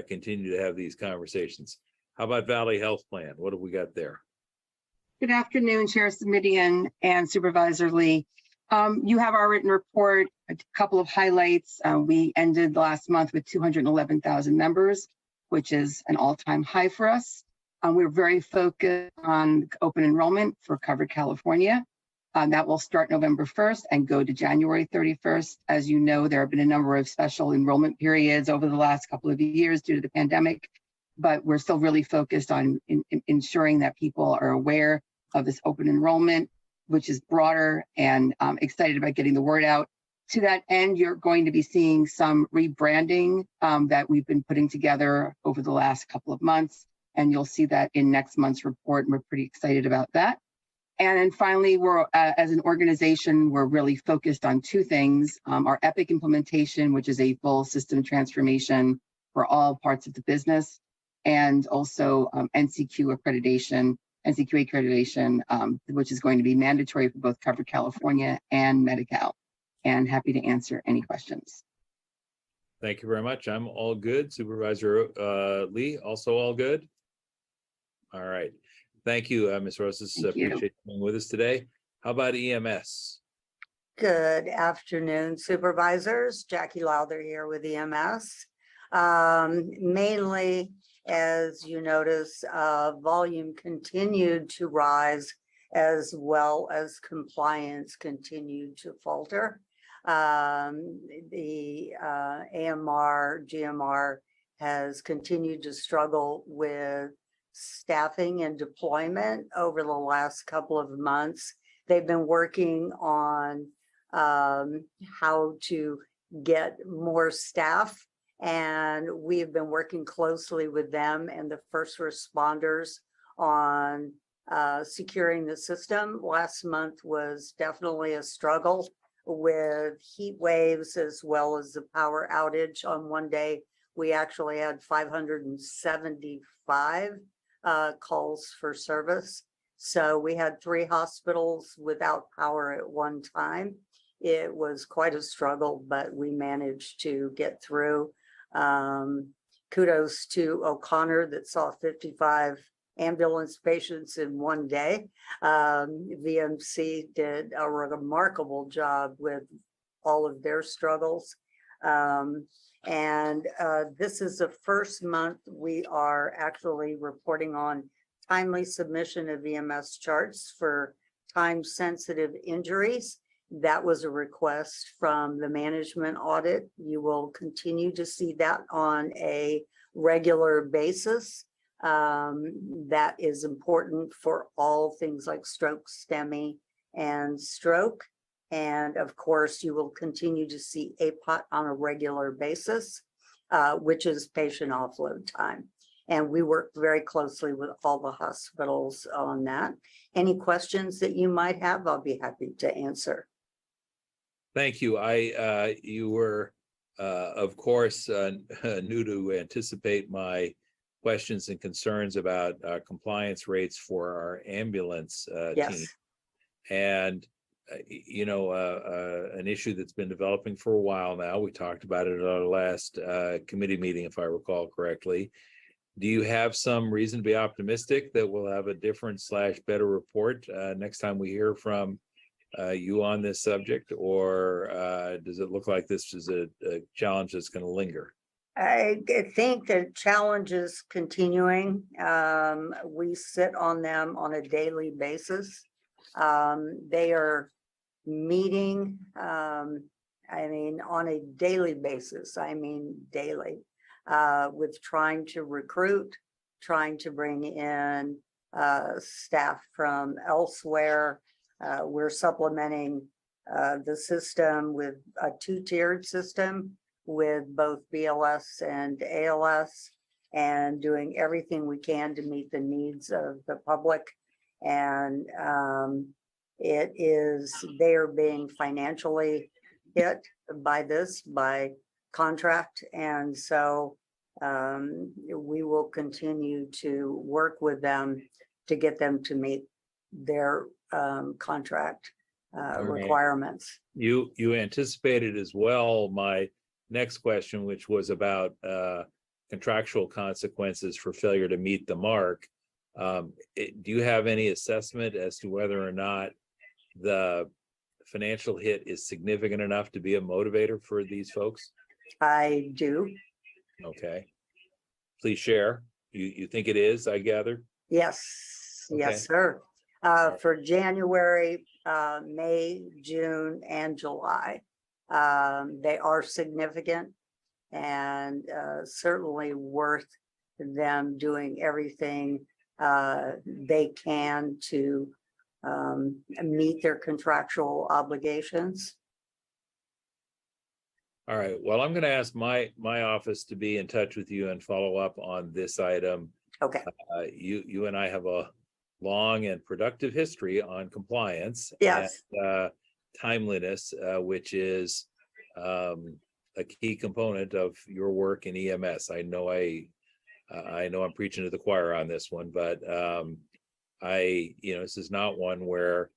S2: continue to have these conversations. How about Valley Health Plan? What have we got there?
S3: Good afternoon, Chair Simidian and Supervisor Lee. You have our written report, a couple of highlights. We ended last month with 211,000 members, which is an all-time high for us. We're very focused on open enrollment for Covered California. That will start November 1st and go to January 31st. As you know, there have been a number of special enrollment periods over the last couple of years due to the pandemic, but we're still really focused on ensuring that people are aware of this open enrollment, which is broader, and excited about getting the word out. To that end, you're going to be seeing some rebranding that we've been putting together over the last couple of months, and you'll see that in next month's report, and we're pretty excited about that. And then finally, we're as an organization, we're really focused on two things: our Epic implementation, which is a full system transformation for all parts of the business, and also NCQA accreditation, which is going to be mandatory for both Covered California and Medi-Cal. And happy to answer any questions.
S2: Thank you very much. I'm all good. Supervisor Lee, also all good? All right. Thank you, Ms. Rosas. Appreciate you being with us today. How about EMS?
S21: Good afternoon, supervisors. Jackie Lowther here with EMS. Mainly, as you notice, volume continued to rise as well as compliance continued to falter. The AMR, GMR has continued to struggle with staffing and deployment over the last couple of months. They've been working on how to get more staff, and we've been working closely with them and the first responders on securing the system. Last month was definitely a struggle with heat waves as well as the power outage. On one day, we actually had 575 calls for service. So we had 3 hospitals without power at one time. It was quite a struggle, but we managed to get through. Kudos to O'Connor that saw 55 ambulance patients in one day. VMC did a remarkable job with all of their struggles. This is the first month we are actually reporting on timely submission of EMS charts for time-sensitive injuries. That was a request from the management audit. You will continue to see that on a regular basis. That is important for all things like stroke, STEMI, and stroke. And of course, you will continue to see APOT on a regular basis, which is patient offload time. And we work very closely with all the hospitals on that. Any questions that you might have, I'll be happy to answer.
S2: Thank you. You were, of course, new to anticipate my questions and concerns about compliance rates for our ambulance team. And, an issue that's been developing for a while now. We talked about it at our last committee meeting, if I recall correctly. Do you have some reason to be optimistic that we'll have a different / better report next time we hear from you on this subject, or does it look like this is a challenge that's going to linger?
S21: I think the challenge is continuing. We sit on them on a daily basis. They are meeting, on a daily basis, daily, with trying to recruit, trying to bring in staff from elsewhere. We're supplementing the system with a 2-tiered system with both BLS and ALS, and doing everything we can to meet the needs of the public. And they are being financially hit by this, by contract. And so we will continue to work with them to get them to meet their contract requirements.
S2: You anticipated as well my next question, which was about contractual consequences for failure to meet the mark. Do you have any assessment as to whether or not the financial hit is significant enough to be a motivator for these folks?
S21: I do.
S2: Okay. Please share. You think it is, I gather?
S21: Yes.
S2: Okay.
S21: Yes, sir. For January, May, June, and July. They are significant and certainly worth them doing everything they can to meet their contractual obligations.
S2: All right. Well, I'm going to ask my office to be in touch with you and follow up on this item.
S21: Okay.
S2: You and I have a long and productive history on compliance.
S21: Yes.
S2: And timeliness, which is a key component of your work in EMS. I know I'm preaching to the choir on this one, but this is not one where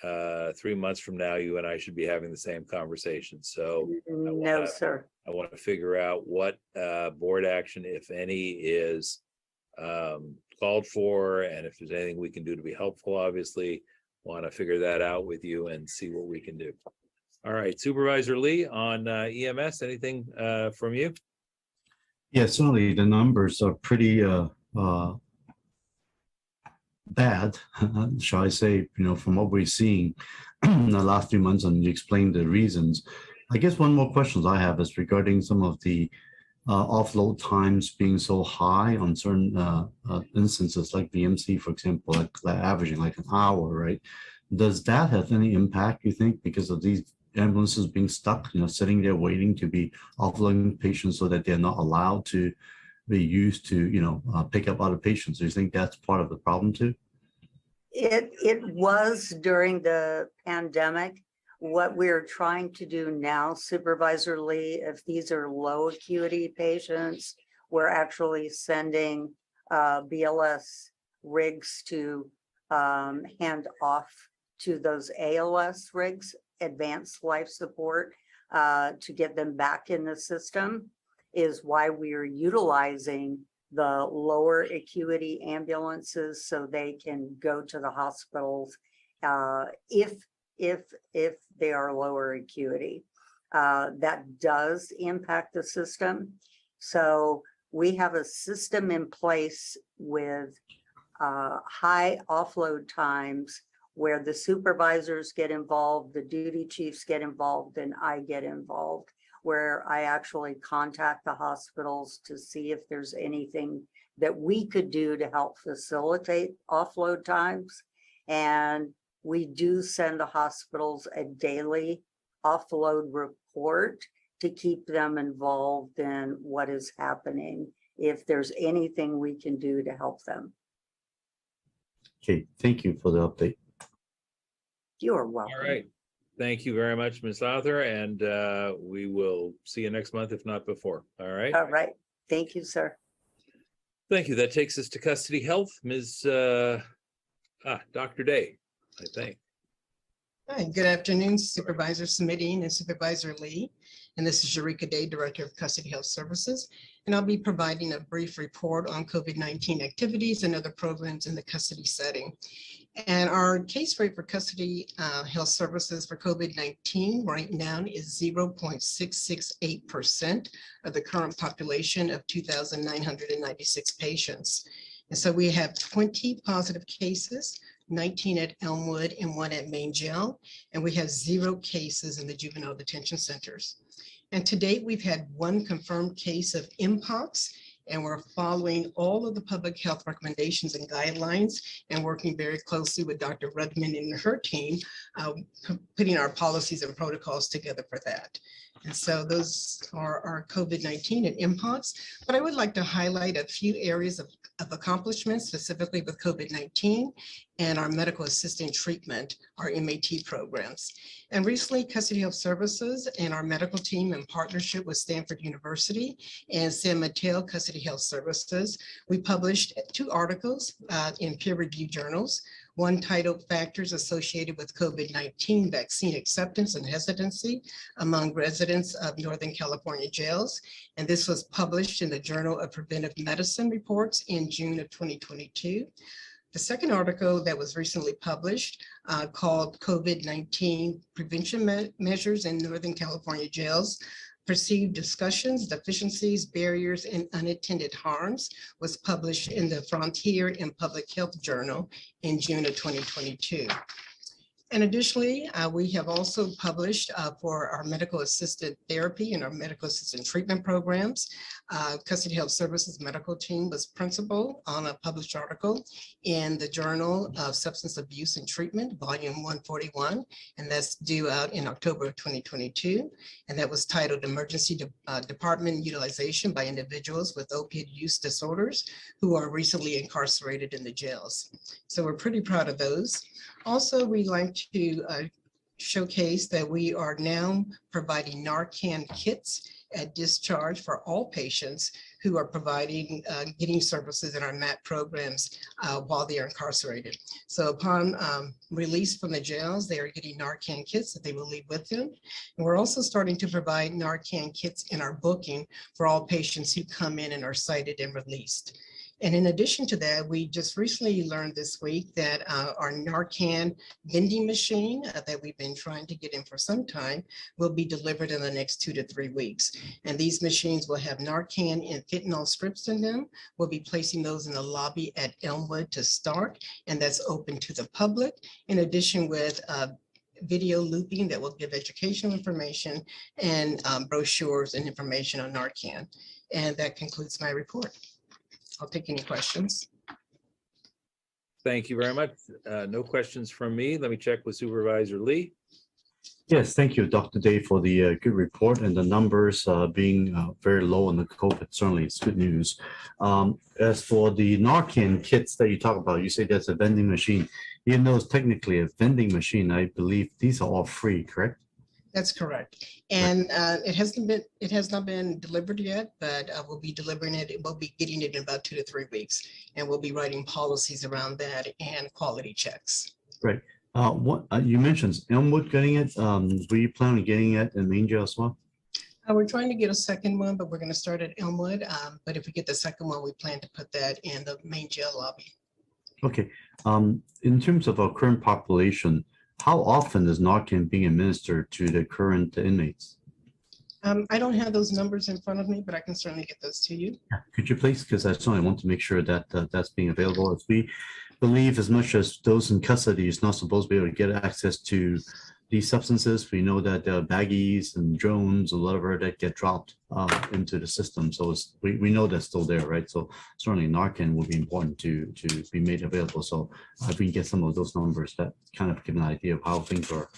S2: 3 months from now you and I should be having the same conversation. So
S21: no, sir.
S2: I want to figure out what board action, if any, is called for, and if there's anything we can do to be helpful. Obviously, want to figure that out with you and see what we can do. All right, Supervisor Lee, on EMS, anything from you?
S4: Yeah, certainly the numbers are pretty bad, shall I say, from what we're seeing in the last few months, and you explained the reasons. I guess one more questions I have is regarding some of the offload times being so high on certain instances like BMC, for example, like averaging like an hour, right? Does that have any impact, you think, because of these ambulances being stuck, sitting there waiting to be offloading patients so that they're not allowed to be used to, pick up other patients? Do you think that's part of the problem too?
S21: It was during the pandemic. What we're trying to do now, Supervisor Lee, if these are low acuity patients, we're actually sending BLS rigs to hand off to those ALS rigs, advanced life support, to get them back in the system, is why we're utilizing the lower acuity ambulances so they can go to the hospitals if they are lower acuity. That does impact the system. So we have a system in place with high offload times where the supervisors get involved, the duty chiefs get involved, and I get involved, where I actually contact the hospitals to see if there's anything that we could do to help facilitate offload times. And we do send the hospitals a daily offload report to keep them involved in what is happening, if there's anything we can do to help them.
S4: Okay, thank you for the update.
S21: You're welcome.
S2: All right. Thank you very much, Ms. Lowther, and we will see you next month, if not before. All right.
S21: All right. Thank you, sir.
S2: Thank you. That takes us to custody health. Ms. Dr. Day, I think.
S7: Hi, good afternoon, Supervisor Smitty and Supervisor Lee. And this is Eureka Day, Director of Custody Health Services. And I'll be providing a brief report on COVID-19 activities and other programs in the custody setting. And our case rate for custody health services for COVID-19 right now is 0.668% of the current population of 2,996 patients. And so we have 20 positive cases, 19 at Elmwood and 1 at Main Jail, and we have 0 cases in the juvenile detention centers. And to date, we've had 1 confirmed case of Mpox, and we're following all of the public health recommendations and guidelines and working very closely with Dr. Rudman and her team, putting our policies and protocols together for that. And so those are our COVID-19 and Mpox, but I would like to highlight a few areas of accomplishments specifically with COVID-19 and our medical assistant treatment, our MAT programs. And recently, Custody Health Services and our medical team in partnership with Stanford University and San Mateo Custody Health Services, we published 2 articles in peer-reviewed journals. One titled Factors Associated with COVID-19 Vaccine Acceptance and Hesitancy Among Residents of Northern California Jails. And this was published in the Journal of Preventive Medicine Reports in June of 2022. The second article that was recently published called COVID-19 Prevention Measures in Northern California Jails, Perceived Discussions, Deficiencies, Barriers, and Unattended Harms, was published in the Frontier in Public Health Journal in June of 2022. And additionally, we have also published for our medical assisted therapy and our medical assistant treatment programs. Custody Health Services medical team was principal on a published article in the Journal of Substance Abuse and Treatment, volume 141, and that's due out in October of 2022. And that was titled Emergency Department Utilization by Individuals with Opiate Use Disorders Who Are Recently Incarcerated in the Jails. So we're pretty proud of those. Also, we like to showcase that we are now providing Narcan kits at discharge for all patients who are getting services in our MAT programs while they are incarcerated. So upon release from the jails, they are getting Narcan kits that they will leave with them. And we're also starting to provide Narcan kits in our booking for all patients who come in and are cited and released. And in addition to that, we just recently learned this week that our Narcan vending machine that we've been trying to get in for some time will be delivered in the next 2 to 3 weeks. And these machines will have Narcan and fentanyl strips in them. We'll be placing those in the lobby at Elmwood to start, and that's open to the public. In addition with video looping that will give educational information and brochures and information on Narcan. And that concludes my report. I'll take any questions.
S2: Thank you very much. No questions from me. Let me check with Supervisor Lee.
S4: Yes, thank you, Dr. Day, for the good report, and the numbers being very low on the COVID certainly is good news. As for the Narcan kits that you talk about, you say there's a vending machine. Even though it's technically a vending machine, I believe these are all free, correct?
S7: That's correct. And it has not been delivered yet, but we'll be delivering it. We'll be getting it in about 2 to 3 weeks, and we'll be writing policies around that and quality checks.
S4: Right. What you mentioned Elmwood getting it. We plan on getting it in Main Jail as well.
S7: We're trying to get a second one, but we're going to start at Elmwood. But if we get the second one, we plan to put that in the main jail lobby.
S4: Okay. In terms of our current population, how often is Narcan being administered to the current inmates?
S7: I don't have those numbers in front of me, but I can certainly get those to you.
S4: Could you please? Because I certainly want to make sure that that's being available. As we believe, as much as those in custody is not supposed to be able to get access to these substances, we know that there are baggies and drones, a lot of that get dropped into the system. So we know that's still there, right? So certainly Narcan will be important to be made available. So if we can get some of those numbers, that kind of give an idea of how things are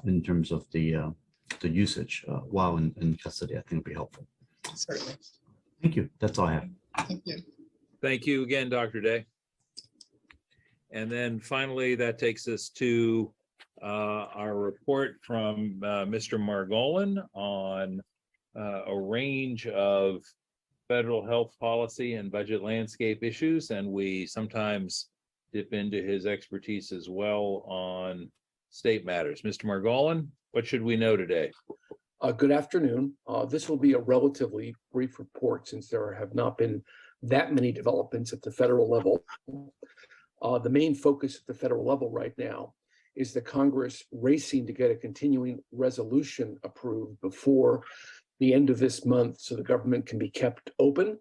S4: in terms of the usage while in custody, I think would be helpful.
S7: Certainly.
S4: Thank you. That's all I have.
S7: Thank you.
S2: Thank you again, Dr. Day. And then finally, that takes us to our report from Mr. Margolin on a range of federal health policy and budget landscape issues. And we sometimes dip into his expertise as well on state matters. Mr. Margolin, what should we know today?
S1: Good afternoon. This will be a relatively brief report since there have not been that many developments at the federal level. The main focus at the federal level right now is the Congress racing to get a continuing resolution approved before the end of this month so the government can be kept open.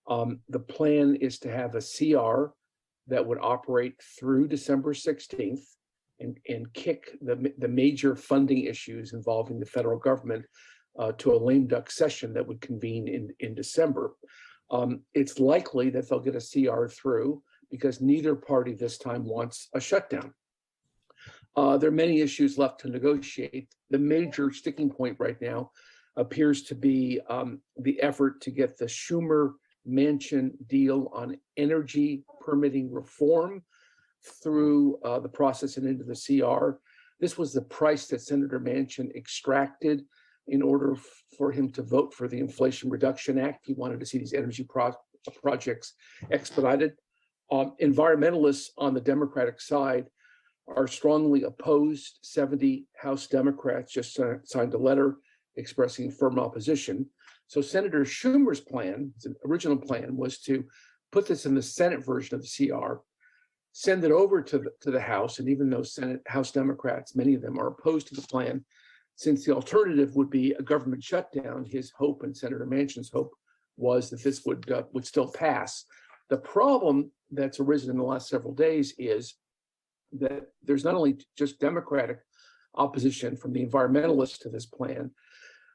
S1: The plan is to have a CR that would operate through December 16th and kick the major funding issues involving the federal government to a lame duck session that would convene in December. It's likely that they'll get a CR through because neither party this time wants a shutdown. There are many issues left to negotiate. The major sticking point right now appears to be the effort to get the Schumer-Manchin deal on energy permitting reform through the process and into the CR. This was the price that Senator Manchin extracted in order for him to vote for the Inflation Reduction Act. He wanted to see these energy projects expedited. Environmentalists on the Democratic side are strongly opposed. 70 House Democrats just signed a letter expressing firm opposition. So Senator Schumer's plan, his original plan, was to put this in the Senate version of the CR, send it over to the House, and even though House Democrats, many of them are opposed to the plan, since the alternative would be a government shutdown, his hope and Senator Manchin's hope was that this would still pass. The problem that's arisen in the last several days is that there's not only just Democratic opposition from the environmentalists to this plan,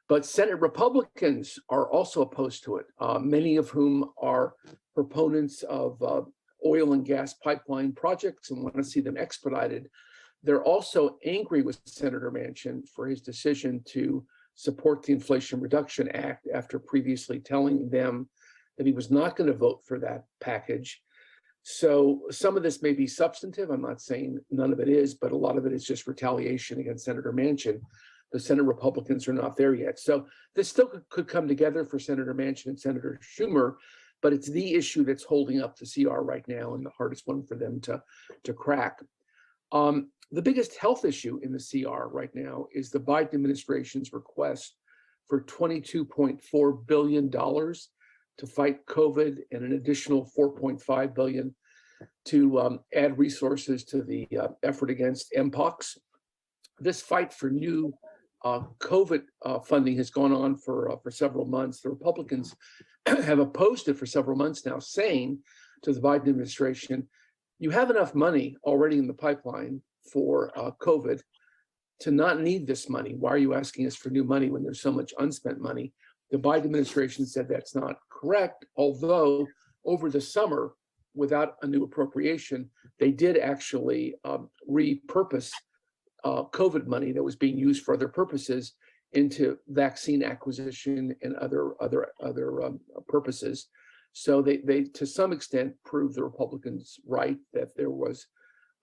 S1: but Senate Republicans are also opposed to it, many of whom are proponents of oil and gas pipeline projects and want to see them expedited. They're also angry with Senator Manchin for his decision to support the Inflation Reduction Act after previously telling them that he was not going to vote for that package. So some of this may be substantive. I'm not saying none of it is, but a lot of it is just retaliation against Senator Manchin. The Senate Republicans are not there yet. So this still could come together for Senator Manchin and Senator Schumer, but it's the issue that's holding up the CR right now and the hardest one for them to crack. The biggest health issue in the CR right now is the Biden administration's request for $22.4 billion to fight COVID and an additional $4.5 billion to add resources to the effort against Mpox. This fight for new COVID funding has gone on for several months. The Republicans have opposed it for several months now, saying to the Biden administration, you have enough money already in the pipeline for COVID to not need this money. Why are you asking us for new money when there's so much unspent money? The Biden administration said that's not correct, although over the summer, without a new appropriation, they did actually repurpose COVID money that was being used for other purposes into vaccine acquisition and other purposes. So they to some extent proved the Republicans right that there was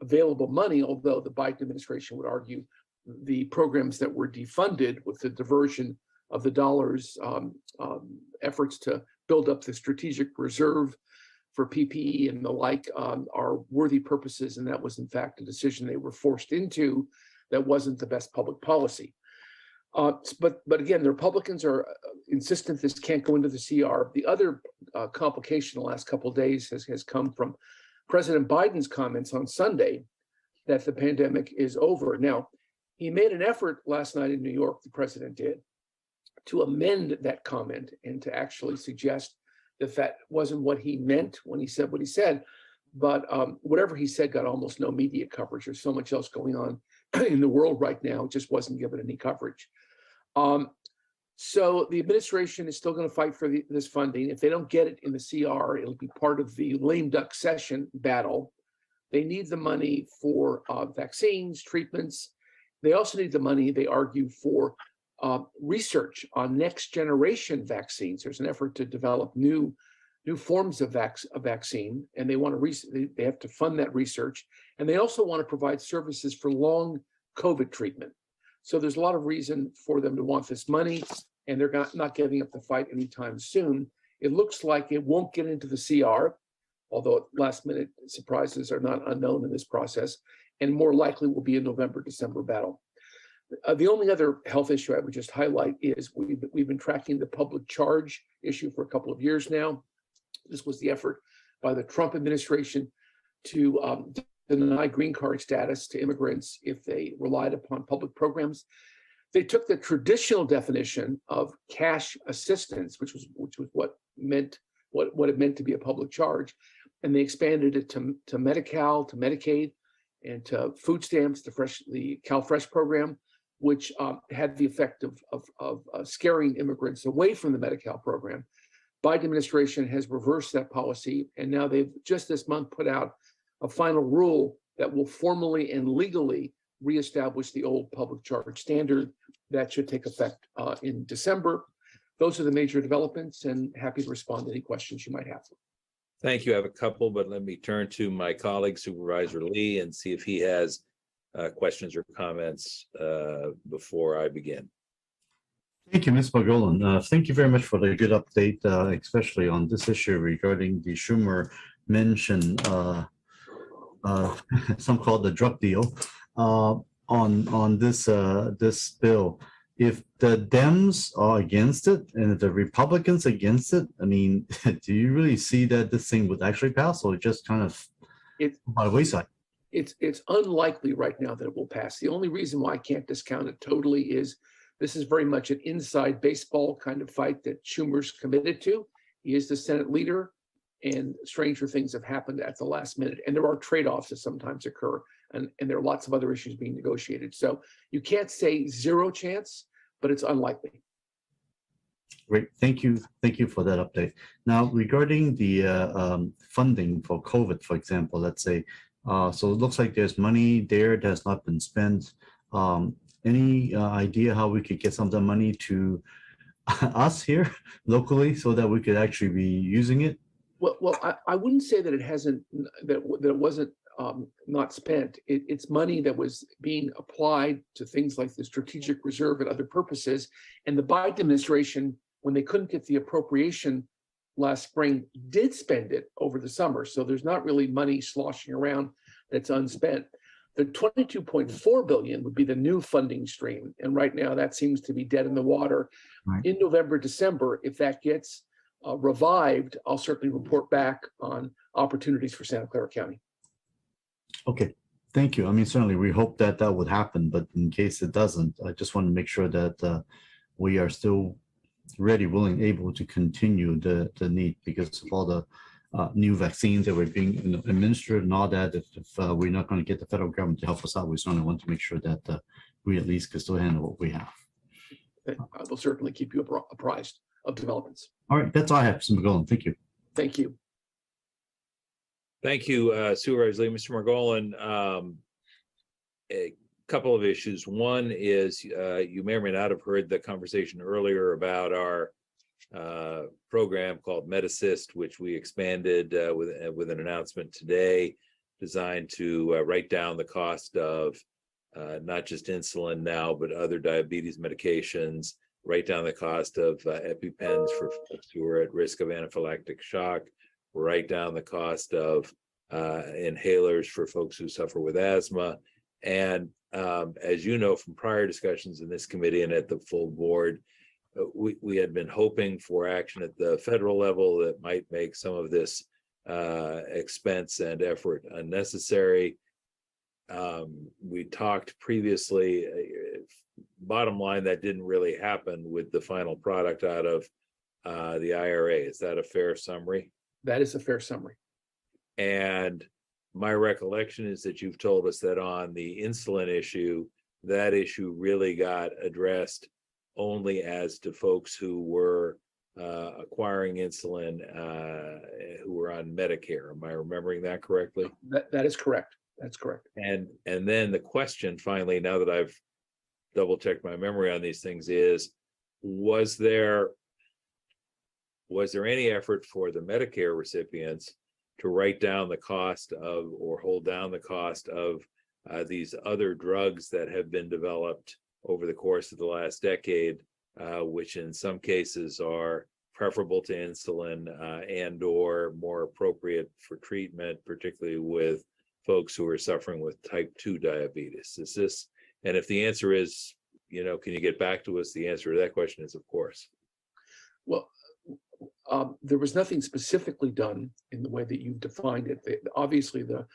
S1: available money, although the Biden administration would argue the programs that were defunded with the diversion of the dollars, efforts to build up the strategic reserve for PPE and the like are worthy purposes. And that was in fact a decision they were forced into that wasn't the best public policy. But again, the Republicans are insistent this can't go into the CR. The other complication the last couple of days has come from President Biden's comments on Sunday that the pandemic is over. Now, he made an effort last night in New York, the president did, to amend that comment and to actually suggest that that wasn't what he meant when he said what he said. But whatever he said got almost no media coverage. There's so much else going on in the world right now, it just wasn't given any coverage. So the administration is still going to fight for this funding. If they don't get it in the CR, it'll be part of the lame duck session battle. They need the money for vaccines, treatments. They also need the money, they argue, for research on next generation vaccines. There's an effort to develop new forms of vaccine, and they have to fund that research. And they also want to provide services for long COVID treatment. So there's a lot of reason for them to want this money, and they're not giving up the fight anytime soon. It looks like it won't get into the CR, although last minute surprises are not unknown in this process, and more likely will be a November, December battle. The only other health issue I would just highlight is we've been tracking the public charge issue for a couple of years now. This was the effort by the Trump administration to deny green card status to immigrants if they relied upon public programs. They took the traditional definition of cash assistance, which was what it meant to be a public charge, and they expanded it to Medi-Cal, to Medicaid, and to food stamps, the CalFresh program, which had the effect of scaring immigrants away from the Medi-Cal program. Biden administration has reversed that policy, and now they've just this month put out a final rule that will formally and legally reestablish the old public charge standard. That should take effect in December. Those are the major developments, and happy to respond to any questions you might have.
S2: Thank you. I have a couple, but let me turn to my colleague Supervisor Lee and see if he has questions or comments before I begin.
S4: Thank you, Ms. Margolin. Thank you very much for the good update, especially on this issue regarding the Schumer mentioned, some call it the drug deal, on this bill. If the Dems are against it and if the Republicans against it, I mean, do you really see that this thing would actually pass, or just kind of by the wayside?
S1: It's unlikely right now that it will pass. The only reason why I can't discount it totally is this is very much an inside baseball kind of fight that Schumer's committed to. He is the Senate leader, and stranger things have happened at the last minute. And there are trade-offs that sometimes occur, and there are lots of other issues being negotiated. So you can't say zero chance, but it's unlikely.
S4: Great, thank you for that update. Now, regarding the funding for COVID, for example, let's say, so it looks like there's money there that has not been spent. Any idea how we could get some of the money to us here locally so that we could actually be using it?
S1: Well, I wouldn't say that it hasn't, that it wasn't not spent. It's money that was being applied to things like the strategic reserve and other purposes. And the Biden administration, when they couldn't get the appropriation last spring, did spend it over the summer. So there's not really money sloshing around that's unspent. The $22.4 billion would be the new funding stream. And right now that seems to be dead in the water. Right. In November, December, if that gets revived, I'll certainly report back on opportunities for Santa Clara County.
S4: Okay, thank you. I mean, certainly we hope that that would happen, but in case it doesn't, I just want to make sure that we are still ready, willing, able to continue the need because of all the new vaccines that were being administered and all that. If we're not going to get the federal government to help us out, we certainly want to make sure that we at least can still handle what we have.
S1: I will certainly keep you apprised of developments.
S4: All right, that's all I have, Mr. McGowan. Thank you.
S1: Thank you.
S2: Thank you, Supervisor Lee. Mr. Margolin, a couple of issues. One is you may or may not have heard the conversation earlier about our program called MedAssist, which we expanded with an announcement today, designed to write down the cost of not just insulin now, but other diabetes medications, write down the cost of EpiPens for folks who are at risk of anaphylactic shock, write down the cost of inhalers for folks who suffer with asthma. And as you know from prior discussions in this committee and at the full board, we had been hoping for action at the federal level that might make some of this expense and effort unnecessary. We talked previously, bottom line, that didn't really happen with the final product out of the IRA. Is that a fair summary?
S1: That is a fair summary.
S2: And my recollection is that you've told us that on the insulin issue, that issue really got addressed only as to folks who were acquiring insulin who were on Medicare. Am I remembering that correctly?
S1: That is correct. That's correct.
S2: And then the question finally, now that I've double checked my memory on these things, is was there any effort for the Medicare recipients to write down the cost of or hold down the cost of these other drugs that have been developed over the course of the last decade, which in some cases are preferable to insulin and or more appropriate for treatment, particularly with folks who are suffering with type 2 diabetes? Is this, and if the answer is, can you get back to us? The answer to that question is, of course.
S1: Well, there was nothing specifically done in the way that you've defined it. Obviously, the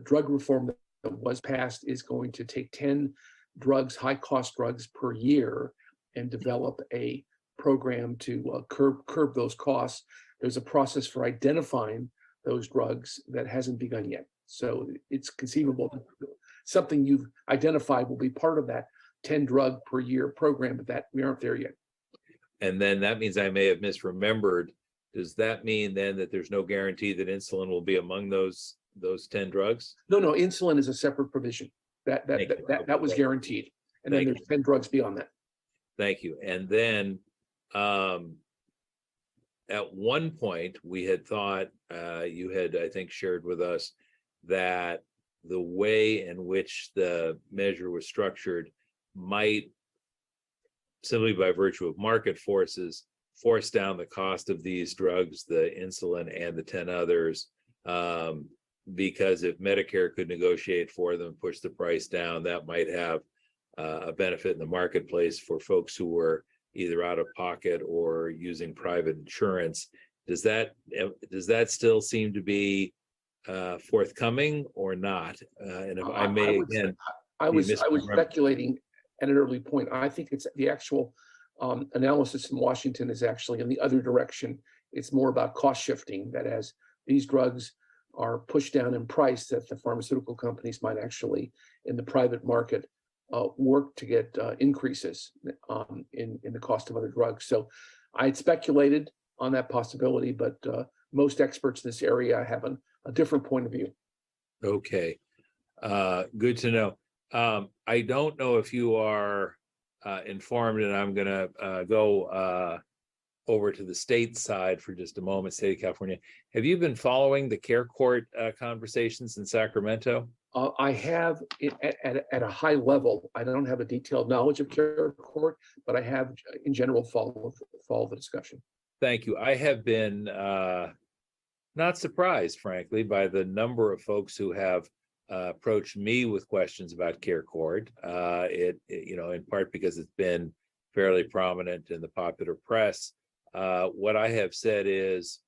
S1: drug reform that was passed is going to take 10 drugs, high-cost drugs per year, and develop a program to curb those costs. There's a process for identifying those drugs that hasn't begun yet. So it's conceivable that something you've identified will be part of that 10 drug per year program, but that we aren't there yet.
S2: And then that means I may have misremembered. Does that mean then that there's no guarantee that insulin will be among those 10 drugs?
S1: No, insulin is a separate provision. That was guaranteed. And then there's 10 drugs beyond that.
S2: Thank you. And then at one point we had thought, you had, I think, shared with us that the way in which the measure was structured might, simply by virtue of market forces, force down the cost of these drugs, the insulin and the 10 others, because if Medicare could negotiate for them, push the price down, that might have a benefit in the marketplace for folks who were either out of pocket or using private insurance. Does that still seem to be forthcoming or not? And if I may,
S1: I was speculating at an early point. I think it's the actual analysis in Washington is actually in the other direction. It's more about cost shifting, that as these drugs are pushed down in price, that the pharmaceutical companies might actually, in the private market, work to get increases in the cost of other drugs. So I had speculated on that possibility, but most experts in this area have a different point of view.
S2: Okay, good to know. I don't know if you are informed, and I'm going to go over to the state side for just a moment, state of California. Have you been following the care court conversations in Sacramento?
S1: I have at a high level. I don't have a detailed knowledge of care court, but I have in general follow the discussion.
S2: Thank you. I have been not surprised, frankly, by the number of folks who have approached me with questions about care court. In part because it's been fairly prominent in the popular press. What I have said is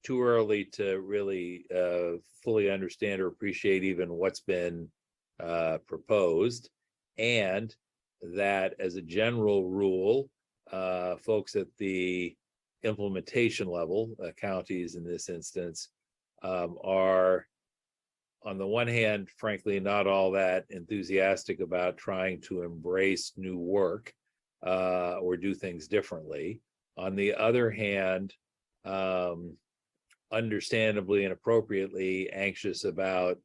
S2: too early to really fully understand or appreciate even what's been proposed, and that as a general rule, folks at the implementation level, counties in this instance, are on the one hand, frankly, not all that enthusiastic about trying to embrace new work or do things differently. On the other hand, understandably and appropriately anxious about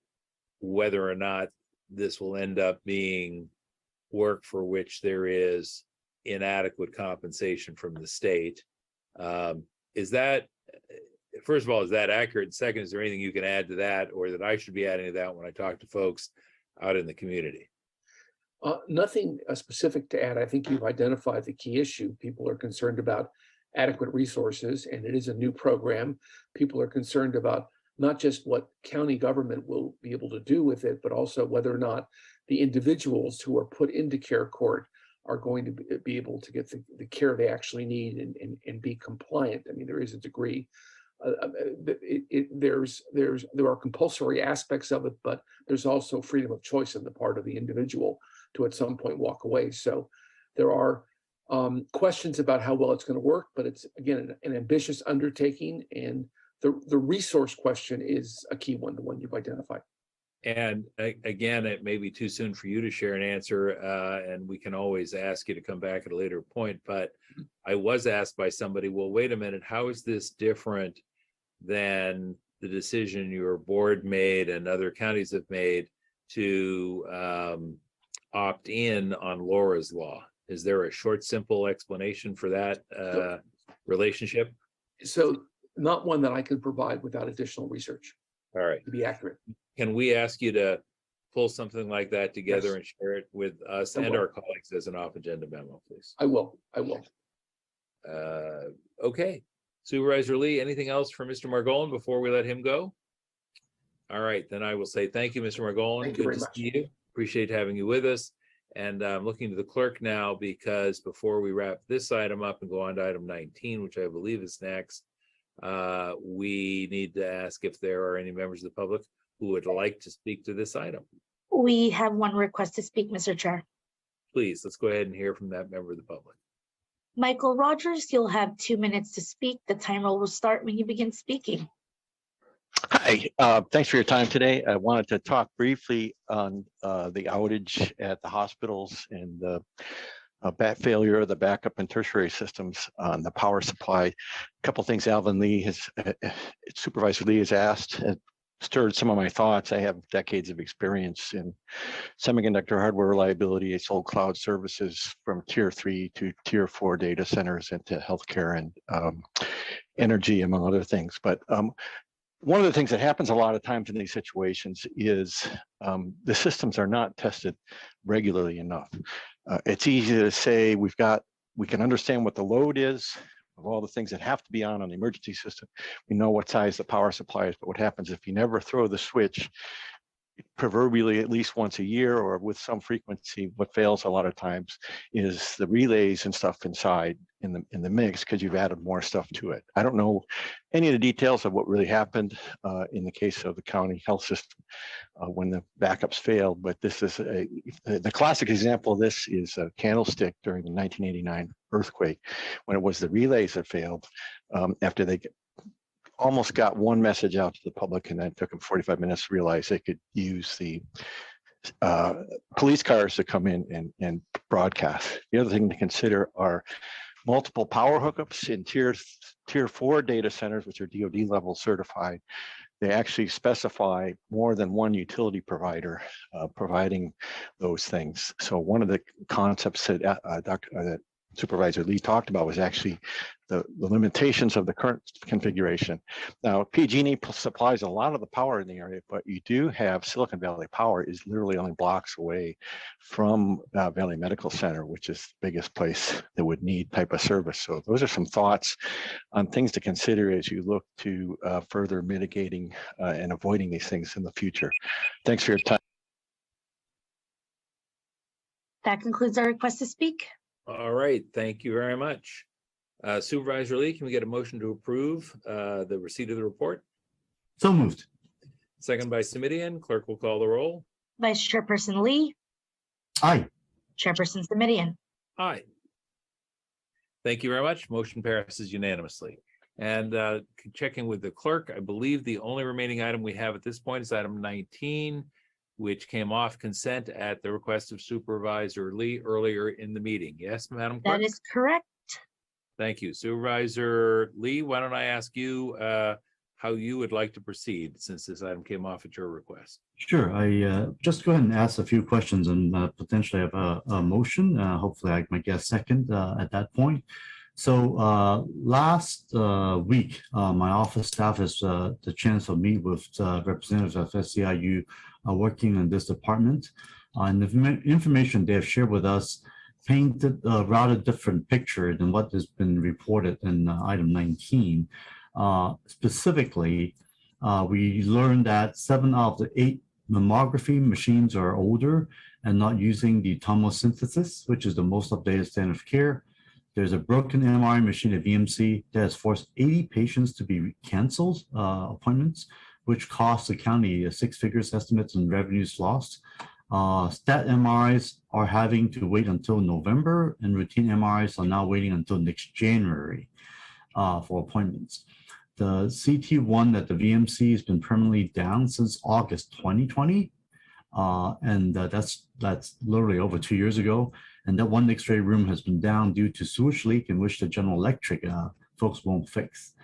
S2: whether or not this will end up being work for which there is inadequate compensation from the state. Is that, first of all, is that accurate? Second, is there anything you can add to that, or that I should be adding to that when I talk to folks out in the community?
S1: Nothing specific to add. I think you've identified the key issue. People are concerned about adequate resources, and it is a new program. People are concerned about not just what county government will be able to do with it, but also whether or not the individuals who are put into care court are going to be able to get the care they actually need and be compliant. I mean, there is a degree. There are compulsory aspects of it, but there's also freedom of choice on the part of the individual to at some point walk away. So there are questions about how well it's going to work, but it's, again, an ambitious undertaking, and the resource question is a key one, the one you've identified.
S2: And again, it may be too soon for you to share an answer, and we can always ask you to come back at a later point. But I was asked by somebody, well, wait a minute, how is this different than the decision your board made and other counties have made to opt in on Laura's law? Is there a short, simple explanation for that relationship?
S1: So not one that I can provide without additional research.
S2: All right.
S1: To be accurate.
S2: Can we ask you to pull something like that together
S1: Yes.
S2: and share it with us
S1: I
S2: and
S1: will.
S2: our colleagues as an off-agenda memo, please?
S1: I will.
S2: Okay. Supervisor Lee, anything else for Mr. Margolin before we let him go? All right, then I will say thank you, Mr. Margolin.
S1: Thank you
S2: Good
S1: very
S2: to
S1: much.
S2: see you. Appreciate having you with us. And I'm looking to the clerk now, because before we wrap this item up and go on to item 19, which I believe is next, we need to ask if there are any members of the public who would like to speak to this item.
S8: We have one request to speak, Mr. Chair.
S2: Please, let's go ahead and hear from that member of the public.
S8: Michael Rogers, you'll have 2 minutes to speak. The timer will start when you begin speaking.
S10: Hi, thanks for your time today. I wanted to talk briefly on the outage at the hospitals and the failure of the backup and tertiary systems on the power supply. A couple things Alvin Lee has, Supervisor Lee has asked, stirred some of my thoughts. I have decades of experience in semiconductor hardware reliability. I sold cloud services from tier 3 to tier 4 data centers into healthcare and energy, among other things. But one of the things that happens a lot of times in these situations is the systems are not tested regularly enough. It's easy to say we can understand what the load is of all the things that have to be on the emergency system. We know what size the power supply is, but what happens if you never throw the switch, proverbially at least once a year or with some frequency? What fails a lot of times is the relays and stuff inside in the mix, because you've added more stuff to it. I don't know any of the details of what really happened in the case of the county health system when the backups failed, but this is the classic example of this is a Candlestick during the 1989 earthquake, when it was the relays that failed after they almost got one message out to the public, and then it took them 45 minutes to realize they could use the police cars to come in and broadcast. The other thing to consider are multiple power hookups in tier 4 data centers, which are DoD level certified. They actually specify more than one utility provider providing those things. So one of the concepts that Supervisor Lee talked about was actually the limitations of the current configuration. Now, PG&E supplies a lot of the power in the area, but you do have Silicon Valley Power is literally only blocks away from Valley Medical Center, which is the biggest place that would need type of service. So those are some thoughts on things to consider as you look to further mitigating and avoiding these things in the future. Thanks for your time.
S8: That concludes our request to speak.
S2: All right, thank you very much. Supervisor Lee, can we get a motion to approve the receipt of the report?
S4: So moved.
S2: Second by Simidian. Clerk will call the roll.
S8: Vice Chairperson Lee,
S4: Aye.
S8: Chairperson Simidian.
S2: Aye. Thank you very much. Motion passes unanimously. And checking with the clerk, I believe the only remaining item we have at this point is item 19, which came off consent at the request of Supervisor Lee earlier in the meeting. Yes, Madam Clerk?
S8: That is correct.
S2: Thank you. Supervisor Lee, why don't I ask you how you would like to proceed since this item came off at your request?
S4: Sure. I just go ahead and ask a few questions and potentially have a motion. Hopefully I might get a second at that point. So last week, my office staff has the chance to meet with representatives of SEIU working in this department. And the information they have shared with us painted a rather different picture than what has been reported in item 19. Specifically, we learned that 7 out of the 8 mammography machines are older and not using the tomosynthesis, which is the most updated standard of care. There's a broken MRI machine at VMC that has forced 80 patients to be canceled appointments, which costs the county 6 figures estimates and revenues lost. Stat MRIs are having to wait until November, and routine MRIs are now waiting until next January for appointments. The CT1 at the VMC has been permanently down since August 2020, and that's literally over 2 years ago. And that one X-ray room has been down due to sewage leak in which the General Electric folks won't fix.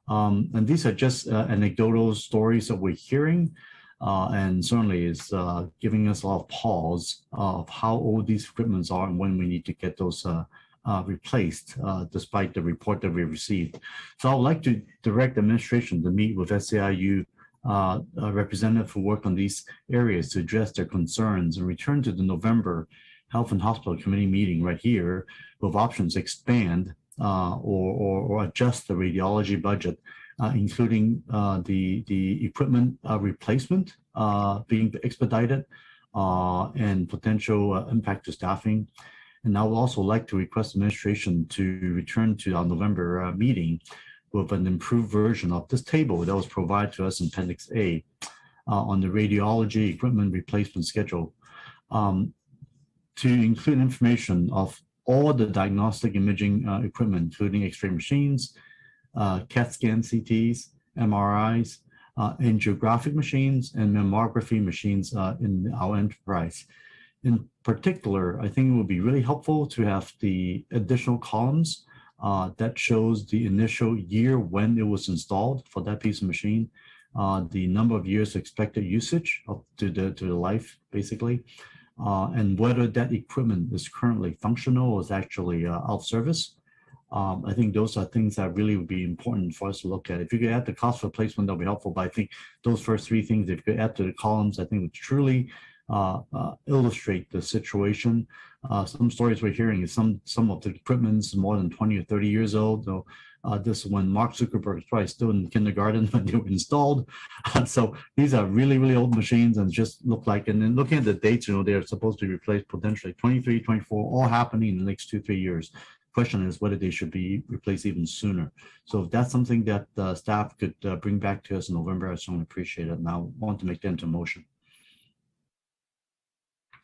S4: And these are just anecdotal stories that we're hearing, and certainly is giving us a lot of pause of how old these equipments are and when we need to get those replaced, despite the report that we received. So I would like to direct administration to meet with SEIU representative who work on these areas to address their concerns and return to the November Health and Hospital Committee meeting right here with options to expand or adjust the radiology budget, including the equipment replacement being expedited and potential impact to staffing. And I would also like to request administration to return to our November meeting with an improved version of this table that was provided to us in Appendix A on the radiology equipment replacement schedule, to include information of all the diagnostic imaging equipment, including X-ray machines, CAT scan CTs, MRIs, angiographic machines, and mammography machines in our enterprise. In particular, I think it would be really helpful to have the additional columns that shows the initial year when it was installed for that piece of machine, the number of years expected usage up to the life, basically, and whether that equipment is currently functional or is actually out of service. I think those are things that really would be important for us to look at. If you could add the cost replacement, that'll be helpful. But I think those first 3 things, if you could add to the columns, I think would truly illustrate the situation. Some stories we're hearing is some of the equipment's more than 20 or 30 years old. So this is when Mark Zuckerberg was probably still in kindergarten when they were installed. So these are really, really old machines and just look like, and then looking at the dates, they're supposed to be replaced potentially 23, 24, all happening in the next 2-3 years. Question is whether they should be replaced even sooner. So if that's something that staff could bring back to us in November, I certainly appreciate it. And I want to make that into motion.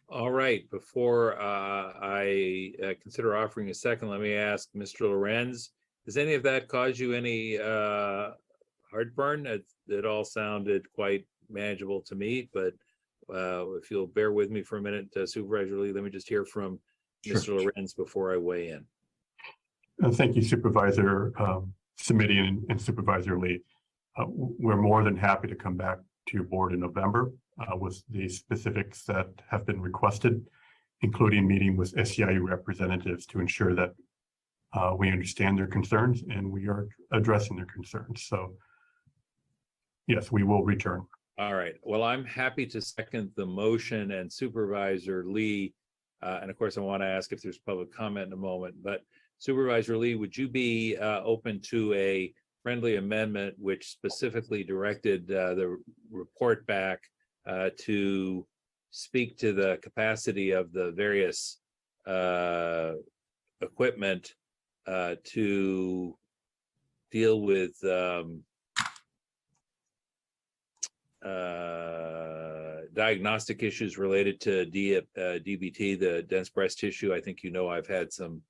S2: All right, before I consider offering a second, let me ask Mr. Lorenz, does any of that cause you any heartburn? It all sounded quite manageable to me, but if you'll bear with me for a minute, Supervisor Lee, let me just hear from Mr. Lorenz before I weigh in.
S5: Thank you, Supervisor Simitian and Supervisor Lee. We're more than happy to come back to your board in November with the specifics that have been requested, including meeting with SEIU representatives to ensure that we understand their concerns and we are addressing their concerns. So yes, we will return.
S2: All right. Well, I'm happy to second the motion, and Supervisor Lee, and of course I want to ask if there's public comment in a moment, but Supervisor Lee, would you be open to a friendly amendment which specifically directed the report back to speak to the capacity of the various equipment to deal with diagnostic issues related to DBT, the dense breast tissue? I think I've had some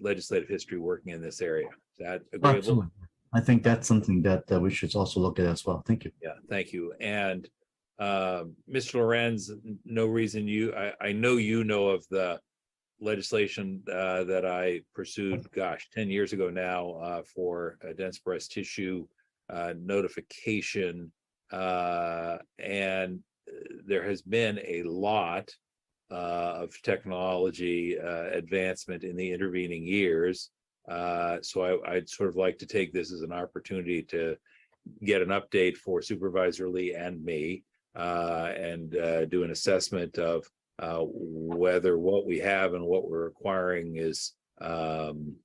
S2: legislative history working in this area. that agreeable?
S4: Absolutely. I think that's something that we should also look at as well. Thank you.
S2: Yeah, thank you. And Mr. Lorenz, no reason I know you know of the legislation that I pursued, gosh, 10 years ago now for dense breast tissue notification. And there has been a lot of technology advancement in the intervening years. So I'd sort of like to take this as an opportunity to get an update for Supervisor Lee and me and do an assessment of whether what we have and what we're acquiring is going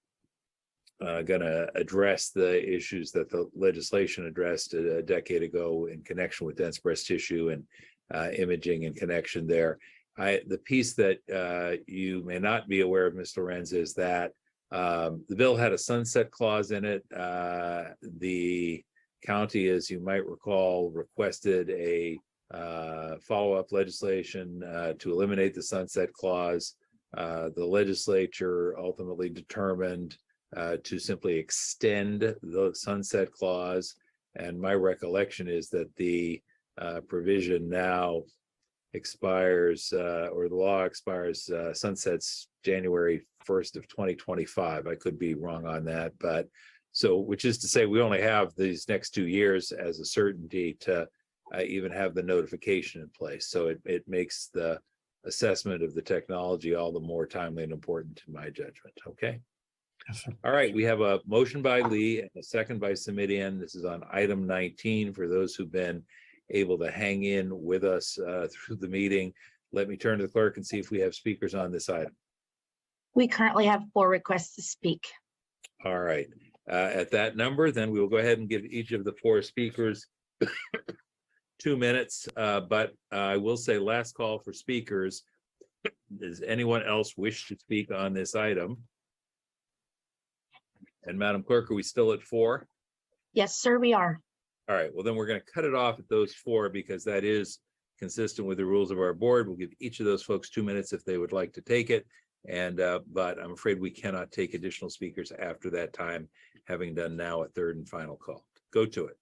S2: to address the issues that the legislation addressed a decade ago in connection with dense breast tissue and imaging and connection there. The piece that you may not be aware of, Mr. Lorenz, is that the bill had a sunset clause in it. The county, as you might recall, requested a follow-up legislation to eliminate the sunset clause. The legislature ultimately determined to simply extend the sunset clause. And my recollection is that the provision now expires, or the law expires, sunsets January 1st of 2025. I could be wrong on that, but so, which is to say we only have these next 2 years as a certainty to even have the notification in place. So it makes the assessment of the technology all the more timely and important in my judgment. Okay.
S5: Yes, sir.
S2: All right, we have a motion by Lee and a second by Simidian. This is on item 19 for those who've been able to hang in with us through the meeting. Let me turn to the clerk and see if we have speakers on this item.
S8: We currently have 4 requests to speak.
S2: All right, at that number, then we will go ahead and give each of the 4 speakers 2 minutes. But I will say last call for speakers. Does anyone else wish to speak on this item? And Madam Clerk, are we still at 4?
S8: Yes, sir, we are.
S2: All right, well, then we're going to cut it off at those 4 because that is consistent with the rules of our board. We'll give each of those folks 2 minutes if they would like to take it. And but I'm afraid we cannot take additional speakers after that time, having done now a third and final call. Go to it.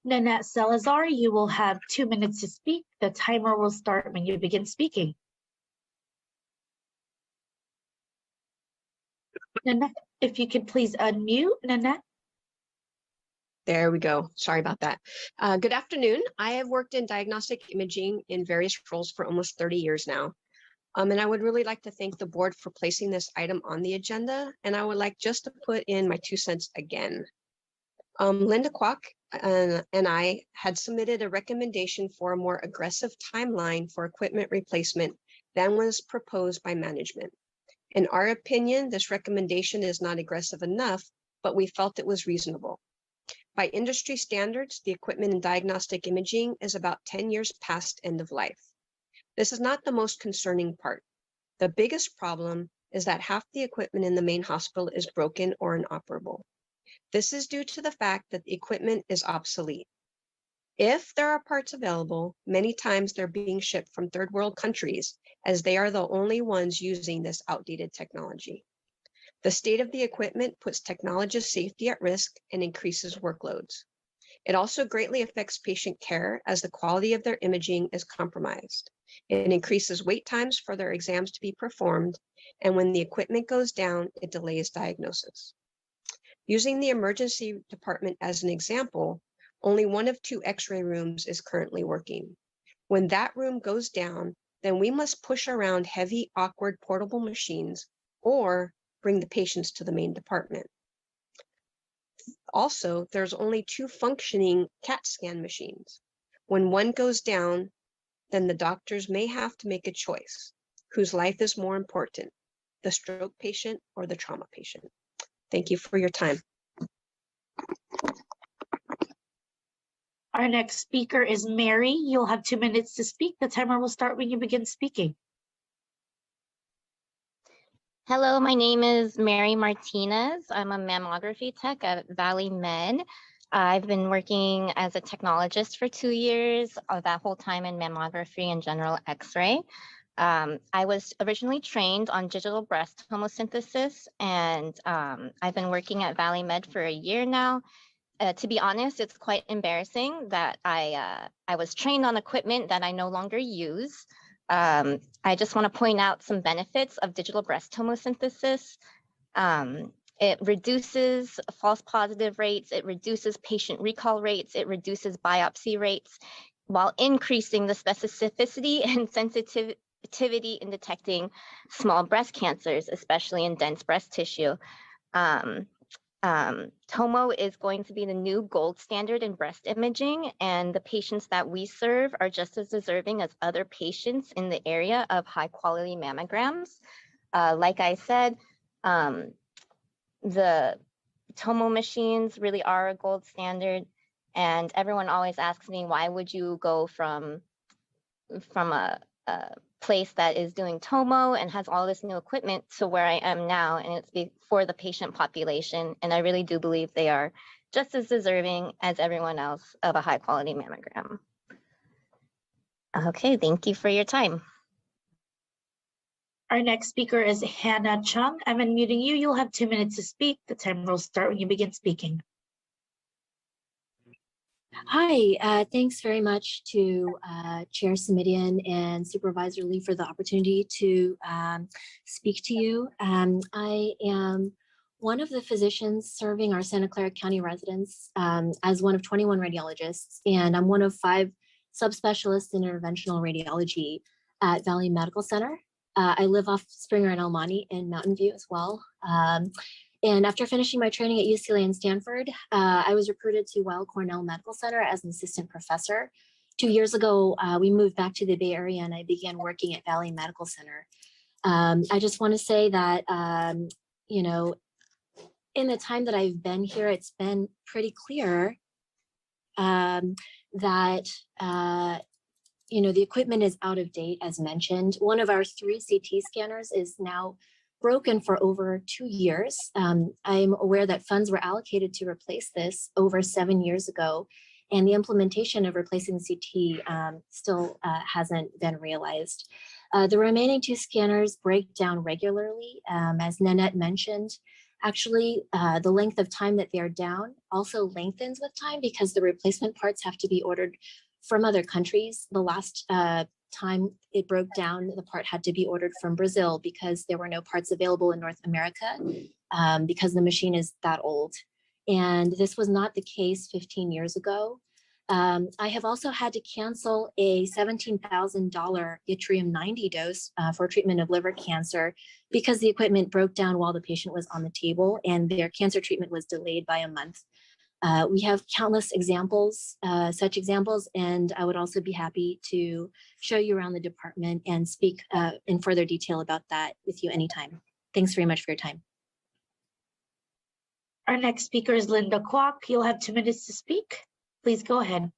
S8: Nanette Salazar, you will have 2 minutes to speak. The timer will start when you begin speaking. Nanette, if you could please unmute, Nanette.
S9: There we go. Sorry about that. Good afternoon. I have worked in diagnostic imaging in various roles for almost 30 years now. And I would really like to thank the board for placing this item on the agenda. And I would like just to put in my 2 cents again. Linda Kwok and I had submitted a recommendation for a more aggressive timeline for equipment replacement than was proposed by management. In our opinion, this recommendation is not aggressive enough, but we felt it was reasonable. By industry standards, the equipment in diagnostic imaging is about 10 years past end of life. This is not the most concerning part. The biggest problem is that half the equipment in the main hospital is broken or inoperable. This is due to the fact that the equipment is obsolete. If there are parts available, many times they're being shipped from third world countries as they are the only ones using this outdated technology. The state of the equipment puts technologist safety at risk and increases workloads. It also greatly affects patient care as the quality of their imaging is compromised. It increases wait times for their exams to be performed, and when the equipment goes down, it delays diagnosis. Using the emergency department as an example, only 1 of 2 X-ray rooms is currently working. When that room goes down, then we must push around heavy, awkward portable machines or bring the patients to the main department. Also, there's only 2 functioning CAT scan machines. When one goes down, then the doctors may have to make a choice. Whose life is more important, the stroke patient or the trauma patient? Thank you for your time.
S8: Our next speaker is Mary. You'll have 2 minutes to speak. The timer will start when you begin speaking.
S22: Hello, my name is Mary Martinez. I'm a mammography tech at Valley Med. I've been working as a technologist for 2 years, that whole time in mammography and general X-ray. I was originally trained on digital breast tomosynthesis, and I've been working at Valley Med for a year now. To be honest, it's quite embarrassing that I was trained on equipment that I no longer use. I just want to point out some benefits of digital breast tomosynthesis. It reduces false positive rates, it reduces patient recall rates, it reduces biopsy rates, while increasing the specificity and sensitivity in detecting small breast cancers, especially in dense breast tissue. Tomo is going to be the new gold standard in breast imaging, and the patients that we serve are just as deserving as other patients in the area of high quality mammograms. Like I said, the Tomo machines really are a gold standard, and everyone always asks me, why would you go from a place that is doing Tomo and has all this new equipment to where I am now, and it's for the patient population, and I really do believe they are just as deserving as everyone else of a high quality mammogram. Okay, thank you for your time.
S8: Our next speaker is Hannah Chung. I'm unmuting you. You'll have 2 minutes to speak. The timer will start when you begin speaking.
S11: Hi, thanks very much to Chair Simidian and Supervisor Lee for the opportunity to speak to you. I am one of the physicians serving our Santa Clara County residents as one of 21 radiologists, and I'm one of 5 subspecialists in interventional radiology at Valley Medical Center. I live off Springer and El Monte in Mountain View as well. And after finishing my training at UCLA and Stanford, I was recruited to Weill Cornell Medical Center as an assistant professor. 2 years ago, we moved back to the Bay Area and I began working at Valley Medical Center. I just want to say that, you know, in the time that I've been here, it's been pretty clear that, you know, the equipment is out of date, as mentioned. One of our 3 CT scanners is now broken for over 2 years. I'm aware that funds were allocated to replace this over 7 years ago, and the implementation of replacing the CT still hasn't been realized. The remaining 2 scanners break down regularly, as Nanette mentioned. Actually, the length of time that they're down also lengthens with time because the replacement parts have to be ordered from other countries. The last time it broke down, the part had to be ordered from Brazil because there were no parts available in North America because the machine is that old. And this was not the case 15 years ago. I have also had to cancel a $17,000 yttrium-90 dose for treatment of liver cancer because the equipment broke down while the patient was on the table and their cancer treatment was delayed by a month. We have countless examples, such examples, and I would also be happy to show you around the department and speak in further detail about that with you anytime. Thanks very much for your time.
S8: Our next speaker is Linda Kwok. You'll have 2 minutes to speak. Please go ahead.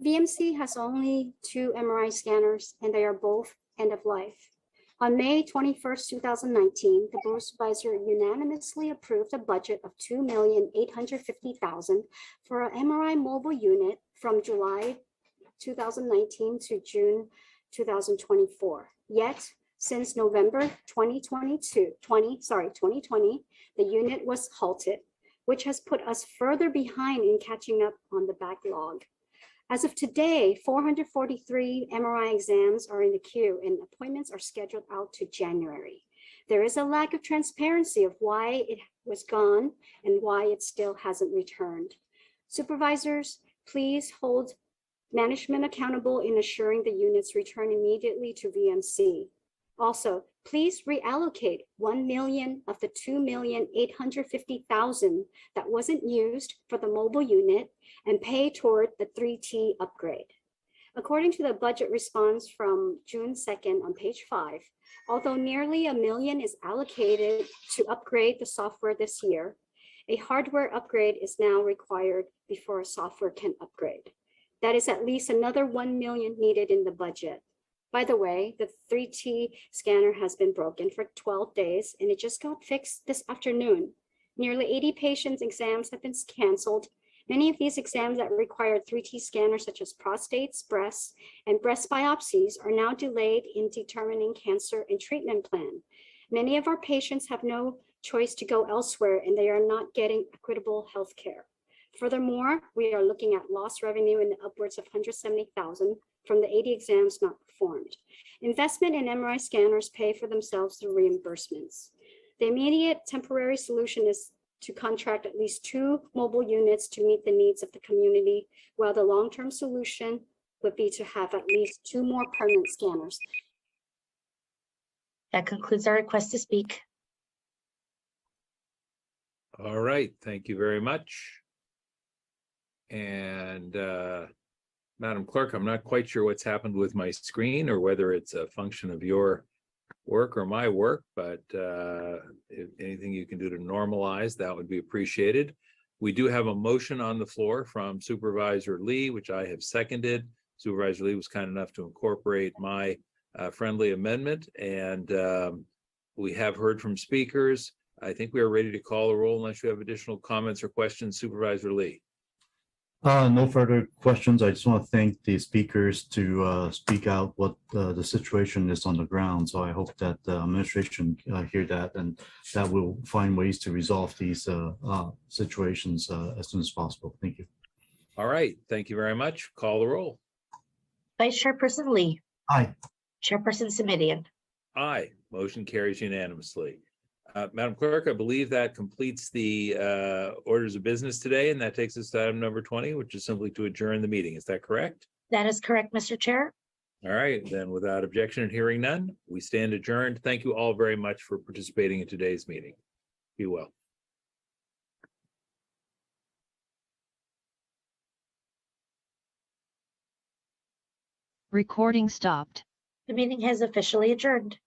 S12: VMC has only 2 MRI scanners and they are both end of life. On May 21st, 2019, the Board of Supervisors unanimously approved a budget of $2,850,000 for an MRI mobile unit from July 2019 to June 2024. Yet, since November 2020, the unit was halted, which has put us further behind in catching up on the backlog. As of today, 443 MRI exams are in the queue and appointments are scheduled out to January. There is a lack of transparency of why it was gone and why it still hasn't returned. Supervisors, please hold management accountable in assuring the units return immediately to VMC. Also, please reallocate 1 million of the 2,850,000 that wasn't used for the mobile unit and pay toward the 3T upgrade. According to the budget response from June 2nd on page 5, although nearly $1 million is allocated to upgrade the software this year, a hardware upgrade is now required before a software can upgrade. That is at least another 1 million needed in the budget. By the way, the 3T scanner has been broken for 12 days and it just got fixed this afternoon. Nearly 80 patients' exams have been canceled Many of these exams that required 3T scanners such as prostates, breasts, and breast biopsies are now delayed in determining cancer and treatment plan. Many of our patients have no choice to go elsewhere and they are not getting equitable health care. Furthermore, we are looking at lost revenue in the upwards of 170,000 from the 80 exams not performed. Investment in MRI scanners pay for themselves through reimbursements. The immediate temporary solution is to contract at least 2 mobile units to meet the needs of the community, while the long-term solution would be to have at least 2 more permanent scanners.
S8: That concludes our request to speak.
S2: All right, thank you very much. And Madam Clerk, I'm not quite sure what's happened with my screen or whether it's a function of your work or my work, but if anything you can do to normalize, that would be appreciated. We do have a motion on the floor from Supervisor Lee, which I have seconded. Supervisor Lee was kind enough to incorporate my friendly amendment, and we have heard from speakers. I think we are ready to call the roll unless you have additional comments or questions. Supervisor Lee.
S4: No further questions. I just want to thank the speakers to speak out what the situation is on the ground. So I hope that the administration hear that and that we'll find ways to resolve these situations as soon as possible. Thank you.
S2: All right. Thank you very much. Call the roll.
S8: Vice Chairperson Lee.
S4: Aye.
S8: Chairperson Simitian.
S2: Aye. Motion carries unanimously. Madam Clerk, I believe that completes the orders of business today, and that takes us to item number 20, which is simply to adjourn the meeting. Is that correct?
S8: That is correct, Mr. Chair.
S2: All right, then without objection and hearing none, we stand adjourned. Thank you all very much for participating in today's meeting. Be well.
S13: Recording stopped.
S8: The meeting has officially adjourned.